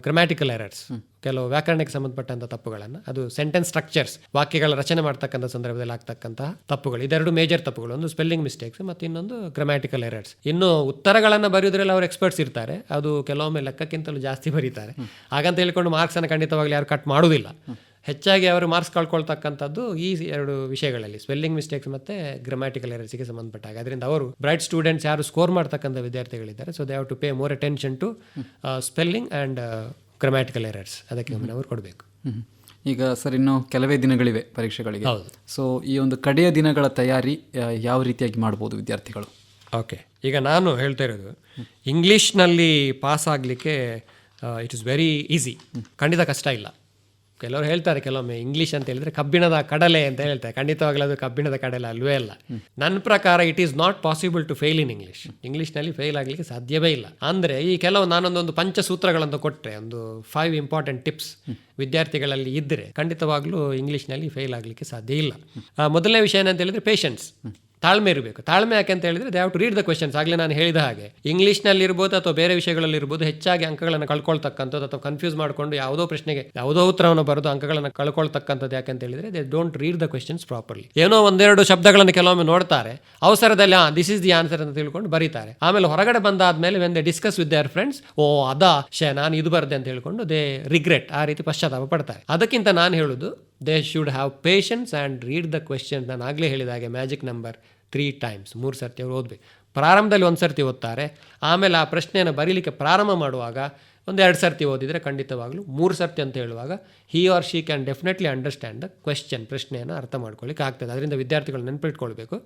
ಗ್ರಾಮ್ಯಾಟಿಕಲ್ ಎರರ್ಸ್, ಕೆಲವು ವ್ಯಾಕರಣಕ್ಕೆ ಸಂಬಂಧಪಟ್ಟಂಥ ತಪ್ಪುಗಳನ್ನು, ಅದು ಸೆಂಟೆನ್ಸ್ ಸ್ಟ್ರಕ್ಚರ್ಸ್, ವಾಕ್ಯಗಳ ರಚನೆ ಮಾಡ್ತಕ್ಕಂಥ ಸಂದರ್ಭದಲ್ಲಿ ಆಗ್ತಕ್ಕಂತಹ ತಪ್ಪುಗಳು. ಇದೆರಡು ಮೇಜರ್ ತಪ್ಪುಗಳು, ಒಂದು ಸ್ಪೆಲ್ಲಿಂಗ್ ಮಿಸ್ಟೇಕ್ಸ್ ಮತ್ತು ಇನ್ನೊಂದು ಗ್ರಾಮ್ಯಾಟಿಕಲ್ ಎರರ್ಸ್. ಇನ್ನು ಉತ್ತರಗಳನ್ನು ಬರೆಯೋದ್ರಲ್ಲಿ ಅವರು ಎಕ್ಸ್ಪರ್ಟ್ಸ್ ಇರ್ತಾರೆ, ಅದು ಕೆಲವೊಮ್ಮೆ ಲೆಕ್ಕಕ್ಕಿಂತಲೂ ಜಾಸ್ತಿ ಬರೀತಾರೆ. ಹಾಗಂತ ಹೇಳಿಕೊಂಡು ಮಾರ್ಕ್ಸನ್ನು ಖಂಡಿತವಾಗ್ಲಿ ಯಾರು ಕಟ್ ಮಾಡೋದಿಲ್ಲ. ಹೆಚ್ಚಾಗಿ ಅವರು ಮಾರ್ಕ್ಸ್ ಕಳ್ಕೊಳ್ತಕ್ಕಂಥದ್ದು ಈ ಎರಡು ವಿಷಯಗಳಲ್ಲಿ, ಸ್ಪೆಲ್ಲಿಂಗ್ ಮಿಸ್ಟೇಕ್ಸ್ ಮತ್ತು ಗ್ರಾಮ್ಯಾಟಿಕಲ್ ಎರರ್ಸ್ಗೆ ಸಂಬಂಧಪಟ್ಟಾಗ. ಅದರಿಂದ ಅವರು ಬ್ರೈಟ್ ಸ್ಟೂಡೆಂಟ್ಸ್ ಯಾರು ಸ್ಕೋರ್ ಮಾಡ್ತಕ್ಕಂಥ ವಿದ್ಯಾರ್ಥಿಗಳಿದ್ದಾರೆ, so they have to pay more attention to spelling and grammatical errors, ಅದಕ್ಕೆ ಗಮನ ಅವರು ಕೊಡಬೇಕು. ಈಗ ಸರ್ ಇನ್ನು ಕೆಲವೇ ದಿನಗಳಿವೆ ಪರೀಕ್ಷೆಗಳಿಗೆ. ಹೌದು. ಸೊ ಈ ಒಂದು ಕಡೆಯ ದಿನಗಳ ತಯಾರಿ ಯಾವ ರೀತಿಯಾಗಿ ಮಾಡ್ಬೋದು ವಿದ್ಯಾರ್ಥಿಗಳು? ಓಕೆ, ಈಗ ನಾನು ಹೇಳ್ತಾ ಇರೋದು ಇಂಗ್ಲೀಷ್ನಲ್ಲಿ ಪಾಸ್ ಆಗಲಿಕ್ಕೆ ಇಟ್ ಇಸ್ ವೆರಿ ಈಸಿ, ಖಂಡಿತ ಕಷ್ಟ ಇಲ್ಲ. ಕೆಲವರು ಹೇಳ್ತಾರೆ ಕೆಲವೊಮ್ಮೆ ಇಂಗ್ಲೀಷ್ ಅಂತ ಹೇಳಿದ್ರೆ ಕಬ್ಬಿಣದ ಕಡಲೆ ಅಂತ ಹೇಳ್ತಾರೆ. ಖಂಡಿತವಾಗ್ಲೂ ಅದು ಕಬ್ಬಿಣದ ಕಡಲೆ ಅಲ್ವೇ ಅಲ್ಲ. ನನ್ನ ಪ್ರಕಾರ it is not possible to fail in English. ಇಂಗ್ಲೀಷ್ನಲ್ಲಿ ಫೇಲ್ ಆಗಲಿಕ್ಕೆ ಸಾಧ್ಯವೇ ಇಲ್ಲ. ಅಂದರೆ ಈ ಕೆಲವು ನಾನೊಂದೊಂದು ಪಂಚಸೂತ್ರಗಳನ್ನು ಕೊಟ್ಟರೆ, ಒಂದು 5 ಇಂಪಾರ್ಟೆಂಟ್ ಟಿಪ್ಸ್ ವಿದ್ಯಾರ್ಥಿಗಳಲ್ಲಿ ಇದ್ದರೆ ಖಂಡಿತವಾಗ್ಲೂ ಇಂಗ್ಲೀಷ್ನಲ್ಲಿ ಫೇಲ್ ಆಗಲಿಕ್ಕೆ ಸಾಧ್ಯ ಇಲ್ಲ. ಮೊದಲನೇ ವಿಷಯ ಏನಂತ ಹೇಳಿದ್ರೆ ಪೇಷನ್ಸ್, ತಾಳ್ಮೆ ಇರಬೇಕು. ತಾಳ್ಮೆ ಯಾಕೆ ಅಂತ ಹೇಳಿದ್ರೆ they have to read the questions. ಆಗಲೇ ನಾನು ಹೇಳಿದ ಹಾಗೆ ಇಂಗ್ಲೀಷ್ನಲ್ಲಿ ಇರ್ಬೋದು ಅಥವಾ ಬೇರೆ ವಿಷಯಗಳಲ್ಲಿ ಇರ್ಬೋದು, ಹೆಚ್ಚಾಗಿ ಅಂಕಗಳನ್ನು ಕಳ್ಕೊಳ್ತಕ್ಕಂಥದ್ದು ಅಥವಾ ಕನ್ಫ್ಯೂಸ್ ಮಾಡಿಕೊಂಡು ಯಾವುದೋ ಪ್ರಶ್ನೆಗೆ ಯಾವುದೋ ಉತ್ತರವನ್ನು ಬರೆದು ಅಂಕಗಳನ್ನು ಕಳ್ಕೊಳ್ತಕ್ಕಂಥದ್ದು ಯಾಕೆ ಅಂತ ಹೇಳಿದ್ರೆ they don't read the questions properly. ಏನೋ ಒಂದೆರಡು ಶಬ್ದಗಳನ್ನು ಕೆಲವೊಮ್ಮೆ ನೋಡ್ತಾರೆ, ಅವಸರದಲ್ಲಿ ದಿಸ್ ಇಸ್ ದಿ ಆನ್ಸರ್ ಅಂತ ತಿಳ್ಕೊಂಡು ಬರೀತಾರೆ. ಆಮೇಲೆ ಹೊರಗಡೆ ಬಂದಾದ್ಮೇಲೆ when they discuss with their friends, ನಾನು ಇದು ಬರದೆ ಅಂತ ಹೇಳ್ಕೊಂಡು ದೇ ರಿಗ್ರೆಟ್, ಆ ರೀತಿ ಪಶ್ಚಾತ್ತಾಪ ಪಡ್ತಾರೆ. ಅದಕ್ಕಿಂತ ನಾನು ಹೇಳುದು they should have patience and read the questions. ನಾನು ಆಗಲೇ ಹೇಳಿದ ಹಾಗೆ ಮ್ಯಾಜಿಕ್ ನಂಬರ್ 3 times, 3 ಸರ್ತಿ ಅವರು ಓದಬೇಕು. ಪ್ರಾರಂಭದಲ್ಲಿ 1 ಸರ್ತಿ ಓದ್ತಾರೆ, ಆಮೇಲೆ ಆ ಪ್ರಶ್ನೆಯನ್ನು ಬರೀಲಿಕ್ಕೆ ಪ್ರಾರಂಭ ಮಾಡುವಾಗ 1-2 ಸರ್ತಿ ಓದಿದರೆ ಖಂಡಿತವಾಗ್ಲೂ 3 ಸರ್ತಿ ಅಂತ ಹೇಳುವಾಗ he or she can definitely understand the question, ಪ್ರಶ್ನೆಯನ್ನು ಅರ್ಥ ಮಾಡ್ಕೊಳ್ಳಿಕ್ಕೆ ಆಗ್ತದೆ. ಅದರಿಂದ ವಿದ್ಯಾರ್ಥಿಗಳು ನೆನಪಿಟ್ಕೊಳ್ಬೇಕು,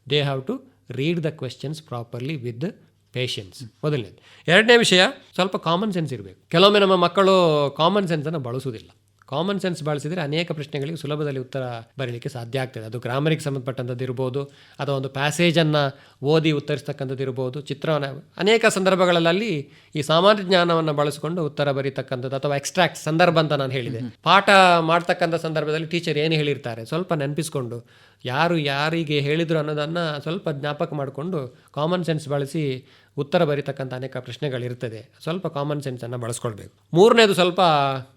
they have to read the questions properly with patience, ಮೊದಲನೇದು. ಎರಡನೇ ವಿಷಯ ಸ್ವಲ್ಪ ಕಾಮನ್ ಸೆನ್ಸ್ ಇರಬೇಕು. ಕೆಲವೊಮ್ಮೆ ನಮ್ಮ ಮಕ್ಕಳು ಕಾಮನ್ ಸೆನ್ಸನ್ನು ಬಳಸುವುದಿಲ್ಲ. ಕಾಮನ್ ಸೆನ್ಸ್ ಬಳಸಿದರೆ ಅನೇಕ ಪ್ರಶ್ನೆಗಳಿಗೆ ಸುಲಭದಲ್ಲಿ ಉತ್ತರ ಬರೀಲಿಕ್ಕೆ ಸಾಧ್ಯ ಆಗ್ತದೆ. ಅದು ಗ್ರಾಮರಿಗೆ ಸಂಬಂಧಪಟ್ಟಂಥದ್ದು ಇರ್ಬೋದು, ಅಥವಾ ಒಂದು ಪ್ಯಾಸೇಜನ್ನು ಓದಿ ಉತ್ತರಿಸ್ತಕ್ಕಂಥದ್ದು ಇರ್ಬೋದು, ಚಿತ್ರವನ್ನು, ಅನೇಕ ಸಂದರ್ಭಗಳಲ್ಲಿ ಈ ಸಾಮಾನ್ಯ ಜ್ಞಾನವನ್ನು ಬಳಸಿಕೊಂಡು ಉತ್ತರ ಬರೀತಕ್ಕಂಥದ್ದು, ಅಥವಾ ಎಕ್ಸ್ಟ್ರಾಕ್ಟ್ ಸಂದರ್ಭ ಅಂತ ನಾನು ಹೇಳಿದೆ. ಪಾಠ ಮಾಡ್ತಕ್ಕಂಥ ಸಂದರ್ಭದಲ್ಲಿ ಟೀಚರ್ ಏನು ಹೇಳಿರ್ತಾರೆ ಸ್ವಲ್ಪ ನೆನಪಿಸ್ಕೊಂಡು, ಯಾರು ಯಾರಿಗೆ ಹೇಳಿದ್ರು ಅನ್ನೋದನ್ನು ಸ್ವಲ್ಪ ಜ್ಞಾಪಕ ಮಾಡಿಕೊಂಡು ಕಾಮನ್ ಸೆನ್ಸ್ ಬಳಸಿ ಉತ್ತರ ಬರೀತಕ್ಕಂಥ ಅನೇಕ ಪ್ರಶ್ನೆಗಳಿರ್ತದೆ. ಸ್ವಲ್ಪ ಕಾಮನ್ ಸೆನ್ಸನ್ನು ಬಳಸ್ಕೊಳ್ಬೇಕು. ಮೂರನೇದು ಸ್ವಲ್ಪ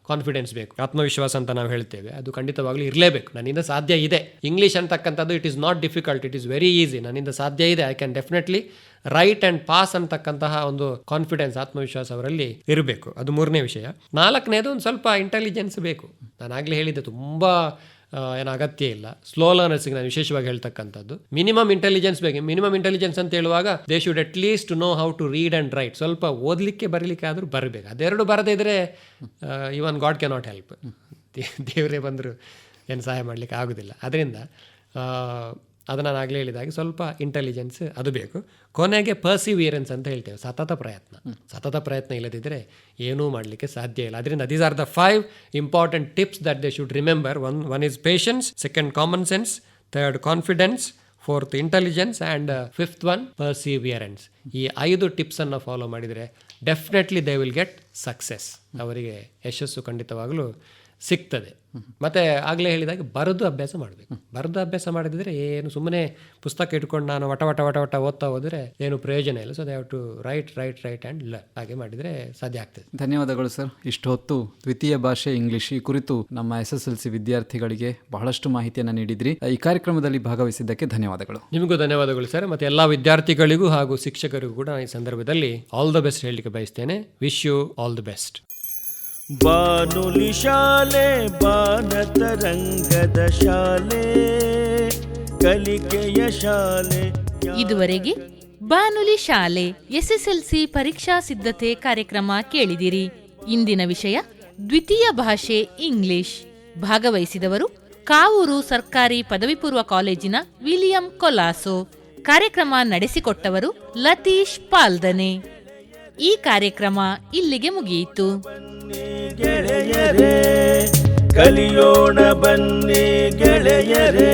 ಕಾನ್ಫಿಡೆನ್ಸ್ ಬೇಕು, ಆತ್ಮವಿಶ್ವಾಸ ಅಂತ ನಾವು ಹೇಳ್ತೇವೆ, ಅದು ಖಂಡಿತವಾಗ್ಲೂ ಇರಲೇಬೇಕು. ನನ್ನಿಂದ ಸಾಧ್ಯ ಇದೆ. ಇಂಗ್ಲೀಷ್ ಅಂತಕ್ಕಂಥದ್ದು it is not difficult, it is very easy. ನನ್ನಿಂದ ಸಾಧ್ಯ ಇದೆ, I can definitely right and pass ಅಂತಕ್ಕಂತಹ ಒಂದು ಕಾನ್ಫಿಡೆನ್ಸ್, ಆತ್ಮವಿಶ್ವಾಸ ಅವರಲ್ಲಿ ಇರಬೇಕು. ಅದು ಮೂರನೇ ವಿಷಯ. ನಾಲ್ಕನೇದು ಒಂದು ಸ್ವಲ್ಪ ಇಂಟೆಲಿಜೆನ್ಸ್ ಬೇಕು. ನಾನು ಆಗಲೇ ಹೇಳಿದ್ದೆ, ತುಂಬ ಏನು ಅಗತ್ಯ ಇಲ್ಲ. ಸ್ಲೋ ಲರ್ನರ್ಸ್ಗೆ ನಾನು ವಿಶೇಷವಾಗಿ ಹೇಳ್ತಕ್ಕಂಥದ್ದು ಮಿನಿಮಮ್ ಇಂಟೆಲಿಜೆನ್ಸ್ ಬೇಕು. ಮಿನಿಮಮ್ ಇಂಟೆಲಿಜೆನ್ಸ್ ಅಂತ ಹೇಳುವಾಗ they should at least know how to read and write. ಸ್ವಲ್ಪ ಓದಲಿಕ್ಕೆ ಬರೀಲಿಕ್ಕೆ ಆದರೂ ಬರಬೇಕು. ಅದೆರಡು ಬರದೇ ಇದ್ದರೆ even God can not help. ದೇವರೇ ಬಂದರೂ ಏನು ಸಹಾಯ ಮಾಡಲಿಕ್ಕೆ ಆಗೋದಿಲ್ಲ. ಅದರಿಂದ ಅದು ನಾನು ಆಗಲೇ ಹೇಳಿದಾಗೆ ಸ್ವಲ್ಪ ಇಂಟೆಲಿಜೆನ್ಸ್ ಅದು ಬೇಕು. ಕೊನೆಗೆ ಪರ್ಸಿವಿಯರೆನ್ಸ್ ಅಂತ ಹೇಳ್ತೇವೆ, ಸತತ ಪ್ರಯತ್ನ ಇಲ್ಲದಿದ್ದರೆ ಏನೂ ಮಾಡಲಿಕ್ಕೆ ಸಾಧ್ಯ ಇಲ್ಲ. ಅದರಿಂದ these are the 5 important tips that they should remember. One is patience, second common sense, third confidence, fourth intelligence and fifth one perseverance. ಈ 5 ಟಿಪ್ಸನ್ನು ಫಾಲೋ ಮಾಡಿದರೆ definitely they will get success. ಅವರಿಗೆ ಯಶಸ್ಸು ಖಂಡಿತವಾಗಲೂ ಸಿಗ್ತದೆ. ಮತ್ತು ಆಗಲೇ ಹೇಳಿದಾಗ ಬರೆದು ಅಭ್ಯಾಸ ಮಾಡಬೇಕು. ಬರೆದು ಅಭ್ಯಾಸ ಮಾಡಿದರೆ ಏನು ಸುಮ್ಮನೆ ಪುಸ್ತಕ ಇಟ್ಕೊಂಡು ನಾನು ವಟ ವಟ ವಟ ವಟ ಓದ್ತಾ ಹೋದರೆ ಏನು ಪ್ರಯೋಜನ ಇಲ್ಲ. So they have to write and learn. ಹಾಗೆ ಮಾಡಿದರೆ ಸಾಧ್ಯ ಆಗ್ತದೆ. ಧನ್ಯವಾದಗಳು ಸರ್. ಇಷ್ಟು ಹೊತ್ತು ದ್ವಿತೀಯ ಭಾಷೆ ಇಂಗ್ಲಿಷ್ ಈ ಕುರಿತು ನಮ್ಮ SSLC ವಿದ್ಯಾರ್ಥಿಗಳಿಗೆ ಬಹಳಷ್ಟು ಮಾಹಿತಿಯನ್ನು ನೀಡಿದ್ರಿ. ಈ ಕಾರ್ಯಕ್ರಮದಲ್ಲಿ ಭಾಗವಹಿಸಿದ್ದಕ್ಕೆ ಧನ್ಯವಾದಗಳು. ನಿಮಗೂ ಧನ್ಯವಾದಗಳು ಸರ್. ಮತ್ತು ಎಲ್ಲ ವಿದ್ಯಾರ್ಥಿಗಳಿಗೂ ಹಾಗೂ ಶಿಕ್ಷಕರಿಗೂ ಕೂಡ ಈ ಸಂದರ್ಭದಲ್ಲಿ ಆಲ್ ದ ಬೆಸ್ಟ್ ಹೇಳಲಿಕ್ಕೆ ಬಯಸ್ತೇನೆ. Wish you all the best. ಬಾನುಲಿ ಶಾಲೆ ಬಾನತರಂಗದ ಶಾಲೆ ಕಲಿಕೆಯ ಶಾಲೆ. ಇದುವರೆಗೆ ಬಾನುಲಿ ಶಾಲೆ SSLC ಪರೀಕ್ಷಾ ಸಿದ್ಧತೆ ಕಾರ್ಯಕ್ರಮ ಕೇಳಿದಿರಿ. ಇಂದಿನ ವಿಷಯ ದ್ವಿತೀಯ ಭಾಷೆ ಇಂಗ್ಲಿಷ್. ಭಾಗವಹಿಸಿದವರು ಕಾವೂರು ಸರ್ಕಾರಿ ಪದವಿ ಪೂರ್ವ ಕಾಲೇಜಿನ ವಿಲಿಯಂ ಕೊಲಾಸೋ. ಕಾರ್ಯಕ್ರಮ ನಡೆಸಿಕೊಟ್ಟವರು ಲತೀಶ್ ಪಾಲ್ದನೆ. ಈ ಕಾರ್ಯಕ್ರಮ ಇಲ್ಲಿಗೆ ಮುಗಿಯಿತು. ಗೆಳೆಯರೇ ಕಲಿಯೋಣ ಬನ್ನಿ ಗೆಳೆಯರೇ.